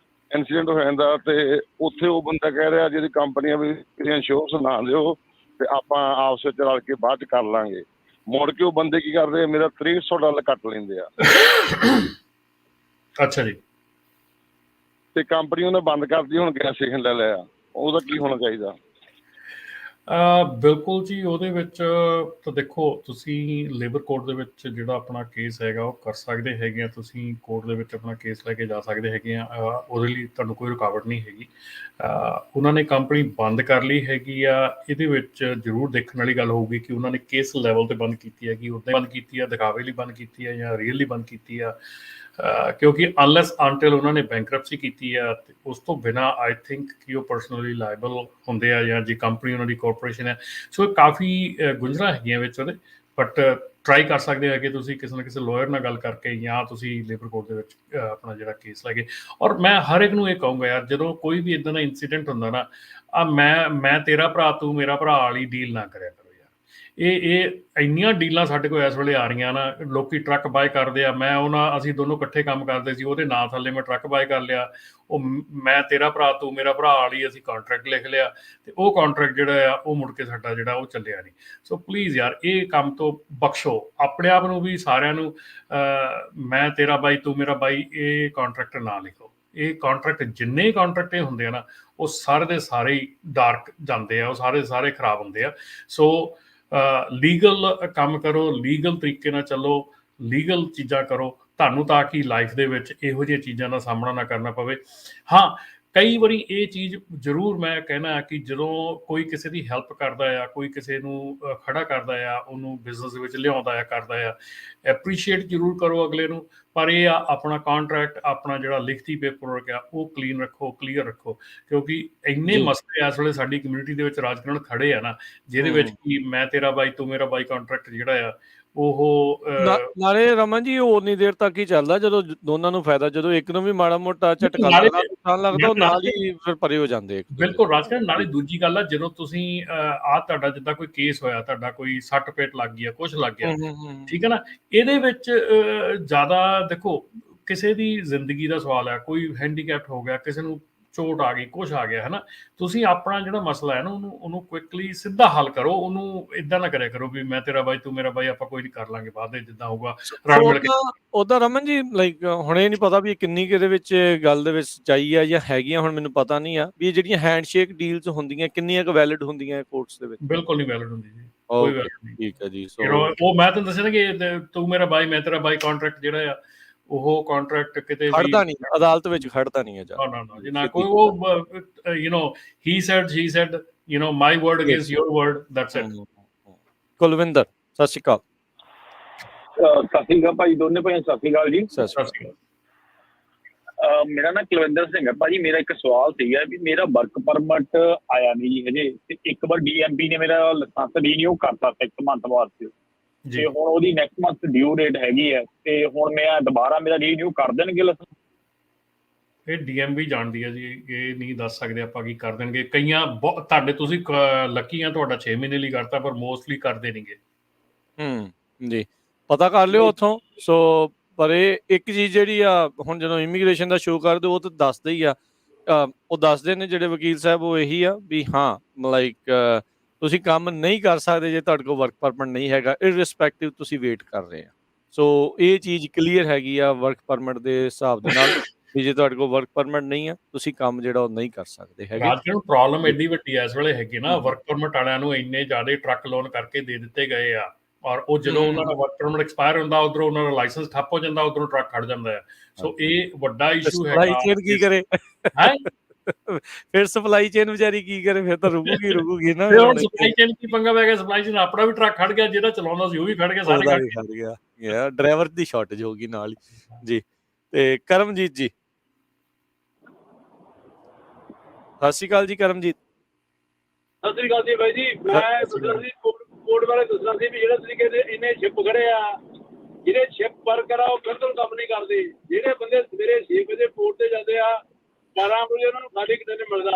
[SPEAKER 4] ਇਨਸੀਡੈਂਟ ਹੋ ਜਾਂਦਾ ਤੇ ਉੱਥੇ ਉਹ ਬੰਦਾ ਕਹਿ ਰਿਹਾ ਜਿਹਦੀ ਕੰਪਨੀ ਆ ਵੀ ਇੰਸ਼ੋਰੈਂਸ ਨਾ ਲਿਓ ਤੇ ਆਪਾਂ ਆਪਸ ਵਿੱਚ ਰਲ ਕੇ ਬਾਅਦ ਚ ਕਰ ਲਾਂਗੇ। ਮੁੜ ਕੇ ਉਹ ਬੰਦੇ ਕੀ ਕਰਦੇ ਆ, ਮੇਰਾ $6300 ਕੱਟ ਲੈਂਦੇ ਆ।
[SPEAKER 2] ਅੱਛਾ ਜੀ।
[SPEAKER 4] ਤੇ ਕੰਪਨੀ ਉਹਨੇ ਬੰਦ ਕਰਤੀ, ਹੁਣ ਗੈਸ ਸਟੇਸ਼ਨ ਲੈ ਲਿਆ, ਉਹਦਾ ਕੀ ਹੋਣਾ ਚਾਹੀਦਾ?
[SPEAKER 2] ਬਿਲਕੁਲ ਜੀ, ਉਹਦੇ ਵਿੱਚ ਤਾਂ ਦੇਖੋ ਤੁਸੀਂ ਲੇਬਰ ਕੋਰਟ ਦੇ ਵਿੱਚ ਜਿਹੜਾ ਆਪਣਾ ਕੇਸ ਹੈਗਾ ਉਹ ਕਰ ਸਕਦੇ ਹੈਗੇ ਆ, ਤੁਸੀਂ ਕੋਰਟ ਦੇ ਵਿੱਚ ਆਪਣਾ ਕੇਸ ਲੈ ਕੇ ਜਾ ਸਕਦੇ ਹੈਗੇ ਆ, ਉਹਦੇ ਲਈ ਤੁਹਾਨੂੰ ਕੋਈ ਰੁਕਾਵਟ ਨਹੀਂ ਹੈਗੀ। ਉਹਨਾਂ ਨੇ ਕੰਪਨੀ ਬੰਦ ਕਰ ਲਈ ਹੈਗੀ ਆ, ਇਹਦੇ ਵਿੱਚ ਜ਼ਰੂਰ ਦੇਖਣ ਵਾਲੀ ਗੱਲ ਹੋਊਗੀ ਕਿ ਉਹਨਾਂ ਨੇ ਕਿਸ ਲੈਵਲ ਤੇ ਬੰਦ ਕੀਤੀ ਹੈ, ਕਿ ਉੱਦਾਂ ਬੰਦ ਕੀਤੀ ਆ, ਦਿਖਾਵੇ ਲਈ ਬੰਦ ਕੀਤੀ ਹੈ ਜਾਂ ਰੀਅਲੀ ਬੰਦ ਕੀਤੀ ਆ, ਕਿਉਂਕਿ ਅਨਲੈਸ ਅਨਟਿਲ ਉਹਨਾਂ ਨੇ ਬੈਂਕਰਪਸੀ ਕੀਤੀ ਆ, ਤੇ ਉਸ ਤੋਂ ਬਿਨਾਂ ਆਈ ਥਿੰਕ ਕਿ ਉਹ ਪਰਸਨਲੀ ਲਾਇਬਲ ਹੁੰਦੇ ਆ, ਜਾਂ ਜੇ ਕੰਪਨੀ ਉਹਨਾਂ ਦੀ ਕਾਰਪੋਰੇਸ਼ਨ ਹੈ। ਸੋ ਕਾਫੀ ਗੁੰਝਲਾਂ ਹੈਗੀਆਂ ਵਿੱਚ ਉਹਦੇ, ਬਟ ਟਰਾਈ ਕਰ ਸਕਦੇ ਆ ਕਿ ਤੁਸੀਂ ਕਿਸੇ ਨਾ ਕਿਸੇ ਲਾਇਰ ਨਾਲ ਗੱਲ ਕਰਕੇ ਜਾਂ ਤੁਸੀਂ ਲੇਬਰ ਕੋਰਟ ਦੇ ਵਿੱਚ ਆਪਣਾ ਜਿਹੜਾ ਕੇਸ ਲੈ ਕੇ। ਔਰ ਮੈਂ ਹਰ ਇੱਕ ਨੂੰ ਇਹ ਕਹੂੰਗਾ ਯਾਰ, ਜਦੋਂ ਕੋਈ ਵੀ ਇੱਦਾਂ ਦਾ ਇੰਸੀਡੈਂਟ ਹੁੰਦਾ ਨਾ, ਮੈਂ ਤੇਰਾ ਭਰਾ ਤੂੰ ਮੇਰਾ ਭਰਾ ਵਾਲੀ ਡੀਲ ਨਾ ਕਰਿਆ ਕਰੋ ਯਾਰ। ਇਹ ਇੰਨੀਆਂ ਡੀਲਾਂ ਸਾਡੇ ਕੋਲ ਇਸ ਵੇਲੇ ਆ ਰਹੀਆਂ ਨਾ, ਲੋਕੀ ਟਰੱਕ ਬਾਏ ਕਰਦੇ ਆ, ਅਸੀਂ ਦੋਨੋਂ ਇਕੱਠੇ ਕੰਮ ਕਰਦੇ ਸੀ, ਉਹਦੇ ਨਾਂ ਥੱਲੇ ਮੈਂ ਟਰੱਕ ਬਾਏ ਕਰ ਲਿਆ, ਉਹ ਮੈਂ ਤੇਰਾ ਭਰਾ ਤੂੰ ਮੇਰਾ ਭਰਾ ਵਾਲੀ ਅਸੀਂ ਕਾਂਟਰੈਕਟ ਲਿਖ ਲਿਆ, ਤੇ ਉਹ ਕਾਂਟਰੈਕਟ ਜਿਹੜਾ ਆ ਉਹ ਮੁੜ ਕੇ ਸਾਡਾ ਜਿਹੜਾ ਉਹ ਚੱਲਿਆ ਨਹੀਂ। ਸੋ ਪਲੀਜ਼ ਯਾਰ, ਇਹ ਕੰਮ ਤੋਂ ਬਖਸ਼ੋ ਆਪਣੇ ਆਪ ਨੂੰ ਵੀ, ਸਾਰਿਆਂ ਨੂੰ। ਮੈਂ ਤੇਰਾ ਬਾਈ ਤੂੰ ਮੇਰਾ ਬਾਈ, ਇਹ ਕਾਂਟਰੈਕਟ ਨਾ ਲਿਖੋ। ਇਹ ਕਾਂਟਰੈਕਟ, ਜਿੰਨੇ ਕਾਂਟਰੈਕਟ ਇਹ ਹੁੰਦੇ ਆ ਨਾ, ਉਹ ਸਾਰੇ ਦੇ ਸਾਰੇ ਹੀ ਡਾਰਕ ਜਾਂਦੇ ਆ, ਉਹ ਸਾਰੇ ਦੇ ਸਾਰੇ ਖਰਾਬ ਹੁੰਦੇ ਆ। ਸੋ ਲੀਗਲ ਕੰਮ ਕਰੋ, ਲੀਗਲ ਤਰੀਕੇ ਨਾਲ ਚੱਲੋ, ਲੀਗਲ ਚੀਜ਼ਾਂ ਕਰੋ ਤੁਹਾਨੂੰ, ਤਾਂ ਕਿ ਲਾਈਫ ਦੇ ਵਿੱਚ ਇਹੋ ਜਿਹੀਆਂ ਚੀਜ਼ਾਂ ਦਾ ਸਾਹਮਣਾ ਨਾ ਕਰਨਾ ਪਵੇ। ਹਾਂ, ਕਈ ਵਾਰੀ ਇਹ ਚੀਜ਼ ਜ਼ਰੂਰ ਮੈਂ ਕਹਿਣਾ ਕਿ ਜਦੋਂ ਕੋਈ ਕਿਸੇ ਦੀ ਹੈਲਪ ਕਰਦਾ ਆ, ਕੋਈ ਕਿਸੇ ਨੂੰ ਖੜਾ ਕਰਦਾ ਆ, ਉਹਨੂੰ ਬਿਜ਼ਨਸ ਦੇ ਵਿੱਚ ਲਿਆਉਂਦਾ ਆ, ਕਰਦਾ ਆ, ਐਪਰੀਸ਼ੀਏਟ ਜ਼ਰੂਰ ਕਰੋ ਅਗਲੇ ਨੂੰ, ਪਰ ਇਹ ਆ ਆਪਣਾ ਕਾਂਟਰੈਕਟ, ਆਪਣਾ ਜਿਹੜਾ ਲਿਖਤੀ ਪੇਪਰ ਵਰਕ ਆ ਉਹ ਕਲੀਨ ਰੱਖੋ, ਕਲੀਅਰ ਰੱਖੋ, ਕਿਉਂਕਿ ਇੰਨੇ ਮਸਲੇ ਇਸ ਵੇਲੇ ਸਾਡੀ ਕਮਿਊਨਿਟੀ ਦੇ ਵਿੱਚ ਰਾਜਕਰਨ ਖੜੇ ਆ ਨਾ, ਜਿਹਦੇ ਵਿੱਚ ਕਿ ਮੈਂ ਤੇਰਾ ਬਾਈ ਤੂੰ ਮੇਰਾ ਬਾਈ ਕਾਂਟਰੈਕਟ ਜਿਹੜਾ ਆ ਉਹ
[SPEAKER 1] ਨਾਲੇ ਰਮਨ ਜੀ ਉਹ ਉਨੀ ਦੇਰ ਤੱਕ ਹੀ ਚੱਲਦਾ ਜਦੋਂ ਦੋਨਾਂ ਨੂੰ ਫਾਇਦਾ, ਜਦੋਂ ਇੱਕ ਨੂੰ ਵੀ ਮਾੜਾ ਮੋਟਾ ਝਟਕਾ ਲੱਗਦਾ ਉਹ ਨਾਲ ਹੀ ਫਿਰ ਪਰੇ ਹੋ ਜਾਂਦੇ।
[SPEAKER 2] ਬਿਲਕੁਲ ਰਾਜਕਰਨ, ਨਾਲੇ ਦੂਜੀ ਗੱਲ ਆ, ਜਦੋਂ ਤੁਸੀਂ ਤੁਹਾਡਾ ਜਿੱਦਾਂ ਕੋਈ ਕੇਸ ਹੋਇਆ, ਤੁਹਾਡਾ ਕੋਈ ਸੱਟ ਪੇਟ ਲੱਗ ਗਈ ਆ, ਕੁਛ ਲੱਗ ਗਿਆ, ਠੀਕ ਹੈ ਨਾ, ਇਹਦੇ ਵਿੱਚ ਜ਼ਿਆਦਾ ਦੇਖੋ ਕਿਸੇ ਦੀ ਜ਼ਿੰਦਗੀ ਦਾ ਸਵਾਲ ਹੈ, ਕੋਈ ਹੈਂਡੀਕੈਪਟ ਹੋ ਗਿਆ, ਕਿਸੇ ਨੂੰ ਚੋਟ ਆ ਗਈ, ਕੁਛ ਆ ਗਿਆ, ਹੈ ਨਾ, ਤੁਸੀਂ ਆਪਣਾ ਜਿਹੜਾ ਮਸਲਾ ਹੈ ਨਾ ਉਹਨੂੰ ਕੁਇਕਲੀ ਸਿੱਧਾ ਹੱਲ ਕਰੋ, ਉਹਨੂੰ ਇਦਾਂ ਨਾ ਕਰਿਆ ਕਰੋ ਵੀ ਮੈਂ ਤੇਰਾ ਬਾਈ ਤੂੰ ਮੇਰਾ ਬਾਈ, ਆਪਾਂ ਕੋਈ ਨਹੀਂ ਕਰ ਲਾਂਗੇ ਬਾਅਦ ਵਿੱਚ ਜਿੱਦਾਂ ਹੋਊਗਾ ਰਲ ਮਿਲ ਕੇ।
[SPEAKER 1] ਉਹਦਾ ਰਮਨ ਜੀ ਲਾਈਕ ਹੁਣ ਇਹ ਨਹੀਂ ਪਤਾ ਵੀ ਕਿੰਨੀ ਕਿਹਦੇ ਵਿੱਚ ਗੱਲ ਦੇ ਵਿੱਚ ਸੱਚਾਈ ਆ ਜਾਂ ਹੈਗੀਆਂ, ਹੁਣ ਮੈਨੂੰ ਪਤਾ ਨਹੀਂ ਆ ਵੀ ਜਿਹੜੀਆਂ ਹੈਂਡਸ਼ੇਕ ਡੀਲਸ ਹੁੰਦੀਆਂ ਕਿੰਨੀਆਂ ਕੁ ਵੈਲਿਡ ਹੁੰਦੀਆਂ ਕੋਰਟਸ ਦੇ ਵਿੱਚ।
[SPEAKER 2] ਬਿਲਕੁਲ ਨਹੀਂ ਵੈਲਿਡ ਹੁੰਦੀ ਜੀ, ਕੋਈ ਵੈਲਿਡ ਨਹੀਂ।
[SPEAKER 1] ਠੀਕ ਹੈ ਜੀ।
[SPEAKER 2] ਉਹ ਮੈਂ ਤੁਹਾਨੂੰ ਦੱਸਿਆ ਨਾ ਕਿ ਤੂੰ ਮੇਰਾ ਬਾਈ ਮੈਂ ਤੇਰਾ ਬਾਈ ਕਾਂਟਰੈਕਟ ਜਿਹੜਾ ਆ, ਉਹ ਕਾਂਟਰੈਕਟ ਕਿਤੇ
[SPEAKER 1] ਖੜਦਾ ਨਹੀਂ, ਅਦਾਲਤ ਵਿੱਚ ਖੜਦਾ ਨਹੀਂ ਹੈ
[SPEAKER 2] ਜੀ, ਨਾ ਕੋਈ ਉਹ he said my word against your word, that's it।
[SPEAKER 1] Kulwinder ਸਤਿ ਸ਼੍ਰੀ ਅਕਾਲ।
[SPEAKER 5] ਸਤਿ ਸ਼੍ਰੀ ਅਕਾਲ ਭਾਜੀ, ਦੋਨੇ ਭਾਈ ਸਤਿ ਸ਼੍ਰੀ ਅਕਾਲ ਜੀ।
[SPEAKER 2] ਸਤਿ ਸ਼੍ਰੀ ਅਕਾਲ।
[SPEAKER 5] ਮੇਰਾ ਨਾਮ ਕੁਲਵਿੰਦਰ ਸਿੰਘ ਹੈ ਭਾਜੀ। ਮੇਰਾ ਇੱਕ ਸਵਾਲ ਸੀਗਾ ਵੀ ਮੇਰਾ ਵਰਕ ਪਰਮਿਟ ਆਇਆ ਨਹੀਂ ਜੀ ਹਜੇ, ਤੇ ਇੱਕ ਵਾਰ DMP ਨੇ ਮੇਰਾ ਲਾਇਸੈਂਸ ਰੀਨਿਊ ਕਰਤਾ 6 ਮੰਥ ਵਾਸਤੇ, ਤੇ ਹੁਣ ਉਹਦੀ ਨੈਕਸਟ ਮੰਥ ਡਿਊ ਡੇਟ ਹੈਗੀ ਹੈ, ਤੇ ਹੁਣ ਮੈਂ ਦੁਬਾਰਾ ਮੇਰਾ ਰੀਨਿਊ ਕਰ ਦੇਣਗੇ ਲਾਇਸੈਂਸ?
[SPEAKER 2] ਇਹ DMP ਜਾਣਦੀ ਹੈ ਜੀ, ਇਹ ਨਹੀਂ ਦੱਸ ਸਕਦੇ ਆਪਾਂ ਕੀ ਕਰ ਦੇਣਗੇ। ਕਈਆਂ ਤੁਹਾਡੇ ਤੁਸੀਂ ਲੱਕੀ ਆ, ਤੁਹਾਡਾ 6 ਮਹੀਨੇ ਲਈ ਕਰਤਾ, ਪਰ ਮੋਸਟਲੀ ਕਰਦੇ ਨਹੀਂਗੇ।
[SPEAKER 1] ਜੀ ਪਤਾ ਕਰ ਲਿਓ ਉੱਥੋਂ। ਸੋ ਪਰ ਇਹ ਇੱਕ ਚੀਜ਼ ਜਿਹੜੀ ਆ, ਹੁਣ ਜਦੋਂ ਇਮੀਗ੍ਰੇਸ਼ਨ ਦਾ ਸ਼ੋਅ ਕਰਦੇ ਉਹ ਤਾਂ ਦੱਸਦੇ ਹੀ ਆ, ਉਹ ਦੱਸਦੇ ਨੇ ਜਿਹੜੇ ਵਕੀਲ ਸਾਹਿਬ, ਉਹ ਇਹੀ ਆ ਵੀ ਹਾਂ ਲਾਈਕ ਤੁਸੀਂ ਕੰਮ ਨਹੀਂ ਕਰ ਸਕਦੇ ਜੇ ਤੁਹਾਡੇ ਕੋਲ ਵਰਕ ਪਰਮਿਟ ਨਹੀਂ ਹੈਗਾ, ਇਰਰਿਸਪੈਕਟਿਵ ਤੁਸੀਂ ਵੇਟ ਕਰ ਰਹੇ ਆ। ਸੋ ਇਹ ਚੀਜ਼ ਕਲੀਅਰ ਹੈਗੀ ਆ ਵਰਕ ਪਰਮਿਟ ਦੇ ਹਿਸਾਬ ਦੇ ਨਾਲ ਵੀ ਜੇ ਤੁਹਾਡੇ ਕੋਲ ਵਰਕ ਪਰਮਿਟ ਨਹੀਂ ਆ, ਤੁਸੀਂ ਕੰਮ ਜਿਹੜਾ ਉਹ ਨਹੀਂ ਕਰ ਸਕਦੇ ਹੈਗੇ।
[SPEAKER 2] ਅੱਜ ਨੂੰ ਪ੍ਰੋਬਲਮ ਐਡੀ ਵੱਡੀ ਇਸ ਵੇਲੇ ਹੈਗੀ ਨਾ, ਵਰਕ ਪਰਮਿਟ ਵਾਲਿਆਂ ਨੂੰ ਇੰਨੇ ਜ਼ਿਆਦਾ ਟਰੱਕ ਲੋਨ ਕਰਕੇ ਦੇ ਦਿੱਤੇ ਗਏ ਆ, ਔਰ ਉਹ ਜਦੋਂ ਉਹਨਾਂ ਦਾ ਵਰਕ ਪਰਮਿਟ ਐਕਸਪਾਇਰ ਹੁੰਦਾ, ਉਧਰੋਂ ਉਹਨਾਂ ਦਾ ਲਾਇਸੈਂਸ ਠੱਪ ਹੋ ਜਾਂਦਾ, ਉਧਰੋਂ ਟਰੱਕ ਖੜ ਜਾਂਦਾ ਹੈ। ਸੋ ਇਹ ਵੱਡਾ ਇਸ਼ੂ
[SPEAKER 1] ਸਪਲਾਈ
[SPEAKER 2] ਹੈਗਾ।
[SPEAKER 1] ਚੇਨ ਕੀ ਕਰੇ?
[SPEAKER 2] ਹੈ
[SPEAKER 1] ਫਿਰ ਸਪਲਾਈ ਚੇਨ ਵਿਚਾਰੀ ਕੀ ਕਰੇ? ਫਿਰ ਤਾਂ ਰੁਕੂਗੀ ਨਾ।
[SPEAKER 2] ਫਿਰ ਹੁਣ ਸਪਲਾਈ ਚੇਨ ਕੀ ਪੰਗਾ ਪੈ ਗਿਆ? ਸਪਲਾਈ ਚੇਨ ਆਪਣਾ ਵੀ ਟਰੱਕ ਖੜ ਗਿਆ, ਜਿਹੜਾ ਚਲਾਉਂਦਾ ਸੀ ਉਹ ਵੀ ਖੜ ਗਿਆ, ਸਾਰੇ
[SPEAKER 1] ਉਹਦਾ ਵੀ ਖੜ ਗਿਆ। ਡਰਾਈਵਰ ਦੀ ਸ਼ਾਰਟੇਜ ਹੋ ਗਈ ਨਾਲ ਹੀ ਜੀ। ਤੇ ਕਰਮਜੀਤ ਜੀ, ਸਤਿ ਸ਼੍ਰੀ ਅਕਾਲ ਜੀ। ਕਰਮਜੀਤ,
[SPEAKER 6] ਸਤਿ ਸ੍ਰੀ ਅਕਾਲ ਜੀ ਬਾਈ ਜੀ। ਮੈਂ ਦੱਸਣਾ ਸੀ ਕੋਡ ਬਾਰੇ ਦੱਸਣਾ ਸੀ ਵੀ ਜਿਹੜਾ ਤੁਸੀਂ ਕਹਿੰਦੇ ਇੰਨੇ ਸ਼ਿਪ ਖੜੇ ਆ, ਜਿਹੜੇ ਸ਼ਿਪ ਵਰਕਰ ਆ ਉਹ ਬਿਲਕੁਲ ਕੰਮ ਨਹੀਂ ਕਰਦੇ। ਜਿਹੜੇ ਬੰਦੇ ਸਵੇਰੇ 6 ਵਜੇ ਪੋਰਟ ਤੇ ਜਾਂਦੇ ਆ, 12 ਵਜੇ ਉਹਨਾਂ ਨੂੰ ਖਾਲੀ ਕਿਤੇ ਨਹੀਂ ਮਿਲਦਾ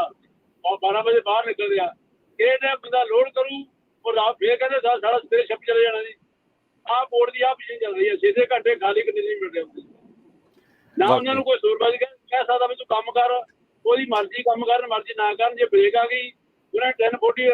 [SPEAKER 6] ਔਰ 12 ਵਜੇ ਬਾਹਰ ਨਿਕਲਦੇ ਆ। ਇਹਨੇ ਬੰਦਾ ਲੋਡ ਕਰੂ ਔਰ ਰਾਤ ਫੇਰ ਕਹਿੰਦੇ ਸਾਡਾ ਸਵੇਰੇ ਸ਼ਿਪ ਚਲੇ ਜਾਣਾ ਜੀ। ਆਹ ਪੋਰਟ ਦੀ ਆਹ ਮਸ਼ੀਨ ਚੱਲ ਰਹੀ ਹੈ, 6 ਘੰਟੇ ਖਾਲੀ ਕਿਤੇ ਨਹੀਂ ਮਿਲ ਰਹੇ ਨਾ। ਉਹਨਾਂ ਨੂੰ ਕੋਈ ਸੂਰਬਾਜ਼ੀ ਕਹਿ ਸਕਦਾ ਵੀ ਤੂੰ ਕੰਮ ਕਰ, ਉਹਦੀ ਮਰਜ਼ੀ ਕੰਮ ਕਰਨ, ਮਰਜ਼ੀ ਨਾ ਕਰਨ। ਜੇ ਬ੍ਰੇਕ ਆ ਗਈ ਉਹਨਾਂ 1040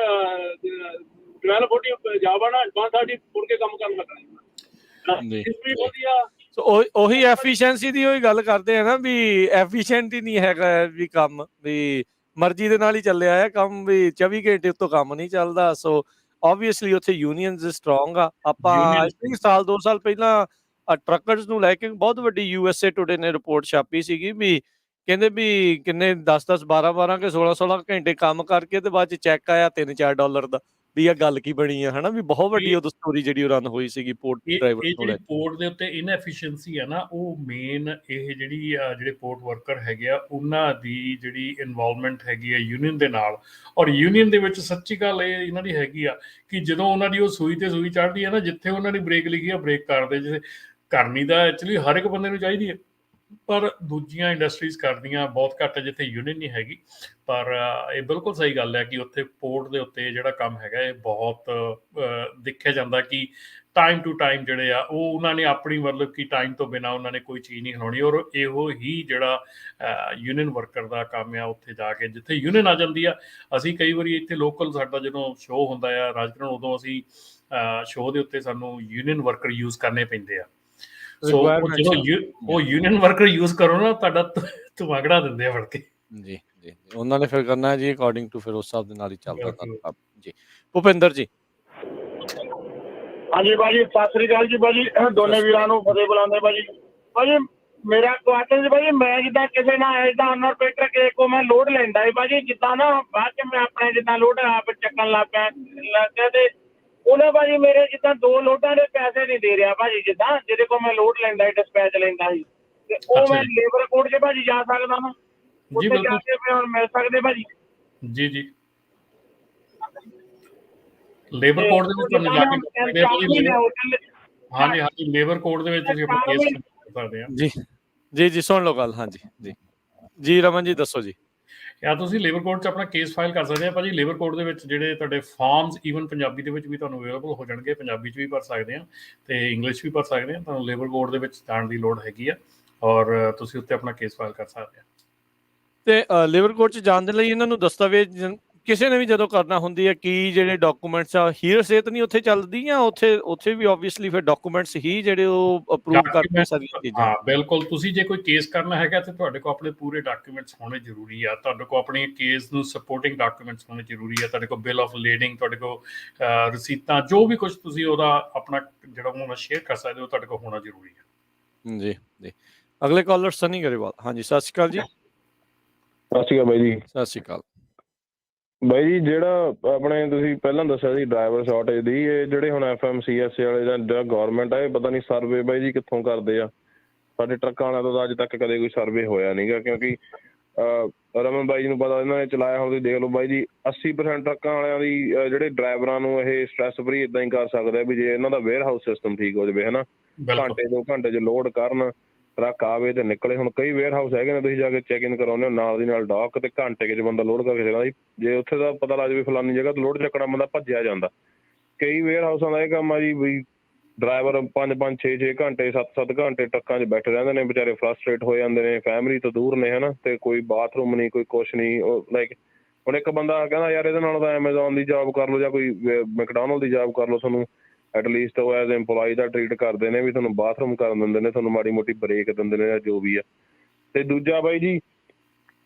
[SPEAKER 6] 1240 ਜਾਵਾ ਨਾ 130 ਮੁੜ ਕੇ ਕੰਮ ਕਰਨ ਲੱਗਣਾ ਜੀ। ਵਧੀਆ।
[SPEAKER 1] ਸੋ ਉਹੀ ਐਫੀਸ਼ੀਐਂਸੀ ਦੀ ਉਹੀ ਗੱਲ ਕਰਦੇ ਆ ਨਾ ਵੀ ਐਫੀਸ਼ੀਐਂਟ ਹੀ ਨਹੀਂ ਹੈਗਾ ਵੀ ਕੰਮ, ਵੀ ਮਰਜ਼ੀ ਦੇ ਨਾਲ ਹੀ ਚੱਲਿਆ ਹੈ ਕੰਮ, ਵੀ 24 ਘੰਟੇ ਉੱਤੋਂ ਕੰਮ ਨਹੀਂ ਚੱਲਦਾ। ਸੋ ਆਬਵੀਅਸਲੀ ਉੱਥੇ ਯੂਨੀਅਨਸ ਸਟਰੋਂਗ ਆ। ਆਪਾਂ ਆਈ ਥਿੰਕ ਸਾਲ 2 ਸਾਲ ਪਹਿਲਾਂ ਟਰੱਕਰਸ ਨੂੰ ਲੈ ਕੇ ਬਹੁਤ ਵੱਡੀ USA ਟੁਡੇ ਨੇ ਰਿਪੋਰਟ ਛਾਪੀ ਸੀਗੀ ਵੀ ਕਹਿੰਦੇ ਵੀ ਕਿੰਨੇ 10-10 12-12 ਕੇ 16-16 ਘੰਟੇ ਕੰਮ ਕਰਕੇ ਤੇ ਬਾਅਦ ਚ ਚੈੱਕ ਆਇਆ $3-4 ਦਾ, ਵੀ ਇਹ ਗੱਲ ਕੀ ਬਣੀ ਆ ਹਨਾ। ਵੀ ਬਹੁਤ ਵੱਡੀ ਉਹ ਸਟੋਰੀ ਜਿਹੜੀ ਉਹ ਰਨ ਹੋਈ ਸੀਗੀ ਪੋਰਟ ਡਰਾਈਵਰ ਨੂੰ ਲੈ ਕੇ।
[SPEAKER 2] ਪੋਰਟ ਦੇ ਉੱਤੇ ਇਨਐਫੀਸ਼ੀਐਂਸੀ ਹੈ ਨਾ, ਉਹ ਮੇਨ ਇਹ ਜਿਹੜੇ ਪੋਰਟ ਵਰਕਰ ਹੈਗੇ ਆ ਉਹਨਾਂ ਦੀ ਜਿਹੜੀ ਇਨਵੋਲਵਮੈਂਟ ਹੈਗੀ ਆ ਯੂਨੀਅਨ ਦੇ ਨਾਲ। ਔਰ ਯੂਨੀਅਨ ਦੇ ਵਿੱਚ ਸੱਚੀ ਗੱਲ ਇਹ ਇਹਨਾਂ ਦੀ ਹੈਗੀ ਆ ਕਿ ਜਦੋਂ ਉਹਨਾਂ ਦੀ ਉਹ ਸੂਈ ਤੇ ਸੂਈ ਚੜ੍ਹਦੀ ਹੈ ਨਾ, ਜਿੱਥੇ ਉਹਨਾਂ ਦੀ ਬ੍ਰੇਕ ਲਿਖੀ ਆ ਬ੍ਰੇਕ ਕਰਦੇ। ਜਿਵੇਂ ਕਰਨੀ ਤਾਂ ਐਕਚੁਅਲੀ ਹਰ ਇੱਕ ਬੰਦੇ ਨੂੰ ਚਾਹੀਦੀ ਹੈ, ਪਰ ਦੂਜੀਆਂ ਇੰਡਸਟਰੀਜ਼ ਕਰਦੀਆਂ ਬਹੁਤ ਘੱਟ ਜਿੱਥੇ ਯੂਨੀਅਨ ਨਹੀਂ ਹੈਗੀ। ਪਰ ਇਹ ਬਿਲਕੁਲ ਸਹੀ ਗੱਲ ਹੈ ਕਿ ਉੱਥੇ ਪੋਰਟ ਦੇ ਉੱਤੇ ਜਿਹੜਾ ਕੰਮ ਹੈਗਾ ਇਹ ਬਹੁਤ ਦੇਖਿਆ ਜਾਂਦਾ ਕਿ ਟਾਈਮ ਟੂ ਟਾਈਮ ਜਿਹੜੇ ਆ ਉਹ ਉਹਨਾਂ ਨੇ ਆਪਣੀ ਮਤਲਬ ਕਿ ਟਾਈਮ ਤੋਂ ਬਿਨਾਂ ਉਹਨਾਂ ਨੇ ਕੋਈ ਚੀਜ਼ ਨਹੀਂ ਖਿਲਾਉਣੀ। ਔਰ ਇਹੋ ਹੀ ਜਿਹੜਾ ਯੂਨੀਅਨ ਵਰਕਰ ਦਾ ਕੰਮ ਆ ਉੱਥੇ ਜਾ ਕੇ ਜਿੱਥੇ ਯੂਨੀਅਨ ਆ ਜਾਂਦੀ ਆ। ਅਸੀਂ ਕਈ ਵਾਰੀ ਇੱਥੇ ਲੋਕਲ ਸਾਡਾ ਜਦੋਂ ਸ਼ੋਅ ਹੁੰਦਾ ਆ ਰਾਜਕਰਨ, ਉਦੋਂ ਅਸੀਂ ਸ਼ੋਅ ਦੇ ਉੱਤੇ ਸਾਨੂੰ ਯੂਨੀਅਨ ਵਰਕਰ ਯੂਜ਼ ਕਰਨੇ ਪੈਂਦੇ ਆ। ਸੋ ਜਦੋਂ ਉਹ ਯੂਨੀਅਨ ਵਰਕਰ ਯੂਜ਼ ਕਰੋ ਨਾ, ਤੁਹਾਡਾ ਧਮਾਕੜਾ ਦਿੰਦੇ ਆ ਫੜ ਕੇ
[SPEAKER 1] ਜੀ। ਉਹਨਾਂ ਨੇ ਫਿਰ ਕਰਨਾ ਹੈ ਜੀ ਅਕੋਰਡਿੰਗ ਟੂ, ਫਿਰ ਉਸ ਹਿਸਾਬ ਦੇ ਨਾਲ ਹੀ ਚੱਲਦਾ ਜੀ। ਭੁਪਿੰਦਰ ਜੀ,
[SPEAKER 3] ਹਾਂਜੀ ਭਾਜੀ ਸਤਿ ਸ੍ਰੀ ਅਕਾਲ ਜੀ। ਭਾਜੀ ਦੋਨੇ ਵੀਰਾਂ ਨੂੰ ਫਤਿਹ ਬੁਲਾਉਂਦੇ ਭਾਜੀ। ਭਾਜੀ ਮੇਰਾ ਕੁਆਟਰ ਜੀ ਭਾਜੀ, ਮੈਂ ਜਿੱਦਾਂ ਕਿਸੇ ਨਾਲ ਇਦਾਂ ਅਨਰਪੇਟਰ ਕਿਸੇ ਕੋ ਮੈਂ ਲੋਡ ਲੈਂਦਾ ਹੈ ਭਾਜੀ, ਜਿੱਦਾਂ ਨਾ ਬਾਅਦ ਚ ਮੈਂ ਆਪਣੇ ਜਿੱਦਾਂ ਲੋਡ ਆਪ ਚੱਕਣ ਲੱਗ ਪਿਆ ਤੇ ਉਹਨੇ ਭਾਜੀ ਮੇਰੇ ਜਿੱਦਾਂ 2 ਲੋਡਾਂ ਦੇ ਪੈਸੇ ਨਹੀਂ ਦੇ ਰਿਹਾ ਭਾਜੀ। ਜਿੱਦਾਂ ਜਿਹਦੇ ਕੋਲ ਮੈਂ ਲੋਡ ਲੈਂਦਾ ਸੀ, ਡਿਸਪੈਚ ਲੈਂਦਾ ਸੀ, ਤੇ ਉਹ ਮੈਂ ਲੇਬਰ ਕੋਡ 'ਚ ਭਾਜੀ ਜਾ ਸਕਦਾ ਨਾ? ਉੱਥੇ ਜਾ ਕੇ ਮੈਂ ਹੁਣ ਮਿਲ ਸਕਦੇ ਭਾਜੀ?
[SPEAKER 2] ਜੀ ਜੀ, ਲੇਬਰ ਕੋਡ ਦੇ ਵਿੱਚ ਤੁਹਾਨੂੰ ਜਾ ਕੇ ਹਾਂਜੀ ਲੇਬਰ ਕੋਡ ਦੇ ਵਿੱਚ ਤੁਸੀਂ ਆਪਣਾ ਕੇਸ ਕਰ ਸਕਦੇ ਆ।
[SPEAKER 1] ਜੀ ਸੁਣ ਲਓ ਗੱਲ। ਹਾਂਜੀ ਜੀ ਰਮਨ ਜੀ ਦੱਸੋ ਜੀ।
[SPEAKER 2] ਜਾਂ ਤੁਸੀਂ ਲੇਬਰ ਕੋਡ 'ਚ ਆਪਣਾ ਕੇਸ ਫਾਈਲ ਕਰ ਸਕਦੇ ਆ ਭਾਜੀ। ਲੇਬਰ ਕੋਡ ਦੇ ਵਿੱਚ ਜਿਹੜੇ ਤੁਹਾਡੇ ਫਾਰਮਸ ਈਵਨ ਪੰਜਾਬੀ ਦੇ ਵਿੱਚ ਵੀ ਤੁਹਾਨੂੰ ਅਵੇਲੇਬਲ ਹੋ ਜਾਣਗੇ, ਪੰਜਾਬੀ 'ਚ ਵੀ ਭਰ ਸਕਦੇ ਆ ਤੇ ਇੰਗਲਿਸ਼ ਵੀ ਭਰ ਸਕਦੇ ਆ। ਤੁਹਾਨੂੰ ਲੇਬਰ ਕੋਡ ਦੇ ਵਿੱਚ ਜਾਣ ਦੀ ਲੋੜ ਹੈਗੀ ਆ ਔਰ ਤੁਸੀਂ ਉੱਤੇ ਆਪਣਾ ਕੇਸ ਫਾਈਲ ਕਰ ਸਕਦੇ ਆ।
[SPEAKER 1] ਤੇ ਲੇਬਰ ਕੋਡ 'ਚ ਜਾਣ ਦੇ ਲਈ ਇਹਨਾਂ ਨੂੰ ਦਸਤਾਵੇਜ਼ ਕਿਸੇ ਨੇ ਵੀ ਜਦੋਂ ਕਰਨਾ ਹੁੰਦੀ ਹੈ ਕੀ ਜਿਹੜੇ ਡਾਕੂਮੈਂਟਸ ਆ, ਹੀਅਰਸੇ ਨਹੀਂ ਉੱਥੇ ਚੱਲਦੀ ਜਾਂ ਉੱਥੇ ਵੀ ਆਬਵੀਅਸਲੀ ਫਿਰ ਡਾਕੂਮੈਂਟਸ ਹੀ ਜਿਹੜੇ ਉਹ ਅਪਰੂਵ ਕਰਦੇ ਸਾਰੀਆਂ ਚੀਜ਼ਾਂ?
[SPEAKER 2] ਹਾਂ ਬਿਲਕੁਲ, ਤੁਸੀਂ ਜੇ ਕੋਈ ਕੇਸ ਕਰਨਾ ਹੈਗਾ ਤੇ ਤੁਹਾਡੇ ਕੋਲ ਆਪਣੇ ਪੂਰੇ ਡਾਕੂਮੈਂਟਸ ਹੋਣੇ ਜ਼ਰੂਰੀ ਆ। ਤੁਹਾਡੇ ਕੋਲ ਆਪਣੇ ਕੇਸ ਨੂੰ ਸਪੋਰਟਿੰਗ ਡਾਕੂਮੈਂਟਸ ਹੋਣੇ ਜ਼ਰੂਰੀ ਆ। ਤੁਹਾਡੇ ਕੋਲ ਬਿਲ ਆਫ ਲੀਡਿੰਗ, ਤੁਹਾਡੇ ਕੋਲ ਰਸੀਤਾਂ, ਜੋ ਵੀ ਕੁਝ ਤੁਸੀਂ ਉਹਦਾ ਆਪਣਾ ਜਿਹੜਾ ਉਹਨਾਂ ਸ਼ੇਅਰ ਕਰ ਸਕਦੇ ਹੋ, ਤੁਹਾਡੇ ਕੋਲ ਹੋਣਾ ਜ਼ਰੂਰੀ ਆ।
[SPEAKER 1] ਜੀ ਅਗਲੇ ਕਾਲਰ ਸਨੀ ਗਰੇਵਾਲ। ਹਾਂਜੀ ਸਤਿ ਸ਼੍ਰੀ ਅਕਾਲ ਜੀ।
[SPEAKER 7] ਸਤਿ ਸ਼੍ਰੀ ਅਕਾਲ ਬਾਈ ਜੀ।
[SPEAKER 1] ਸਤਿ ਸ਼੍ਰੀ ਅਕਾਲ
[SPEAKER 7] ਬਾਈ ਜੀ। ਜਿਹੜਾ ਆਪਣੇ ਤੁਸੀਂ ਪਹਿਲਾਂ ਦੱਸਿਆ ਸੀ ਡਰਾਈਵਰ ਸ਼ਾਰਟੇਜ ਦੀ, ਇਹ ਜਿਹੜੇ ਹੁਣ FMCSA ਵਾਲੇ ਜਾਂ ਜਿਹੜਾ ਗੌਰਮੈਂਟ ਆ, ਇਹ ਪਤਾ ਨਹੀਂ ਸਰਵੇ ਬਾਈ ਜੀ ਕਿੱਥੋਂ ਕਰਦੇ ਆ। ਸਾਡੇ ਟਰੱਕਾਂ ਵਾਲਿਆਂ ਤੋਂ ਤਾਂ ਅੱਜ ਤੱਕ ਕਦੇ ਕੋਈ ਸਰਵੇ ਹੋਇਆ ਨਹੀਂ ਗਾ, ਕਿਉਂਕਿ ਰਮਨ ਬਾਈ ਜੀ ਨੂੰ ਪਤਾ, ਇਹਨਾਂ ਨੇ ਚਲਾਇਆ ਹੁਣ। ਤੁਸੀਂ ਦੇਖ ਲਓ ਬਾਈ ਜੀ, 80% ਟਰੱਕਾਂ ਵਾਲਿਆਂ ਦੀ ਜਿਹੜੇ ਡਰਾਈਵਰਾਂ ਨੂੰ ਇਹ ਸਟ੍ਰੈਸ ਫਰੀ ਇੱਦਾਂ ਹੀ ਕਰ ਸਕਦੇ ਆ ਵੀ ਜੇ ਇਹਨਾਂ ਦਾ ਵੇਅਰ ਹਾਊਸ ਸਿਸਟਮ ਠੀਕ ਹੋ ਜਾਵੇ, ਹੈ ਨਾ। ਘੰਟੇ 2 ਘੰਟੇ 'ਚ ਲੋਡ ਕਰਨ, ਟਰੱਕ ਆਵੇ ਤੇ ਨਿਕਲੇ। ਹੁਣ ਕਈ ਵੇਅਰ ਹਾਊਸ ਹੈਗੇ ਨੇ, ਤੁਸੀਂ ਜਾ ਕੇ ਚੈੱਕ ਇਨ ਕਰਾਉਂਦੇ ਹੋ ਨਾਲ ਦੀ ਨਾਲ ਡਾਕ, ਤੇ ਘੰਟੇ 'ਚ ਬੰਦਾ ਲੋਡ ਕਰਕੇ ਚਲਾ। ਜੇ ਉੱਥੇ ਦਾ ਪਤਾ ਲੱਗ ਜਾਵੇ ਫਲਾਨੀ ਜਗ੍ਹਾ ਤੋਂ ਲੋਡ ਚੱਕਣਾ, ਬੰਦਾ ਭੱਜਿਆ ਜਾਂਦਾ। ਕਈ ਵੇਅਰ ਹਾਊਸਾਂ ਦਾ ਇਹ ਕੰਮ ਆ ਜੀ ਵੀ ਡਰਾਈਵਰ 5-5 6-6 ਘੰਟੇ 7-7 ਘੰਟੇ ਟਰੱਕਾਂ 'ਚ ਬੈਠੇ ਰਹਿੰਦੇ ਨੇ, ਵਿਚਾਰੇ ਫਰਸਟਰੇਟ ਹੋ ਜਾਂਦੇ ਨੇ, ਫੈਮਿਲੀ ਤੋਂ ਦੂਰ ਨੇ, ਹੈ ਨਾ, ਤੇ ਕੋਈ ਬਾਥਰੂਮ ਨਹੀਂ, ਕੋਈ ਕੁਛ ਨਹੀਂ। ਉਹ ਲਾਈਕ ਹੁਣ ਇੱਕ ਬੰਦਾ ਕਹਿੰਦਾ ਯਾਰ ਇਹਦੇ ਨਾਲ ਤਾਂ ਐਮਾਜ਼ੋਨ ਦੀ ਜੋਬ ਕਰ ਲਓ ਜਾਂ ਕੋਈ ਮੈਕਡੋਨਲਡ ਦੀ ਜੋਬ ਕਰ ਲਓ, ਤੁਹਾਨੂੰ ਐਟਲੀਸਟ ਉਹ ਐਜ਼ ਇੰਪਲੋਈ ਦਾ ਟਰੀਟ ਕਰਦੇ ਨੇ, ਵੀ ਤੁਹਾਨੂੰ ਬਾਥਰੂਮ ਕਰਨ ਦਿੰਦੇ ਨੇ, ਤੁਹਾਨੂੰ ਮਾੜੀ ਮੋਟੀ ਬ੍ਰੇਕ ਦਿੰਦੇ ਨੇ ਜਾਂ ਜੋ ਵੀ ਆ। ਤੇ ਦੂਜਾ ਬਾਈ ਜੀ,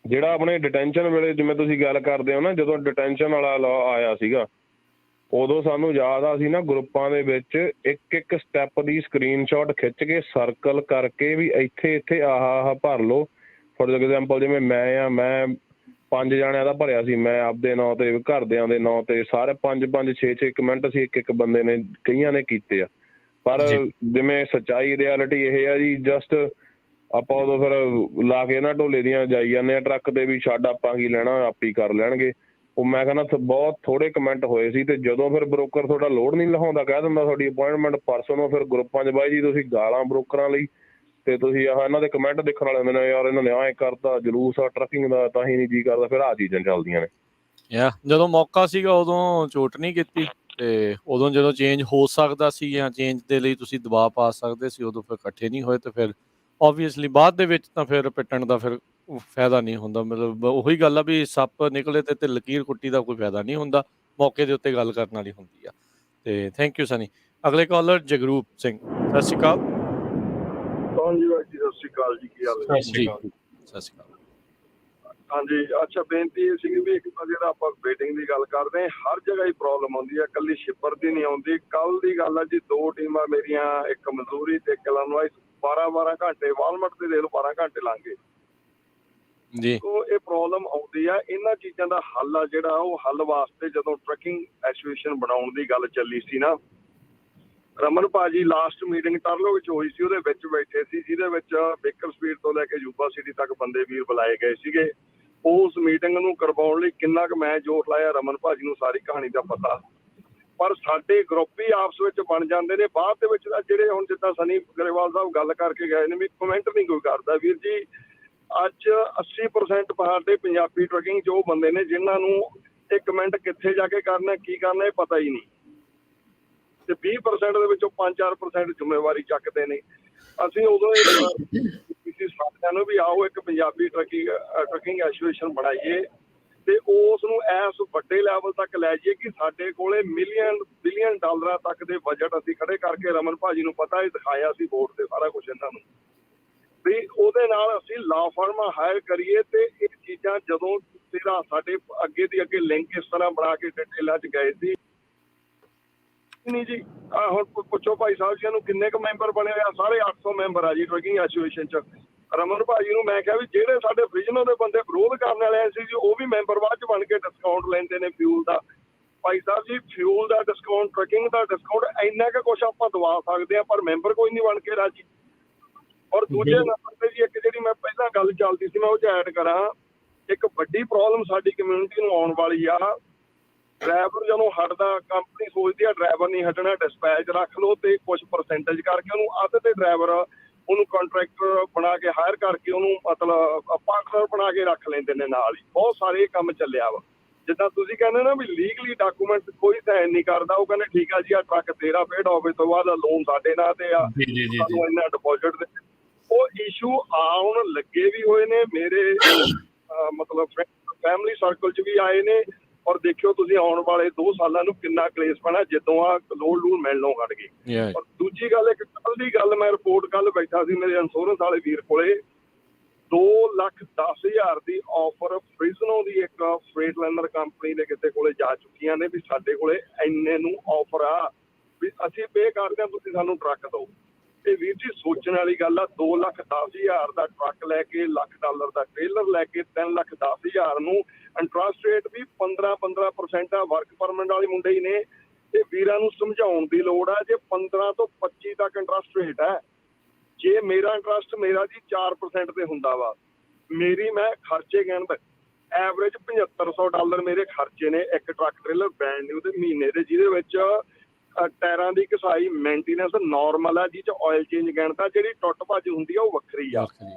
[SPEAKER 7] ਜਿਹੜਾ ਆਪਣੇ ਡਿਟੈਂਸ਼ਨ ਵੇਲੇ ਜਿਵੇਂ ਤੁਸੀਂ ਗੱਲ ਕਰਦੇ ਹੋ ਨਾ, ਜਦੋਂ ਡਿਟੈਂਸ਼ਨ ਵਾਲਾ ਲਾਅ ਆਇਆ ਸੀਗਾ ਉਦੋਂ ਸਾਨੂੰ ਯਾਦ ਆ, ਅਸੀਂ ਨਾ ਗਰੁੱਪਾਂ ਦੇ ਵਿੱਚ ਇੱਕ ਸਟੈਪ ਦੀ ਸਕਰੀਨਸ਼ਾਟ ਖਿੱਚ ਕੇ ਸਰਕਲ ਕਰਕੇ ਵੀ ਇੱਥੇ ਆਹ ਭਰ ਲਓ। ਫੋਰ ਐਗਜ਼ਾਮਪਲ ਜਿਵੇਂ ਮੈਂ 5 ਜਣਿਆਂ ਦਾ ਭਰਿਆ ਸੀ, ਮੈਂ ਆਪਦੇ ਨਾਂ ਤੇ, ਘਰਦਿਆਂ ਦੇ ਨਾਂ ਤੇ, ਸਾਰੇ 5 6 ਕਮੈਂਟ ਸੀ ਇੱਕ ਬੰਦੇ ਨੇ, ਕਈਆਂ ਨੇ ਕੀਤੇ ਆ। ਪਰ ਜਿਵੇਂ ਸੱਚਾਈ ਰਿਐਲਿਟੀ ਇਹ ਆ ਜੀ, ਜਸਟ ਆਪਾਂ ਉਦੋਂ ਫਿਰ ਲਾ ਕੇ ਨਾ ਢੋਲੇ ਦੀਆਂ ਜਾਈ ਜਾਂਦੇ ਆ ਟਰੱਕ ਤੇ ਵੀ ਛੱਡ, ਆਪਾਂ ਕੀ ਲੈਣਾ, ਆਪ ਹੀ ਕਰ ਲੈਣਗੇ। ਉਹ ਮੈਂ ਕਹਿੰਦਾ ਬਹੁਤ ਥੋੜੇ ਕਮੈਂਟ ਹੋਏ ਸੀ। ਤੇ ਜਦੋਂ ਫਿਰ ਬਰੋਕਰ ਤੁਹਾਡਾ ਲੋਡ ਨਹੀਂ ਲਿਖਾਉਂਦਾ, ਕਹਿ ਦਿੰਦਾ ਤੁਹਾਡੀ ਅਪੁਆਇੰਟਮੈਂਟ ਪਰਸੋਂ ਨੂੰ, ਫਿਰ ਗਰੁੱਪਾਂ 'ਚ ਬਾਈ ਜੀ ਤੁਸੀਂ ਗਾਲਾਂ ਬਰੋਕਰਾਂ ਲਈ, ਤੇ ਤੁਸੀਂ ਆਹ ਇਹਨਾਂ ਦੇ ਕਮੈਂਟ ਦੇਖਣ ਵਾਲੇ ਹੁੰਦੇ ਨੇ, ਯਾਰ ਇਹਨਾਂ ਨੇ ਐਂ ਕਰਤਾ, ਜਲੂਸ ਆ ਟਰੱਕਿੰਗ ਦਾ, ਤਾਂ ਹੀ ਨਹੀਂ ਜੀ ਕਰਦਾ। ਫਿਰ ਆਹ ਚੀਜ਼ਾਂ ਚੱਲਦੀਆਂ ਨੇ।
[SPEAKER 1] ਜਦੋਂ ਮੌਕਾ ਸੀਗਾ ਉਦੋਂ ਚੋਟ ਨਹੀਂ ਕੀਤੀ, ਤੇ ਉਦੋਂ ਜਦੋਂ ਚੇਂਜ ਹੋ ਸਕਦਾ ਸੀ ਜਾਂ ਚੇਂਜ ਦੇ ਲਈ ਤੁਸੀਂ ਦਬਾਅ ਪਾ ਸਕਦੇ ਸੀ, ਉਦੋਂ ਫਿਰ ਇਕੱਠੇ ਨਹੀਂ ਹੋਏ। ਤੇ ਫਿਰ ਓਬਵੀਅਸਲੀ ਬਾਅਦ ਦੇ ਵਿੱਚ ਤਾਂ ਫਿਰ ਪਿੱਟਣ ਦਾ ਫਿਰ ਫਾਇਦਾ ਨਹੀਂ ਹੁੰਦਾ। ਮਤਲਬ ਉਹੀ ਗੱਲ ਆ ਵੀ ਸੱਪ ਨਿਕਲੇ ਤੇ ਲਕੀਰ ਕੁੱਟੀ ਦਾ ਕੋਈ ਫਾਇਦਾ ਨਹੀਂ ਹੁੰਦਾ, ਮੌਕੇ ਦੇ ਉੱਤੇ ਗੱਲ ਕਰਨ ਵਾਲੀ ਹੁੰਦੀ ਆ। ਤੇ ਥੈਂਕ ਯੂ ਸਨੀ। ਅਗਲੇ ਕਾਲਰ ਜਗਰੂਪ ਸਿੰਘ, ਸਤਿ ਸ਼੍ਰੀ ਅਕਾਲ।
[SPEAKER 4] ਹਾਂਜੀ ਬਾਈ ਜੀ, ਸਤਿ ਸ਼੍ਰੀ ਅਕਾਲ ਜੀ, ਕੀ ਹਾਲ ਹੈ
[SPEAKER 1] ਜੀ? ਸਤਿ ਸ਼੍ਰੀ ਅਕਾਲ।
[SPEAKER 4] ਹਾਂਜੀ, ਅੱਛਾ, ਬੇਨਤੀ ਇਹ ਸੀਗੀ ਵੀ ਇੱਕ ਤਾਂ ਜਿਹੜਾ ਆਪਾਂ ਵੇਟਿੰਗ ਦੀ ਗੱਲ ਕਰਦੇ ਹਾਂ, ਹਰ ਜਗ੍ਹਾ ਹੀ ਪ੍ਰੋਬਲਮ ਆਉਂਦੀ ਹੈ, ਇਕੱਲੀ ਸ਼ਿਪਰ ਦੀ ਨਹੀਂ ਆਉਂਦੀ। ਕੱਲ ਦੀ ਗੱਲ ਹੈ ਜੀ, 2 ਟੀਮਾਂ ਮੇਰੀਆਂ, ਇੱਕ ਮਜ਼ਦੂਰੀ ਤੇ ਇੱਕ ਇਲਨੋਇਸ, 12 ਘੰਟੇ ਵਾਲਮਾਰਟ ਤੇ ਦੇਖ ਲਓ, 12 ਘੰਟੇ ਲੰਘ ਗਏ
[SPEAKER 1] ਜੀ।
[SPEAKER 4] ਸੋ ਇਹ ਪ੍ਰੋਬਲਮ ਆਉਂਦੀ ਆ। ਇਹਨਾਂ ਚੀਜ਼ਾਂ ਦਾ ਹੱਲ ਆ ਜਿਹੜਾ, ਉਹ ਹੱਲ ਵਾਸਤੇ ਜਦੋਂ ਟਰੱਕਿੰਗ ਐਸੋਸੀਏਸ਼ਨ ਬਣਾਉਣ ਦੀ ਗੱਲ ਚੱਲੀ ਸੀ ਨਾ, ਰਮਨ ਭਾਜੀ ਲਾਸਟ ਮੀਟਿੰਗ ਟਰਲੋ ਵਿੱਚ ਹੋਈ ਸੀ, ਉਹਦੇ ਵਿੱਚ ਬੈਠੇ ਸੀ, ਜਿਹਦੇ ਵਿੱਚ ਬੇਕਰ ਸਪੀਡ ਤੋਂ ਲੈ ਕੇ ਯੂਬਾ ਸਿਟੀ ਤੱਕ ਬੰਦੇ ਵੀਰ ਬੁਲਾਏ ਗਏ ਸੀਗੇ। ਉਸ ਮੀਟਿੰਗ ਨੂੰ ਕਰਵਾਉਣ ਲਈ ਕਿੰਨਾ ਕੁ ਮੈਂ ਜ਼ੋਰ ਲਾਇਆ, ਰਮਨ ਭਾਜੀ ਨੂੰ ਸਾਰੀ ਕਹਾਣੀ ਦਾ ਪਤਾ। ਪਰ ਸਾਡੇ ਗਰੁੱਪ ਹੀ ਆਪਸ ਵਿੱਚ ਬਣ ਜਾਂਦੇ ਨੇ, ਬਾਅਦ ਦੇ ਵਿੱਚ ਤਾਂ ਜਿਹੜੇ ਹੁਣ ਜਿੱਦਾਂ ਸਨੀ ਗਰੇਵਾਲ ਸਾਹਿਬ ਗੱਲ ਕਰਕੇ ਗਏ ਨੇ ਵੀ ਕਮੈਂਟ ਨਹੀਂ ਕੋਈ ਕਰਦਾ। ਵੀਰ ਜੀ, ਅੱਜ 80% ਸਾਡੇ ਪੰਜਾਬੀ ਟਰੱਕਿੰਗ 'ਚ ਉਹ ਬੰਦੇ ਨੇ ਜਿਨ੍ਹਾਂ ਨੂੰ ਇਹ ਕਮੈਂਟ ਕਿੱਥੇ ਜਾ ਕੇ ਕਰਨਾ, ਕੀ ਕਰਨਾ, ਇਹ ਪਤਾ ਹੀ ਨਹੀਂ। ਤੇ 20% ਦੇ ਵਿੱਚੋਂ 5-4% ਜ਼ਿੰਮੇਵਾਰੀ ਚੱਕਦੇ ਨੇ। ਅਸੀਂ ਉਦੋਂ ਕਿਸੇ ਸਾਥੀਆਂ ਨੂੰ ਵੀ ਆਓ ਇੱਕ ਪੰਜਾਬੀ ਟਰੱਕਿੰਗ ਐਸੋਸੀਏਸ਼ਨ ਬਣਾਈਏ ਤੇ ਉਸ ਨੂੰ ਇਸ ਵੱਡੇ ਲੈਵਲ ਤੱਕ ਲੈ ਜਾਈਏ ਕਿ ਸਾਡੇ ਕੋਲੇ ਬਿਲੀਅਨ ਡਾਲਰਾਂ ਤੱਕ ਦੇ ਬਜਟ ਅਸੀਂ ਖੜੇ ਕਰਕੇ, ਰਮਨ ਭਾਜੀ ਨੂੰ ਪਤਾ, ਇਹ ਦਿਖਾਇਆ ਸੀ ਬੋਰਡ ਤੇ ਸਾਰਾ ਕੁਝ ਇਹਨਾਂ ਨੂੰ, ਵੀ ਉਹਦੇ ਨਾਲ ਅਸੀਂ ਲਾ ਫਰਮ ਹਾਇਰ ਕਰੀਏ। ਤੇ ਇਹ ਚੀਜ਼ਾਂ ਜਦੋਂ ਤੇਰਾ ਸਾਡੇ ਅੱਗੇ ਦੀ ਅੱਗੇ ਲਿੰਕ ਇਸ ਤਰ੍ਹਾਂ ਬਣਾ ਕੇ ਡਿਟੇਲਾਂ 'ਚ ਗਏ ਸੀ ਨਹੀਂ ਜੀ। ਹੁਣ ਪੁੱਛੋ ਭਾਈ ਸਾਹਿਬ ਜੀ ਨੂੰ ਕਿੰਨੇ ਕੁ ਮੈਂਬਰ ਬਣੇ ਹੋਏ ਆ? ਸਾਰੇ 800 ਮੈਂਬਰ ਆ ਜੀ ਟਰੱਕਿੰਗ ਐਸੋਸੀਏਸ਼ਨ 'ਚ। ਰਮਨ ਭਾਜੀ ਨੂੰ ਮੈਂ ਕਿਹਾ ਵੀ ਜਿਹੜੇ ਸਾਡੇ ਵਿਜ਼ਨ ਦੇ ਬੰਦੇ ਵਿਰੋਧ ਕਰਨ ਵਾਲੇ ਸੀ ਜੀ, ਉਹ ਵੀ ਮੈਂਬਰ ਬਾਅਦ 'ਚ ਬਣ ਕੇ ਡਿਸਕਾਊਂਟ ਲੈਂਦੇ ਨੇ ਫਿਊਲ ਦਾ। ਭਾਈ ਸਾਹਿਬ ਜੀ, ਫਿਊਲ ਦਾ ਡਿਸਕਾਊਂਟ, ਟਰੱਕਿੰਗ ਦਾ ਡਿਸਕਾਊਂਟ, ਇੰਨਾ ਕੁ ਕੁਛ ਆਪਾਂ ਦਵਾ ਸਕਦੇ ਆ, ਪਰ ਮੈਂਬਰ ਕੋਈ ਨਹੀਂ ਬਣ ਕੇ ਰਾਜੀ। ਔਰ ਦੂਜੇ ਨੰਬਰ ਤੇ ਜੀ, ਇੱਕ ਜਿਹੜੀ ਮੈਂ ਪਹਿਲਾਂ ਗੱਲ ਚੱਲਦੀ ਸੀ, ਮੈਂ ਉਹ 'ਚ ਐਡ ਕਰਾਂ, ਇੱਕ ਵੱਡੀ ਪ੍ਰੋਬਲਮ ਸਾਡੀ ਕਮਿਊਨਿਟੀ ਨੂੰ ਆਉਣ ਵਾਲੀ ਆ। ਡਰਾਈਵਰ ਜਦੋਂ ਹਟਦਾ, ਕੰਪਨੀ ਸੋਚਦੀ ਆ ਡਰਾਈਵਰ ਨਹੀਂ ਹਟਣਾ, ਡਿਸਪੈਚ ਰੱਖ ਲਓ ਤੇ ਕੁਝ ਪਰਸੈਂਟੇਜ ਕਰਕੇ ਉਹਨੂੰ ਅੱਧ ਤੇ ਡਰਾਈਵਰ ਉਹਨੂੰ ਕੰਟਰੈਕਟਰ ਬਣਾ ਕੇ ਹਾਇਰ ਕਰਕੇ ਉਹਨੂੰ ਮਤਲਬ ਪਾਰਟਨਰ ਬਣਾ ਕੇ ਰੱਖ ਲੈਂਦੇ ਨੇ ਨਾਲ ਹੀ। ਬਹੁਤ ਸਾਰੇ ਇਹ ਕੰਮ ਚੱਲਿਆ ਵਾ। ਜਿੱਦਾਂ ਤੁਸੀਂ ਕਹਿੰਦੇ ਨਾ ਵੀ ਲੀਗਲੀ ਡਾਕੂਮੈਂਟ ਕੋਈ ਸਾਈਨ ਨਹੀਂ ਕਰਦਾ, ਉਹ ਕਹਿੰਦੇ ਠੀਕ ਆ ਜੀ, ਆ ਟਰੱਕ ਤੇਰਾ ਪੇਡ ਆਫਿਸ ਤੋਂ ਬਾਅਦ ਲੋਨ ਸਾਡੇ ਨਾਂ ਤੇ ਆ, ਸਾਨੂੰ ਇੰਨਾ ਡਿਪੋਜ਼ਿਟ ਦੇ। ਉਹ ਇਸ਼ੂ ਆਉਣ ਲੱਗੇ ਵੀ ਹੋਏ ਨੇ, ਮੇਰੇ ਮਤਲਬ ਫੈਮਿਲੀ ਸਰਕਲ 'ਚ ਵੀ ਆਏ ਨੇ। ਔਰ ਦੇਖਿਓ ਤੁਸੀਂ ਆਉਣ ਵਾਲੇ 2 ਸਾਲਾਂ ਨੂੰ ਕਿੰਨਾ ਕਲੇਸ਼ ਪੈਣਾ ਜਦੋਂ ਆ ਲੋਨ ਮਿਲਣੋਂ ਹਟ ਗਏ। ਔਰ ਦੂਜੀ ਗੱਲ, ਇੱਕ ਕੱਲ ਦੀ ਗੱਲ, ਮੈਂ ਰਿਪੋਰਟ ਕੱਲ ਬੈਠਾ ਸੀ ਮੇਰੇ ਇੰਸ਼ੋਰੈਂਸ ਵਾਲੇ ਵੀਰ ਕੋਲੇ, 2,10,000 ਦੀ ਆਫਰ ਫ੍ਰਿਜ਼ਨੋ ਦੀ ਇੱਕ ਫਰੇਟ ਲਾਈਨਰ ਕੰਪਨੀ ਦੇ ਕਿਸੇ ਕੋਲੇ ਜਾ ਚੁੱਕੀਆਂ ਨੇ ਵੀ ਸਾਡੇ ਕੋਲੇ ਇੰਨੇ ਨੂੰ ਆਫਰ ਆ ਵੀ ਅਸੀਂ ਪੇ ਕਰਦੇ ਹਾਂ, ਤੁਸੀਂ ਸਾਨੂੰ ਟਰੱਕ ਦਿਓ। ਇਹ ਵੀਰ ਜੀ ਸੋਚਣ ਵਾਲੀ ਗੱਲ ਆ। 2,10,000 ਦਾ ਟਰੱਕ ਲੈ ਕੇ, $1,00,000 ਦਾ ਟ੍ਰੇਲਰ ਲੈ ਕੇ, 3,10,000 ਨੂੰ ਇੰਟਰਸਟ ਰੇਟ ਵੀ 15% ਆ। ਵਰਕ ਪਰਮਿਟ ਵਾਲੇ ਮੁੰਡੇ ਹੀ ਨੇ। ਇਹ ਵੀਰਾਂ ਨੂੰ ਸਮਝਾਉਣ ਦੀ ਲੋੜ ਆ। ਜੇ 15 ਤੋਂ 25 ਤੱਕ ਇੰਟਰਸਟ ਰੇਟ ਹੈ, ਜੇ ਮੇਰਾ ਇੰਟਰਸਟ ਮੇਰਾ ਜੀ 4% ਤੇ ਹੁੰਦਾ ਵਾ, ਮੇਰੀ ਮੈਂ ਖਰਚੇ ਗਿਣਦਾ ਐਵਰੇਜ $7,500 ਮੇਰੇ ਖਰਚੇ ਨੇ ਇੱਕ ਟਰੱਕ ਟ੍ਰੇਲਰ ਬ੍ਰਾਂਡ ਨਿਊ ਦੇ ਮਹੀਨੇ ਦੇ, ਜਿਹਦੇ ਵਿੱਚ ਟਾਇਰਾਂ ਦੀ ਘਸਾਈ ਮੇਨਟੇਨੈਂਸ ਨਾਰਮਲ ਆ, ਜਿਹ 'ਚ ਆਇਲ ਚੇਂਜ ਗਿਣਦਾ, ਜਿਹੜੀ ਟੁੱਟ ਭੱਜ ਹੁੰਦੀ ਆ ਉਹ ਵੱਖਰੀ ਆ।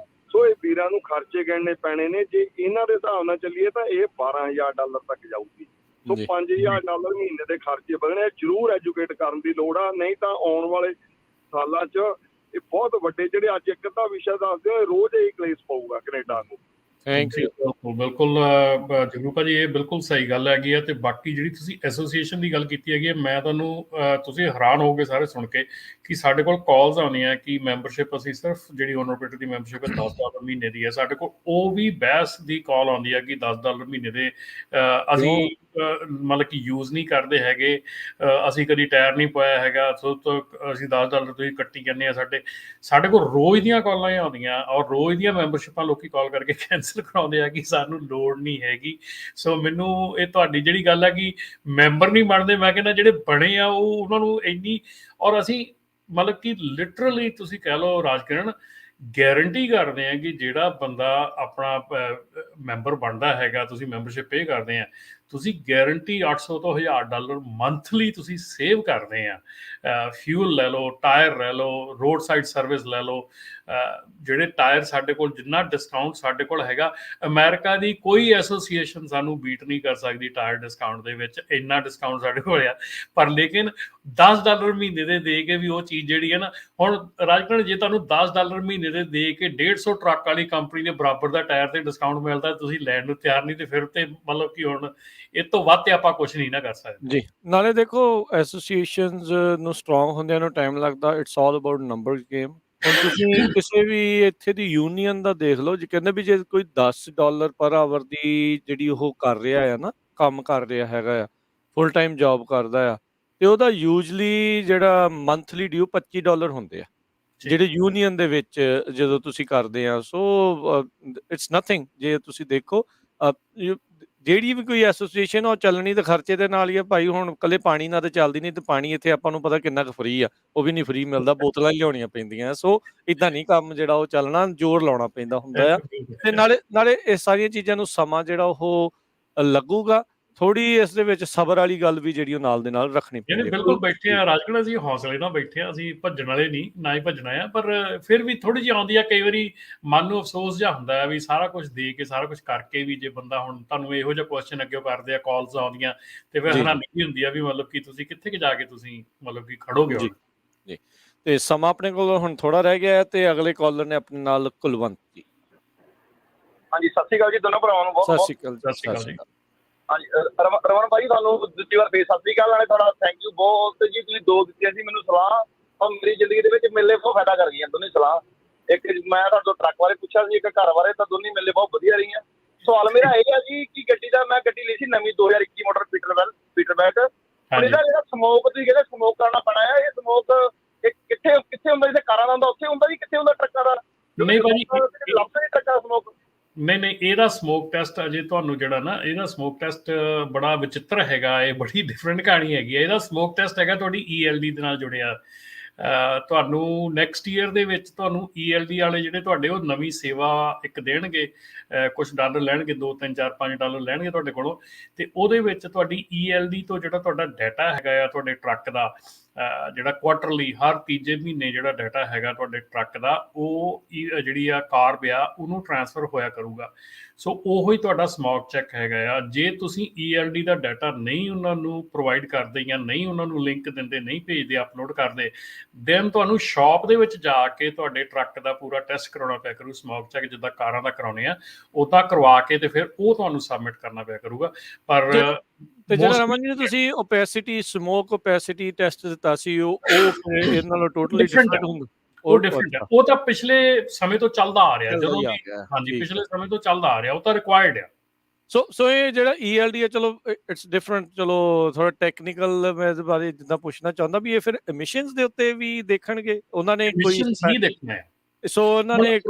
[SPEAKER 4] ਸੋ ਇਹ ਵੀਰਾਂ ਨੂੰ ਖਰਚੇ ਗਿਣਨੇ ਪੈਣੇ ਨੇ। ਜੇ ਇਹਨਾਂ ਦੇ ਹਿਸਾਬ ਨਾਲ ਚੱਲੀਏ ਤਾਂ ਇਹ $12,000 ਤੱਕ ਜਾਊਗੀ। ਸੋ $5,000 ਮਹੀਨੇ ਦੇ ਖਰਚੇ ਵਧਣੇ। ਜ਼ਰੂਰ ਐਜੂਕੇਟ ਕਰਨ ਦੀ ਲੋੜ ਆ, ਨਹੀਂ ਤਾਂ ਆਉਣ ਵਾਲੇ ਸਾਲਾਂ 'ਚ ਇਹ ਬਹੁਤ ਵੱਡੇ ਜਿਹੜੇ ਅੱਜ ਇੱਕ ਅੱਧਾ ਵਿਸ਼ਾ ਦੱਸਦੇ ਹੋ, ਰੋਜ਼ ਇਹ ਕਲੇਸ਼ ਪਊਗਾ ਕੈਨੇਡਾ ਨੂੰ।
[SPEAKER 1] Thank you.
[SPEAKER 2] ਬਿਲਕੁਲ ਜਗਰੂ ਭਾਜੀ, ਇਹ ਬਿਲਕੁਲ ਸਹੀ ਗੱਲ ਹੈਗੀ ਆ। ਤੇ ਬਾਕੀ ਜਿਹੜੀ ਤੁਸੀਂ ਐਸੋਸੀਏਸ਼ਨ ਦੀ ਗੱਲ ਕੀਤੀ ਹੈਗੀ ਹੈ, ਮੈਂ ਤੁਹਾਨੂੰ ਤੁਸੀਂ ਹੈਰਾਨ ਹੋਗੇ ਸਾਰੇ ਸੁਣ ਕੇ ਕਿ ਸਾਡੇ ਕੋਲ ਕਾਲਸ ਆਉਂਦੀਆਂ ਕਿ ਮੈਂਬਰਸ਼ਿਪ ਅਸੀਂ ਸਿਰਫ ਜਿਹੜੀ ਓਨਰ ਆਪਰੇਟਰ ਦੀ ਮੈਂਬਰਸ਼ਿਪ ਹੈ $10 ਮਹੀਨੇ ਦੀ ਹੈ। ਸਾਡੇ ਕੋਲ ਉਹ ਵੀ ਬਹਿਸ ਦੀ ਕਾਲ ਆਉਂਦੀ ਹੈ ਕਿ $10 ਮਹੀਨੇ ਦੇ ਅਸੀਂ ਮਤਲਬ ਕਿ ਯੂਜ਼ ਨਹੀਂ ਕਰਦੇ ਹੈਗੇ, ਅਸੀਂ ਕਦੀ ਟਾਇਰ ਨਹੀਂ ਪਾਇਆ ਹੈਗਾ, ਸੋ ਅਸੀਂ $10 ਤੁਸੀਂ ਕੱਟੀ ਜਾਂਦੇ ਆ। ਸਾਡੇ ਕੋਲ ਰੋਜ਼ ਦੀਆਂ ਕਾਲਾਂ ਹੀ ਆਉਂਦੀਆਂ, ਔਰ ਰੋਜ਼ ਦੀਆਂ ਮੈਂਬਰਸ਼ਿਪਾਂ ਲੋਕੀ ਕਾਲ ਕਰਕੇ ਕੈਂਸਲ ਕਰਾਉਂਦੇ ਆ ਕਿ ਸਾਨੂੰ ਲੋੜ ਨਹੀਂ ਹੈਗੀ। ਸੋ ਮੈਨੂੰ ਇਹ ਤੁਹਾਡੀ ਜਿਹੜੀ ਗੱਲ ਹੈ ਕਿ ਮੈਂਬਰ ਨਹੀਂ ਬਣਦੇ, ਮੈਂ ਕਹਿੰਦਾ ਜਿਹੜੇ ਬਣੇ ਆ ਉਹ ਉਹਨਾਂ ਨੂੰ ਇੰਨੀ, ਔਰ ਅਸੀਂ ਮਤਲਬ ਕਿ ਲਿਟਰਲੀ ਤੁਸੀਂ ਕਹਿ ਲਓ ਰਾਜਕਿਰਨ, ਗਾਰੰਟੀ ਕਰਦੇ ਆ ਕਿ ਜਿਹੜਾ ਬੰਦਾ ਆਪਣਾ ਮੈਂਬਰ ਬਣਦਾ ਹੈਗਾ, ਤੁਸੀਂ ਮੈਂਬਰਸ਼ਿਪ ਪੇ ਕਰਦੇ ਆ, ਤੁਸੀਂ ਗਾਰੰਟੀ $800 ਤੋਂ $1000 ਮੰਥਲੀ ਤੁਸੀਂ ਸੇਵ ਕਰਦੇ ਆ। ਫਿਊਲ ਲੈ ਲਓ, ਟਾਇਰ ਲੈ ਲਓ, ਰੋਡ ਸਾਈਡ ਸਰਵਿਸ ਲੈ ਲਓ। ਜਿਹੜੇ ਟਾਇਰ ਸਾਡੇ ਕੋਲ ਜਿੰਨਾ ਡਿਸਕਾਊਂਟ ਸਾਡੇ ਕੋਲ ਹੈਗਾ, ਅਮਰੀਕਾ ਦੀ ਕੋਈ ਐਸੋਸੀਏਸ਼ਨ ਸਾਨੂੰ ਬੀਟ ਨਹੀਂ ਕਰ ਸਕਦੀ ਟਾਇਰ ਡਿਸਕਾਊਂਟ ਦੇ ਵਿੱਚ, ਇੰਨਾ ਡਿਸਕਾਊਂਟ ਸਾਡੇ ਕੋਲ ਆ। ਪਰ ਲੇਕਿਨ $10 ਮਹੀਨੇ ਦੇ ਕੇ ਵੀ ਉਹ ਚੀਜ਼ ਜਿਹੜੀ ਹੈ ਨਾ, ਹੁਣ ਰਾਜਕਰਨ ਜੇ ਤੁਹਾਨੂੰ $10 ਮਹੀਨੇ ਦੇ ਕੇ 150 ਟਰੱਕ ਵਾਲੀ ਕੰਪਨੀ ਦੇ ਬਰਾਬਰ ਦਾ ਟਾਇਰ ਤੇ ਡਿਸਕਾਊਂਟ ਮਿਲਦਾ, ਤੁਸੀਂ ਲੈਣ ਨੂੰ ਤਿਆਰ ਨਹੀਂ, ਤੇ ਫਿਰ ਤੇ ਮਤਲਬ ਕਿ ਹੁਣ ਇਹ ਤੋਂ ਵੱਧ ਤੇ ਆਪਾਂ ਕੁਝ ਨਹੀਂ ਨਾ ਕਰ ਸਕਦੇ
[SPEAKER 1] ਜੀ। ਨਾਲੇ ਦੇਖੋ ਐਸੋਸੀਏਸ਼ਨਸ ਨੂੰ ਸਟਰੋਂਗ ਹੁੰਦਿਆਂ ਨੂੰ ਟਾਈਮ ਲੱਗਦਾ, it's all about number game. ਹੁਣ ਤੁਸੀਂ ਕਿਸੇ ਵੀ ਇੱਥੇ ਦੀ ਯੂਨੀਅਨ ਦਾ ਦੇਖ ਲਓ ਜੀ, ਕਹਿੰਦੇ ਵੀ ਜੇ ਕੋਈ $10 ਪਰ ਆਵਰ ਦੀ ਜਿਹੜੀ ਉਹ ਕਰ ਰਿਹਾ ਆ ਨਾ, ਕੰਮ ਕਰ ਰਿਹਾ ਹੈਗਾ ਆ, ਫੁੱਲ ਟਾਈਮ ਜੌਬ ਕਰਦਾ ਆ, ਤੇ ਉਹਦਾ ਯੂਜਲੀ ਜਿਹੜਾ ਮੰਥਲੀ ਡਿਊ $25 ਹੁੰਦੇ ਆ ਜਿਹੜੇ ਯੂਨੀਅਨ ਦੇ ਵਿੱਚ ਜਦੋਂ ਤੁਸੀਂ ਕਰਦੇ ਆ। So it's nothing. ਜੇ ਤੁਸੀਂ ਦੇਖੋ ਜਿਹੜੀ ਵੀ ਕੋਈ ਐਸੋਸੀਏਸ਼ਨ ਉਹ ਚੱਲਣੀ ਤਾਂ ਖਰਚੇ ਦੇ ਨਾਲ ਹੀ ਆ ਭਾਈ। ਹੁਣ ਇਕੱਲੇ ਪਾਣੀ ਨਾਲ ਤਾਂ ਚੱਲਦੀ ਨਹੀਂ, ਤੇ ਪਾਣੀ ਇੱਥੇ ਆਪਾਂ ਨੂੰ ਪਤਾ ਕਿੰਨਾ ਕੁ ਫਰੀ ਆ, ਉਹ ਵੀ ਨਹੀਂ ਫਰੀ ਮਿਲਦਾ, ਬੋਤਲਾਂ ਹੀ ਲਿਆਉਣੀਆਂ ਪੈਂਦੀਆਂ। ਸੋ ਇੱਦਾਂ ਨਹੀਂ ਕੰਮ ਜਿਹੜਾ ਉਹ ਚੱਲਣਾ, ਜ਼ੋਰ ਲਾਉਣਾ ਪੈਂਦਾ ਹੁੰਦਾ ਆ। ਤੇ ਨਾਲੇ ਇਹ ਸਾਰੀਆਂ ਚੀਜ਼ਾਂ ਨੂੰ ਸਮਾਂ ਜਿਹੜਾ ਉਹ ਲੱਗੂਗਾ, ਥੋੜੀ ਇਸ ਦੇ ਵਿੱਚ ਸਬਰ ਵਾਲੀ ਗੱਲ ਵੀ ਜਿਹੜੀ ਉਹ ਨਾਲ ਦੇ ਨਾਲ ਰੱਖਣੀ ਪੈਂਦੀ।
[SPEAKER 2] ਬਿਲਕੁਲ ਬੈਠੇ ਆ ਰਾਜਕਰਨ, ਅਸੀਂ ਹੌਸਲੇ ਨਾਲ ਬੈਠੇ ਆ, ਅਸੀਂ ਭੱਜਣ ਵਾਲੇ ਨਹੀਂ, ਨਾ ਹੀ ਭੱਜਣਾ ਆ, ਪਰ ਫਿਰ ਵੀ ਥੋੜੀ ਜਿਹੀ ਆਉਂਦੀ ਆ ਕਈ ਵਾਰੀ ਮਨ ਨੂੰ ਅਫਸੋਸ ਜਿਹਾ ਹੁੰਦਾ ਹੈ ਵੀ ਸਾਰਾ ਕੁਝ ਦੇ ਕੇ, ਸਾਰਾ ਕੁਝ ਕਰਕੇ ਵੀ ਜੇ ਬੰਦਾ, ਹੁਣ ਤੁਹਾਨੂੰ ਇਹੋ ਜਿਹਾ ਕੁਐਸਚਨ ਅੱਗੇ ਕਰਦੇ ਆ, ਕਾਲਸ ਆਉਂਦੀਆਂ, ਤੇ ਫਿਰ ਹੈਰਾਨੀ ਵੀ ਹੁੰਦੀ ਆ ਵੀ ਮਤਲਬ ਕਿ ਤੁਸੀਂ ਕਿੱਥੇ ਕਿ ਜਾ ਕੇ ਤੁਸੀਂ ਮਤਲਬ ਕਿ ਖੜੋਗੇ ਹੁਣ।
[SPEAKER 1] ਜੀ, ਤੇ ਸਮਾਂ ਆਪਣੇ ਕੋਲ ਹੁਣ ਥੋੜਾ ਰਹਿ ਗਿਆ ਹੈ, ਤੇ ਅਗਲੇ ਕਾਲਰ ਨੇ ਆਪਣੇ ਨਾਲ ਕੁਲਵੰਤ ਜੀ।
[SPEAKER 3] ਹਾਂਜੀ, ਸਤਿ ਸ਼੍ਰੀ ਅਕਾਲ ਜੀ ਦੋਨੋਂ ਭਰਾਵਾਂ ਨੂੰ।
[SPEAKER 1] ਸਤਿ ਸ਼੍ਰੀ ਅਕਾਲ।
[SPEAKER 2] ਸਤਿ ਸ਼੍ਰੀ ਅਕਾਲ ਜੀ।
[SPEAKER 3] ਹਾਂਜੀ, ਰਮਨ ਭਾਈ ਤੁਹਾਨੂੰ ਦੂਜੀ ਵਾਰ ਫੇਰ ਸਤਿ ਸ਼੍ਰੀ ਅਕਾਲ, ਨਾਲੇ ਤੁਹਾਡਾ ਥੈਂਕ ਯੂ ਬਹੁਤ ਜੀ। ਤੁਸੀਂ 2 ਦਿੱਤੀਆਂ ਸੀ ਮੈਨੂੰ ਸਲਾਹ, ਔਰ ਮੇਰੀ ਜ਼ਿੰਦਗੀ ਦੇ ਵਿੱਚ ਮੇਲੇ ਬਹੁਤ ਫਾਇਦਾ ਕਰ ਗਈਆਂ ਦੋਨੇ ਸਲਾਹ। ਇੱਕ ਮੈਂ ਤੁਹਾਡੇ ਤੋਂ ਟਰੱਕ ਬਾਰੇ ਪੁੱਛਿਆ ਸੀ, ਇੱਕ ਘਰ ਬਾਰੇ, ਤਾਂ ਦੋਨੇ ਮੇਲੇ ਬਹੁਤ ਵਧੀਆ ਰਹੀਆਂ। ਸਵਾਲ ਮੇਰਾ ਇਹ ਆ ਜੀ ਕਿ ਮੈਂ ਗੱਡੀ ਲਈ ਸੀ ਨਵੀਂ 2021 ਮਾਡਲ ਪੀਟਰਬੈਕ। ਹੁਣ ਇਹਦਾ ਜਿਹੜਾ ਸਮੋਕ ਤੁਸੀਂ ਕਹਿੰਦੇ ਸਮੋਕ ਕਰਨਾ ਪੈਣਾ ਹੈ, ਇਹ ਸਮੋਕ ਕਿੱਥੇ ਹੁੰਦਾ? ਜਿੱਥੇ ਕਾਰਾਂ ਦਾ ਹੁੰਦਾ ਉੱਥੇ ਹੁੰਦਾ ਜੀ, ਕਿੱਥੇ ਹੁੰਦਾ ਟਰੱਕਾਂ ਦਾ?
[SPEAKER 2] ਨਹੀਂ ਭਾਜੀ,
[SPEAKER 3] ਲੱਭਦੇ ਟਰੱਕਾਂ ਦਾ ਸਮੋਕ?
[SPEAKER 2] ਨਹੀਂ, ਇਹਦਾ ਸਮੋਕ ਟੈਸਟ ਅਜੇ ਤੁਹਾਨੂੰ ਜਿਹੜਾ ਨਾ, ਇਹਦਾ ਸਮੋਕ ਟੈਸਟ ਬੜਾ ਵਿਚਿੱਤਰ ਹੈਗਾ, ਇਹ ਬੜੀ ਡਿਫਰੈਂਟ ਕਹਾਣੀ ਹੈਗੀ ਹੈ। ਇਹਦਾ ਸਮੋਕ ਟੈਸਟ ਹੈਗਾ ਤੁਹਾਡੀ ELD ਦੇ ਨਾਲ ਜੁੜਿਆ। ਤੁਹਾਨੂੰ ਨੈਕਸਟ ਈਅਰ ਦੇ ਵਿੱਚ ਤੁਹਾਨੂੰ ELD ਵਾਲੇ ਜਿਹੜੇ ਤੁਹਾਡੇ ਉਹ ਨਵੀਂ ਸੇਵਾ ਇੱਕ ਦੇਣਗੇ, ਕੁਝ ਡਾਲਰ ਲੈਣਗੇ, 2 3 4 5 ਡਾਲਰ ਲੈਣਗੇ ਤੁਹਾਡੇ ਕੋਲੋਂ, ਤੇ ਉਹਦੇ ਵਿੱਚ ਤੁਹਾਡੀ ELD ਤੋਂ ਜਿਹੜਾ ਤੁਹਾਡਾ ਡਾਟਾ ਹੈਗਾ ਆ ਤੁਹਾਡੇ ਟਰੱਕ ਦਾ, ਜਿਹੜਾ ਕੁਆਟਰਲੀ ਹਰ ਤੀਜੇ ਮਹੀਨੇ ਜਿਹੜਾ ਡਾਟਾ ਹੈਗਾ ਤੁਹਾਡੇ ਟਰੱਕ ਦਾ, ਉਹ ਜਿਹੜੀ ਆ ਕਾਰਬ ਆ ਉਹਨੂੰ ਟ੍ਰਾਂਸਫਰ ਹੋਇਆ ਕਰੂਗਾ। ਸੋ ਉਹੋ ਹੀ ਤੁਹਾਡਾ ਸਮੋਕ ਚੈੱਕ ਹੈਗਾ ਆ। ਜੇ ਤੁਸੀਂ ELD ਦਾ ਡਾਟਾ ਨਹੀਂ ਉਹਨਾਂ ਨੂੰ ਪ੍ਰੋਵਾਈਡ ਕਰਦੇ, ਜਾਂ ਨਹੀਂ ਉਹਨਾਂ ਨੂੰ ਲਿੰਕ ਦਿੰਦੇ, ਨਹੀਂ ਭੇਜਦੇ, ਅਪਲੋਡ ਕਰਦੇ, ਦੈਨ ਤੁਹਾਨੂੰ ਸ਼ਾਪ ਦੇ ਵਿੱਚ ਜਾ ਕੇ ਤੁਹਾਡੇ ਟਰੱਕ ਦਾ ਪੂਰਾ ਟੈਸਟ ਕਰਾਉਣਾ ਪਿਆ ਕਰੂ, ਸਮੋਕ ਚੈੱਕ ਜਿੱਦਾਂ ਕਾਰਾਂ ਦਾ ਕਰਾਉਣੇ ਆ ਉੱਦਾਂ ਕਰਵਾ ਕੇ, ਤੇ ਫਿਰ ਉਹ ਤੁਹਾਨੂੰ ਸਬਮਿਟ ਕਰਨਾ ਪਿਆ ਕਰੂਗਾ। ਪਰ
[SPEAKER 1] ਤੇ ਜਿਹੜਾ ਰਮਨ ਜੀ ਤੁਸੀਂ ਓਪੈਸਿਟੀ ਸਮੋਕ ਓਪੈਸਿਟੀ ਟੈਸਟ ਦਿੱਤਾ ਸੀ, ਉਹ ਇਹਨਾਂ ਨਾਲੋਂ ਟੋਟਲੀ ਡਿਫਰੈਂਟ ਹੁੰਦਾ?
[SPEAKER 2] ਉਹ ਡਿਫਰੈਂਟ ਹੈ, ਉਹ ਤਾਂ ਪਿਛਲੇ ਸਮੇਂ ਤੋਂ ਚੱਲਦਾ ਆ ਰਿਹਾ, ਜਦੋਂ ਵੀ ਹਾਂਜੀ ਪਿਛਲੇ ਸਮੇਂ ਤੋਂ ਚੱਲਦਾ ਆ ਰਿਹਾ, ਉਹ ਤਾਂ ਰਿਕੁਆਇਰਡ ਆ।
[SPEAKER 1] ਸੋ ਇਹ ਜਿਹੜਾ ELD ਹੈ, ਚਲੋ ਇਟਸ ਡਿਫਰੈਂਟ, ਚਲੋ ਥੋੜਾ ਟੈਕਨੀਕਲ ਮੈਂ ਇਸ ਬਾਰੇ ਜਿੱਦਾਂ ਪੁੱਛਣਾ ਚਾਹੁੰਦਾ ਵੀ ਇਹ ਫਿਰ ਐਮਿਸ਼ਨਸ ਦੇ ਉੱਤੇ ਵੀ ਦੇਖਣਗੇ ਉਹਨਾਂ ਨੇ? ਕੋਈ
[SPEAKER 2] ਨਹੀਂ ਦੇਖਣਾ ਹੈ।
[SPEAKER 1] ਸੋ ਉਹਨਾਂ ਨੇ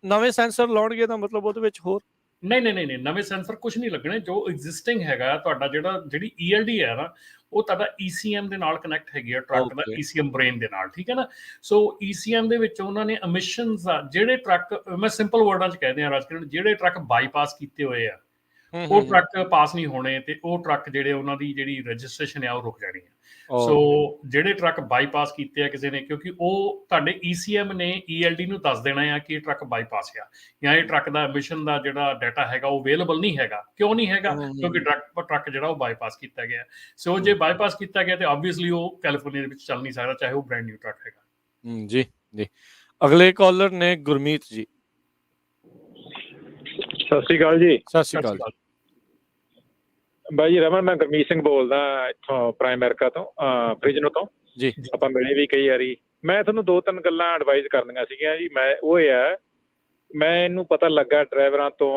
[SPEAKER 1] ਨਵੇਂ ਸੈਂਸਰ ਲਾਉਣਗੇ ਤਾਂ ਮਤਲਬ ਉਹਦੇ ਵਿੱਚ ਹੋਰ?
[SPEAKER 2] ਨਹੀਂ, ਨਵੇਂ ਸੈਂਸਰ ਕੁਝ ਨਹੀਂ ਲੱਗਣੇ। ਜੋ ਐਗਜ਼ਿਸਟਿੰਗ ਹੈਗਾ ਤੁਹਾਡਾ, ਜਿਹੜੀ ELD ਹੈ ਨਾ, ਉਹ ਤੁਹਾਡਾ ECM ਦੇ ਨਾਲ ਕਨੈਕਟ ਹੈਗੀ ਆ, ਟਰੱਕ ਦਾ ECM ਬ੍ਰੇਨ ਦੇ ਨਾਲ, ਠੀਕ ਹੈ ਨਾ। ਸੋ ECM ਦੇ ਵਿੱਚ ਉਹਨਾਂ ਨੇ ਐਮਿਸ਼ਨਸ ਆ, ਜਿਹੜੇ ਟਰੱਕ, ਮੈਂ ਸਿੰਪਲ ਵਰਡਾਂ 'ਚ ਕਹਿ ਦਿਆਂ ਰਾਜਕਿਰਨ, ਜਿਹੜੇ ਟਰੱਕ ਬਾਈਪਾਸ ਕੀਤੇ ਹੋਏ ਆ ਉਹ ਟਰੱਕ ਪਾਸ ਨਹੀਂ ਹੋਣੇ, ਤੇ ਉਹ ਟਰੱਕ ਜਿਹੜੇ ਉਹਨਾਂ ਦੀ ਜਿਹੜੀ ਰਜਿਸਟ੍ਰੇਸ਼ਨ ਆ ਉਹ ਰੁਕ ਜਾਣੀ ਹੈ। ਸੋ ਜਿਹੜੇ ਟਰੱਕ ਬਾਈਪਾਸ ਕੀਤੇ ਆ ਕਿਸੇ ਨੇ, ਕਿਉਂਕਿ ਉਹ ਤੁਹਾਡੇ ECM ਨੇ ELD ਨੂੰ ਦੱਸ ਦੇਣਾ ਆ ਕਿ ਇਹ ਟਰੱਕ ਬਾਈਪਾਸ ਆ, ਜਾਂ ਇਹ ਟਰੱਕ ਦਾ ਐਮਿਸ਼ਨ ਦਾ ਜਿਹੜਾ ਡਾਟਾ ਹੈਗਾ ਉਹ ਅਵੇਲੇਬਲ ਨਹੀਂ ਹੈਗਾ। ਕਿਉਂ ਨਹੀਂ ਹੈਗਾ? ਕਿਉਂਕਿ ਟਰੱਕ ਜਿਹੜਾ ਉਹ ਬਾਈਪਾਸ ਕੀਤਾ ਗਿਆ। ਸੋ ਜੇ ਬਾਈਪਾਸ ਕੀਤਾ ਗਿਆ ਤੇ ਆਬਵੀਅਸਲੀ ਉਹ ਕੈਲੀਫੋਰਨੀਆ ਦੇ ਵਿੱਚ ਚੱਲ ਨਹੀਂ ਸਕਦਾ, ਚਾਹੇ ਉਹ ਬ੍ਰੈਂਡ ਨਿਊ ਟਰੱਕ ਹੈਗਾ।
[SPEAKER 1] ਜੀ। ਅਗਲੇ ਕਾਲਰ ਨੇ ਗੁਰਮੀਤ ਜੀ।
[SPEAKER 8] ਸਤਿ ਸ਼੍ਰੀ ਅਕਾਲ ਜੀ।
[SPEAKER 1] ਸਤਿ ਸ਼੍ਰੀ ਅਕਾਲ
[SPEAKER 8] ਬਾਈ ਜੀ। ਰਮਨ, ਮੈਂ ਗੁਰਮੀਤ ਸਿੰਘ ਬੋਲਦਾ ਇੱਥੋਂ ਪ੍ਰਾਈਮ ਅਮਰੀਕਾ ਤੋਂ, ਫ੍ਰਿਜਨੋ ਤੋਂ
[SPEAKER 1] ਜੀ।
[SPEAKER 8] ਆਪਾਂ ਮਿਲੇ ਵੀ ਕਈ ਵਾਰੀ। ਮੈਂ ਤੁਹਾਨੂੰ 2-3 ਗੱਲਾਂ ਐਡਵਾਈਜ਼ ਕਰਨੀਆਂ ਸੀਗੀਆਂ ਜੀ। ਮੈਨੂੰ ਪਤਾ ਲੱਗਾ ਡਰਾਈਵਰਾਂ ਤੋਂ,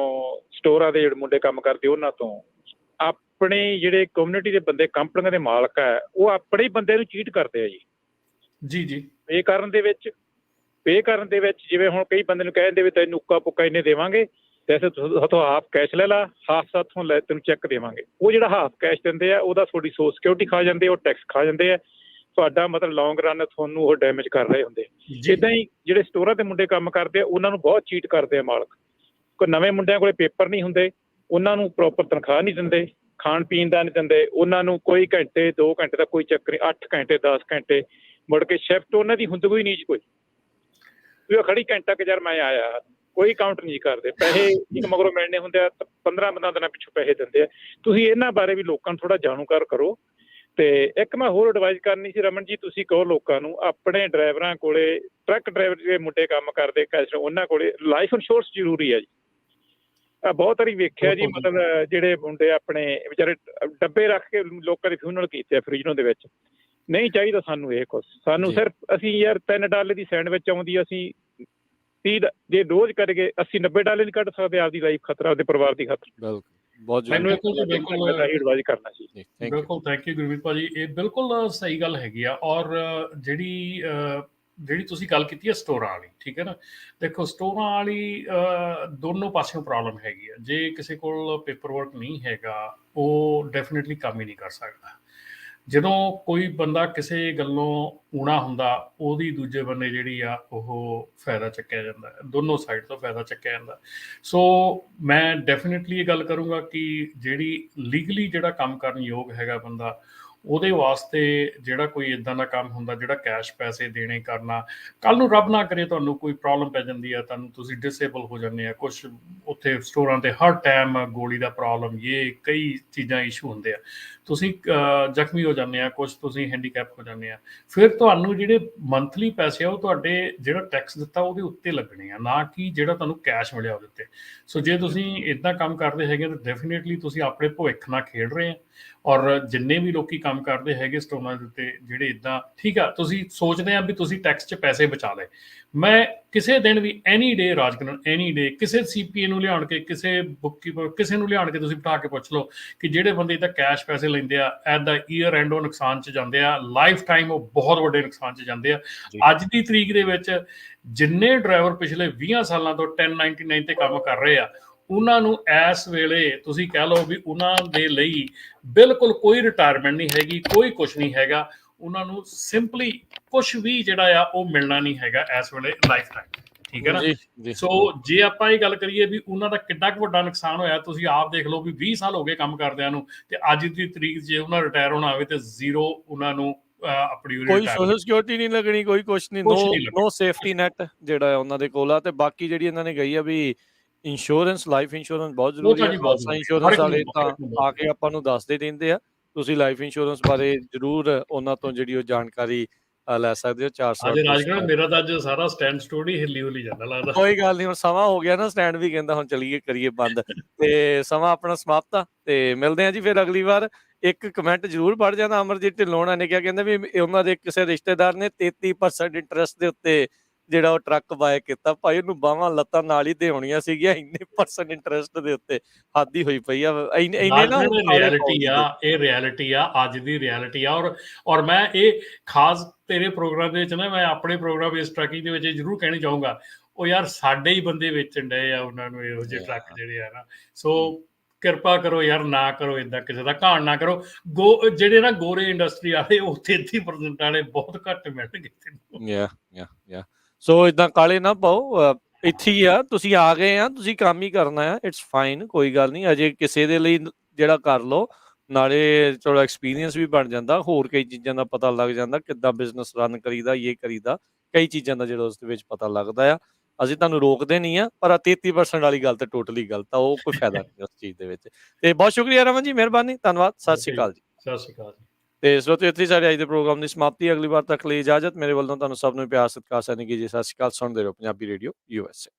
[SPEAKER 8] ਸਟੋਰਾਂ ਦੇ ਜਿਹੜੇ ਮੁੰਡੇ ਕੰਮ ਕਰਦੇ ਉਹਨਾਂ ਤੋਂ, ਆਪਣੇ ਜਿਹੜੇ ਕਮਿਊਨਿਟੀ ਦੇ ਬੰਦੇ ਕੰਪਨੀਆਂ ਦੇ ਮਾਲਕ ਹੈ ਉਹ ਆਪਣੇ ਹੀ ਬੰਦੇ ਨੂੰ ਚੀਟ ਕਰਦੇ ਆ ਜੀ।
[SPEAKER 2] ਜੀ ਜੀ
[SPEAKER 8] ਪੇ ਕਰਨ ਦੇ ਵਿੱਚ ਜਿਵੇਂ ਹੁਣ ਕਈ ਬੰਦੇ ਨੂੰ ਕਹਿੰਦੇ ਵੀ ਤੈਨੂੰ ਉੱਕਾ ਪੁੱਕਾ ਇੰਨੇ ਦੇਵਾਂਗੇ ਤੇ ਅਸੀਂ ਸਾਥੋਂ ਹਾਫ ਕੈਸ਼ ਲੈ ਲਾ, ਹਾਫ ਸਾਥੋਂ ਲੈ ਤੈਨੂੰ ਚੈੱਕ ਦੇਵਾਂਗੇ। ਉਹ ਜਿਹੜਾ ਹਾਫ ਕੈਸ਼ ਦਿੰਦੇ ਆ ਉਹਦਾ ਤੁਹਾਡੀ ਸੋਸ਼ਲ ਸਿਕਿਉਰਿਟੀ ਖਾ ਜਾਂਦੇ ਆ, ਉਹ ਟੈਕਸ ਖਾ ਜਾਂਦੇ ਆ, ਤੁਹਾਡਾ ਮਤਲਬ ਲੌਂਗ ਰਨ ਤੁਹਾਨੂੰ ਉਹ ਡੈਮੇਜ ਕਰ ਰਹੇ ਹੁੰਦੇ। ਇੱਦਾਂ ਹੀ ਜਿਹੜੇ ਸਟੋਰਾਂ ਤੇ ਮੁੰਡੇ ਕੰਮ ਕਰਦੇ ਆ ਉਹਨਾਂ ਨੂੰ ਬਹੁਤ ਚੀਟ ਕਰਦੇ ਆ ਮਾਲਕ। ਕੋਈ ਨਵੇਂ ਮੁੰਡਿਆਂ ਕੋਲੇ ਪੇਪਰ ਨਹੀਂ ਹੁੰਦੇ, ਉਹਨਾਂ ਨੂੰ ਪ੍ਰੋਪਰ ਤਨਖਾਹ ਨਹੀਂ ਦਿੰਦੇ, ਖਾਣ ਪੀਣ ਦਾ ਨਹੀਂ ਦਿੰਦੇ, ਉਹਨਾਂ ਨੂੰ ਕੋਈ ਘੰਟੇ 2 ਘੰਟੇ ਦਾ ਕੋਈ ਚੱਕਰ ਨਹੀਂ, 8 ਘੰਟੇ 10 ਘੰਟੇ ਮੁੜ ਕੇ ਸ਼ਿਫਟ ਉਹਨਾਂ ਦੀ ਹੁੰਦੀ ਕੋਈ ਨਹੀਂ ਜੀ। ਕੋਈ ਉਹ ਖੜੀ ਘੰਟਾ ਕਿ ਯਾਰ ਮੈਂ ਆਇਆ, ਕੋਈ ਕਾਊਂਟ ਨਹੀਂ ਕਰਦੇ। ਪੈਸੇ ਇੱਕ ਮਗਰੋਂ ਮਿਲਣੇ ਹੁੰਦੇ ਆ, 15 ਦਿਨਾਂ ਪਿੱਛੋਂ ਪੈਸੇ ਦਿੰਦੇ ਆ। ਤੁਸੀਂ ਇਹਨਾਂ ਬਾਰੇ ਵੀ ਲੋਕਾਂ ਨੂੰ ਥੋੜਾ ਜਾਣੂਕਾਰ ਕਰੋ। ਤੇ ਇੱਕ ਮੈਂ ਹੋਰ ਐਡਵਾਈਸ ਕਰਨੀ ਸੀ ਰਮਨ ਜੀ, ਤੁਸੀਂ ਕਹੋ ਲੋਕਾਂ ਨੂੰ ਆਪਣੇ ਡਰਾਈਵਰਾਂ ਕੋਲੇ, ਟਰੱਕ ਡਰਾਈਵਰ ਜਿਹੜੇ ਮੁੰਡੇ ਕੰਮ ਕਰਦੇ ਉਹਨਾਂ ਕੋਲੇ ਲਾਈਫ ਇੰਸ਼ੋਰੈਂਸ ਜ਼ਰੂਰੀ ਹੈ ਜੀ। ਬਹੁਤ ਵਾਰੀ ਵੇਖਿਆ ਜੀ, ਮਤਲਬ ਜਿਹੜੇ ਮੁੰਡੇ ਆਪਣੇ ਵਿਚਾਰੇ ਡੱਬੇ ਰੱਖ ਕੇ ਲੋਕਾਂ ਦੇ ਫਿਊਨਰਲ ਕੀਤੇ ਆ ਫਰੀਜ਼ਨੋਂ ਦੇ ਵਿੱਚ। ਨਹੀਂ ਚਾਹੀਦਾ ਸਾਨੂੰ ਇਹ ਕੁਛ। ਸਾਨੂੰ ਸਿਰਫ ਅਸੀਂ ਯਾਰ $3 ਦੀ ਸੈਂਡਵਿਚ ਆਉਂਦੀ, ਅਸੀਂ 30 ਜੇ ਰੋਜ਼ ਕਰਕੇ $80-90 ਨਹੀਂ ਕੱਢ ਸਕਦੇ ਆਪਦੀ ਲਾਈਫ ਖਤਰਾ, ਆਪਦੇ ਪਰਿਵਾਰ ਦੀ ਖਤਰਾ।
[SPEAKER 1] ਬਹੁਤ
[SPEAKER 8] ਮੈਨੂੰ ਐਡਵਾਈਸ ਕਰਨਾ ਸੀ।
[SPEAKER 2] ਬਿਲਕੁਲ, ਥੈਂਕ ਯੂ ਗੁਰਮੀਤ ਭਾਜੀ, ਇਹ ਬਿਲਕੁਲ ਸਹੀ ਗੱਲ ਹੈਗੀ ਆ। ਔਰ ਜਿਹੜੀ ਤੁਸੀਂ ਗੱਲ ਕੀਤੀ ਹੈ ਸਟੋਰਾਂ ਵਾਲੀ, ਠੀਕ ਹੈ ਨਾ, ਦੇਖੋ ਸਟੋਰਾਂ ਵਾਲੀ ਦੋਨੋਂ ਪਾਸਿਓਂ ਪ੍ਰੋਬਲਮ ਹੈਗੀ ਆ। ਜੇ ਕਿਸੇ ਕੋਲ ਪੇਪਰ ਵਰਕ ਨਹੀਂ ਹੈਗਾ ਉਹ ਡੈਫੀਨੇਟਲੀ ਕੰਮ ਹੀ ਨਹੀਂ ਕਰ ਸਕਦਾ। ਜਦੋਂ ਕੋਈ ਬੰਦਾ ਕਿਸੇ ਗੱਲੋਂ ਊਣਾ ਹੁੰਦਾ ਉਹਦੀ ਦੂਜੇ ਬੰਨੇ ਜਿਹੜੀ ਆ ਉਹ ਫਾਇਦਾ ਚੱਕਿਆ ਜਾਂਦਾ, ਦੋਨੋਂ ਸਾਈਡ ਤੋਂ ਫਾਇਦਾ ਚੱਕਿਆ ਜਾਂਦਾ। ਸੋ ਮੈਂ ਡੈਫੀਨੇਟਲੀ ਇਹ ਗੱਲ ਕਰੂੰਗਾ ਕਿ ਜਿਹੜੀ ਲੀਗਲੀ ਜਿਹੜਾ ਕੰਮ ਕਰਨ ਯੋਗ ਹੈਗਾ ਬੰਦਾ, ਉਹਦੇ ਵਾਸਤੇ ਜਿਹੜਾ ਕੋਈ ਇੱਦਾਂ ਦਾ ਕੰਮ ਹੁੰਦਾ ਜਿਹੜਾ ਕੈਸ਼ ਪੈਸੇ ਦੇਣੇ ਕਰਨਾ, ਕੱਲ੍ਹ ਨੂੰ ਰੱਬ ਨਾ ਕਰੇ ਤੁਹਾਨੂੰ ਕੋਈ ਪ੍ਰੋਬਲਮ ਪੈ ਜਾਂਦੀ ਹੈ, ਤੁਹਾਨੂੰ ਤੁਸੀਂ ਡਿਸੇਬਲ ਹੋ ਜਾਂਦੇ ਆ, ਕੁਛ ਉੱਥੇ ਸਟੋਰਾਂ 'ਤੇ ਹਰ ਟਾਈਮ ਗੋਲੀ ਦਾ ਪ੍ਰੋਬਲਮ, ਇਹ ਕਈ ਚੀਜ਼ਾਂ ਇਸ਼ੂ ਹੁੰਦੇ ਆ, ਤੁਸੀਂ ਜ਼ਖਮੀ ਹੋ ਜਾਂਦੇ ਆ, ਕੁਛ ਤੁਸੀਂ ਹੈਂਡੀਕੈਪ ਹੋ ਜਾਂਦੇ ਆ, ਫਿਰ ਤੁਹਾਨੂੰ ਜਿਹੜੇ ਮੰਥਲੀ ਪੈਸੇ ਆ ਉਹ ਤੁਹਾਡੇ ਜਿਹੜਾ ਟੈਕਸ ਦਿੱਤਾ ਉਹਦੇ ਉੱਤੇ ਲੱਗਣੇ ਆ, ਨਾ ਕਿ ਜਿਹੜਾ ਤੁਹਾਨੂੰ ਕੈਸ਼ ਮਿਲਿਆ ਉਹਦੇ ਉੱਤੇ। ਸੋ ਜੇ ਤੁਸੀਂ ਇੱਦਾਂ ਕੰਮ ਕਰਦੇ ਹੈਗੇ ਤਾਂ ਡੈਫੀਨੇਟਲੀ ਤੁਸੀਂ ਆਪਣੇ ਭਵਿੱਖ ਨਾਲ ਖੇਡ ਰਹੇ ਆ। ਔਰ ਜਿੰਨੇ ਵੀ ਲੋਕੀ ਕੰਮ ਕਰਦੇ ਹੈਗੇ ਸਟੋਰਾਂ ਦੇ ਉੱਤੇ ਜਿਹੜੇ ਇੱਦਾਂ, ਠੀਕ ਆ, ਤੁਸੀਂ ਸੋਚਦੇ ਆ ਵੀ ਤੁਸੀਂ ਟੈਕਸ 'ਚ ਪੈਸੇ ਬਚਾ ਲਏ। ਮੈਂ ਕਿਸੇ ਦਿਨ ਵੀ ਐਨੀ ਡੇ ਰਾਜਕਰਨ, ਐਨੀ ਡੇ ਕਿਸੇ CPA ਨੂੰ ਲਿਆਉਣ ਕੇ, ਕਿਸੇ ਬੁੱਕਕੀਪਰ, ਕਿਸੇ ਨੂੰ ਲਿਆਉਣ ਕੇ ਤੁਸੀਂ ਬਿਠਾ ਕੇ ਪੁੱਛ ਲਓ ਕਿ ਜਿਹੜੇ ਬੰਦੇ ਤਾਂ ਕੈਸ਼ ਪੈਸੇ ਲੈਂਦੇ ਆ ਐਟ ਦਾ ਈਅਰ ਐਂਡ ਉਹ ਨੁਕਸਾਨ 'ਚ ਜਾਂਦੇ ਆ, ਲਾਈਫ ਟਾਈਮ ਉਹ ਬਹੁਤ ਵੱਡੇ ਨੁਕਸਾਨ 'ਚ ਜਾਂਦੇ ਆ। ਅੱਜ ਦੀ ਤਰੀਕ ਦੇ ਵਿੱਚ ਜਿੰਨੇ ਡਰਾਈਵਰ ਪਿਛਲੇ 20 ਸਾਲਾਂ ਤੋਂ 1099 ਤੇ ਕੰਮ ਕਰ ਰਹੇ ਆ, ਉਹਨਾਂ ਨੂੰ ਇਸ ਵੇਲੇ ਤੁਸੀਂ ਕਹਿ ਲਓ ਵੀ ਉਹਨਾਂ ਦੇ ਲਈ ਬਿਲਕੁਲ ਕੋਈ ਰਿਟਾਇਰਮੈਂਟ ਨਹੀਂ ਹੈਗੀ, ਕੋਈ ਕੁਛ ਨਹੀਂ ਹੈਗਾ। ਉਹਨਾਂ ਨੂੰ ਸਿੰਪਲੀ ਕੁਛ ਵੀ ਜਿਹੜਾ ਆ ਉਹ ਮਿਲਣਾ ਨਹੀਂ ਹੈਗਾ ਇਸ ਵੇਲੇ ਲਾਈਫ ਟਾਈਮ, ਠੀਕ ਹੈ ਨਾ। ਸੋ ਜੇ ਆਪਾਂ ਇਹ ਗੱਲ ਕਰੀਏ ਵੀ ਉਹਨਾਂ ਦਾ ਕਿੰਨਾ ਕੁ ਵੱਡਾ ਨੁਕਸਾਨ ਹੋਇਆ, ਤੁਸੀਂ ਆਪ ਦੇਖ ਲਓ ਵੀ 20 ਸਾਲ ਹੋ ਗਏ ਕੰਮ ਕਰਦਿਆਂ ਨੂੰ, ਤੇ ਅੱਜ ਦੀ ਤਰੀਕ ਜੇ ਉਹਨਾਂ ਰਿਟਾਇਰ ਹੋਣਾ ਹੋਵੇ ਤੇ ਜ਼ੀਰੋ ਉਹਨਾਂ ਨੂੰ ਆਪਣੀ
[SPEAKER 1] ਕੋਈ ਸੋਸ਼ਲ ਸਿਕਿਉਰਿਟੀ ਨਹੀਂ ਲੱਗਣੀ, ਕੋਈ ਕੁਛ ਨਹੀਂ, ਨੋ ਸੇਫਟੀ ਨੈਟ ਜਿਹੜਾ ਉਹਨਾਂ ਦੇ ਕੋਲ ਆ। ਤੇ ਬਾਕੀ ਜਿਹੜੀ ਇਹਨਾਂ ਨੇ ਗਈ ਆ ਵੀ ਇੰਸ਼ੋਰੈਂਸ, ਲਾਈਫ ਇੰਸ਼ੋਰੈਂਸ ਬਹੁਤ ਜ਼ਰੂਰੀ ਹੈ। ਹਾਦਸਾ ਇੰਸ਼ੋਰੈਂਸ ਵਾਲੇ ਤਾਂ ਆ ਕੇ ਆਪਾਂ ਨੂੰ ਦੱਸਦੇ ਰਹਿੰਦੇ ਆ, ਤੁਸੀਂ ਲਾਈਫ ਇੰਸ਼ੋਰੈਂਸ ਬਾਰੇ ਜ਼ਰੂਰ ਉਹਨਾਂ ਤੋਂ ਜਿਹੜੀ ਉਹ ਜਾਣਕਾਰੀ ਲੈ ਸਕਦੇ ਹੋ। 400
[SPEAKER 2] ਮੇਰਾ ਤਾਂ ਅੱਜ ਸਾਰਾ ਸਟੈਂਡ ਸਟੋਰੀ ਹਿੱਲੀ ਹੁਲੀ ਜਾਂਦਾ ਲੱਗਦਾ।
[SPEAKER 1] ਕੋਈ ਗੱਲ ਨਹੀਂ, ਹੁਣ ਸਮਾਂ ਹੋ ਗਿਆ ਨਾ, ਸਟੈਂਡ ਵੀ ਕਹਿੰਦਾ ਹੁਣ ਚਲੀਏ ਕਰੀਏ ਬੰਦ, ਤੇ ਸਮਾਂ ਆਪਣਾ ਸਮਾਪਤ ਆ। ਤੇ ਮਿਲਦੇ ਆ ਜੀ ਫਿਰ ਅਗਲੀ ਵਾਰ। ਇੱਕ ਕਮੈਂਟ ਜ਼ਰੂਰ ਪੜ੍ਹ ਜਾਣਾ, ਅਮਰਜੀਤ ਢਿੱਲੋਂ ਨੇ ਕਿਹਾ, ਕਹਿੰਦੇ ਵੀ ਉਹਨਾਂ ਦੇ ਕਿਸੇ ਰਿਸ਼ਤੇਦਾਰ ਨੇ 33% ਇੰਟਰਸਟ ਦੇ ਉੱਤੇ ਜਿਹੜਾ ਉਹ ਟਰੱਕ ਬਾਏ ਕੀਤਾ। ਭਾਈ ਉਹਨੂੰ ਬਾਹਾਂ ਲੱਤਾਂ ਨਾਲ ਹੀ ਦੇਉਣੀਆਂ ਸੀਗੀਆਂ, ਇੰਨੇ % ਇੰਟਰਸਟ ਦੇ ਉੱਤੇ, ਹੱਦ ਹੀ ਹੋਈ ਪਈ ਆ। ਇੰਨੇ ਨਾ
[SPEAKER 2] ਰਿਐਲਿਟੀ ਆ, ਇਹ ਰਿਐਲਿਟੀ ਆ, ਅੱਜ ਦੀ ਰਿਐਲਿਟੀ ਆ। ਔਰ ਮੈਂ ਇਹ ਖਾਸ ਤੇਰੇ ਪ੍ਰੋਗਰਾਮ ਦੇ ਵਿੱਚ ਨਾ, ਮੈਂ ਆਪਣੇ ਪ੍ਰੋਗਰਾਮ ਇਸ ਟਰੱਕਿੰਗ ਦੇ ਵਿੱਚ ਜ਼ਰੂਰ ਕਹਿਣੀ ਚਾਹੂੰਗਾ, ਉਹ ਯਾਰ ਸਾਡੇ ਹੀ ਬੰਦੇ ਵੇਚਣ ਡਏ ਆ ਉਹਨਾਂ ਨੂੰ ਇਹੋ ਜਿਹੇ ਟਰੱਕ ਜਿਹੜੇ ਆ ਨਾ। ਸੋ ਕਿਰਪਾ ਕਰੋ ਯਾਰ, ਨਾ ਕਰੋ ਇੱਦਾਂ, ਕਿਸੇ ਦਾ ਘਾਣ ਨਾ ਕਰੋ। ਜਿਹੜੇ ਨਾ ਗੋਰੇ ਇੰਡਸਟਰੀ ਵਾਲੇ ਉਹ 33% ਵਾਲੇ ਬਹੁਤ ਘੱਟ ਮਿਲਣਗੇ।
[SPEAKER 1] ਸੋ ਏਦਾਂ ਕਾਲੇ ਨਾ ਪਾਓ, ਇੱਥੇ ਹੀ ਆ, ਤੁਸੀਂ ਆ ਗਏ ਆ, ਤੁਸੀਂ ਕੰਮ ਹੀ ਕਰਨਾ ਆ, ਇਟਸ ਫਾਈਨ, ਕੋਈ ਗੱਲ ਨਹੀਂ। ਅਜੇ ਕਿਸੇ ਦੇ ਲਈ ਜਿਹੜਾ ਕਰ ਲਓ, ਨਾਲੇ ਥੋੜਾ ਐਕਸਪੀਰੀਅੰਸ ਵੀ ਬਣ ਜਾਂਦਾ, ਹੋਰ ਕਈ ਚੀਜ਼ਾਂ ਦਾ ਪਤਾ ਲੱਗ ਜਾਂਦਾ, ਕਿੱਦਾਂ ਬਿਜ਼ਨਸ ਰਨ ਕਰੀਦਾ, ਇਹ ਕਰੀਦਾ, ਕਈ ਚੀਜ਼ਾਂ ਦਾ ਜਿਹੜਾ ਉਸ ਦੇ ਵਿੱਚ ਪਤਾ ਲੱਗਦਾ ਆ। ਅਸੀਂ ਤੁਹਾਨੂੰ ਰੋਕਦੇ ਨਹੀਂ ਆ, ਪਰ 33% ਵਾਲੀ ਗੱਲ ਤਾਂ ਟੋਟਲੀ ਗਲਤ ਆ, ਉਹ ਕੋਈ ਫਾਇਦਾ ਨਹੀਂ ਉਸ ਚੀਜ਼ ਦੇ ਵਿੱਚ। ਤੇ ਬਹੁਤ ਸ਼ੁਕਰੀਆ ਰਮਨ ਜੀ, ਮਿਹਰਬਾਨੀ, ਧੰਨਵਾਦ, ਸਤਿ ਸ਼੍ਰੀ ਅਕਾਲ ਜੀ।
[SPEAKER 2] ਸਤਿ ਸ਼੍ਰੀ ਅਕਾਲ ਜੀ।
[SPEAKER 1] ਤੇ ਸਰੋਤਿਓ, ਇੱਥੇ ਸਾਡੇ ਅੱਜ ਦੇ ਪ੍ਰੋਗਰਾਮ ਦੀ ਸਮਾਪਤੀ। ਅਗਲੀ ਵਾਰ ਤੱਕ ਲਈ ਇਜਾਜ਼ਤ, ਮੇਰੇ ਵੱਲੋਂ ਤੁਹਾਨੂੰ ਸਭ ਨੂੰ ਪਿਆਰ ਸਤਿਕਾਰ ਸੈਨਿਕ ਜੀ, ਸਤਿ ਸ਼੍ਰੀ ਅਕਾਲ। ਸੁਣਦੇ ਰਹੋ ਪੰਜਾਬੀ ਰੇਡੀਓ USA।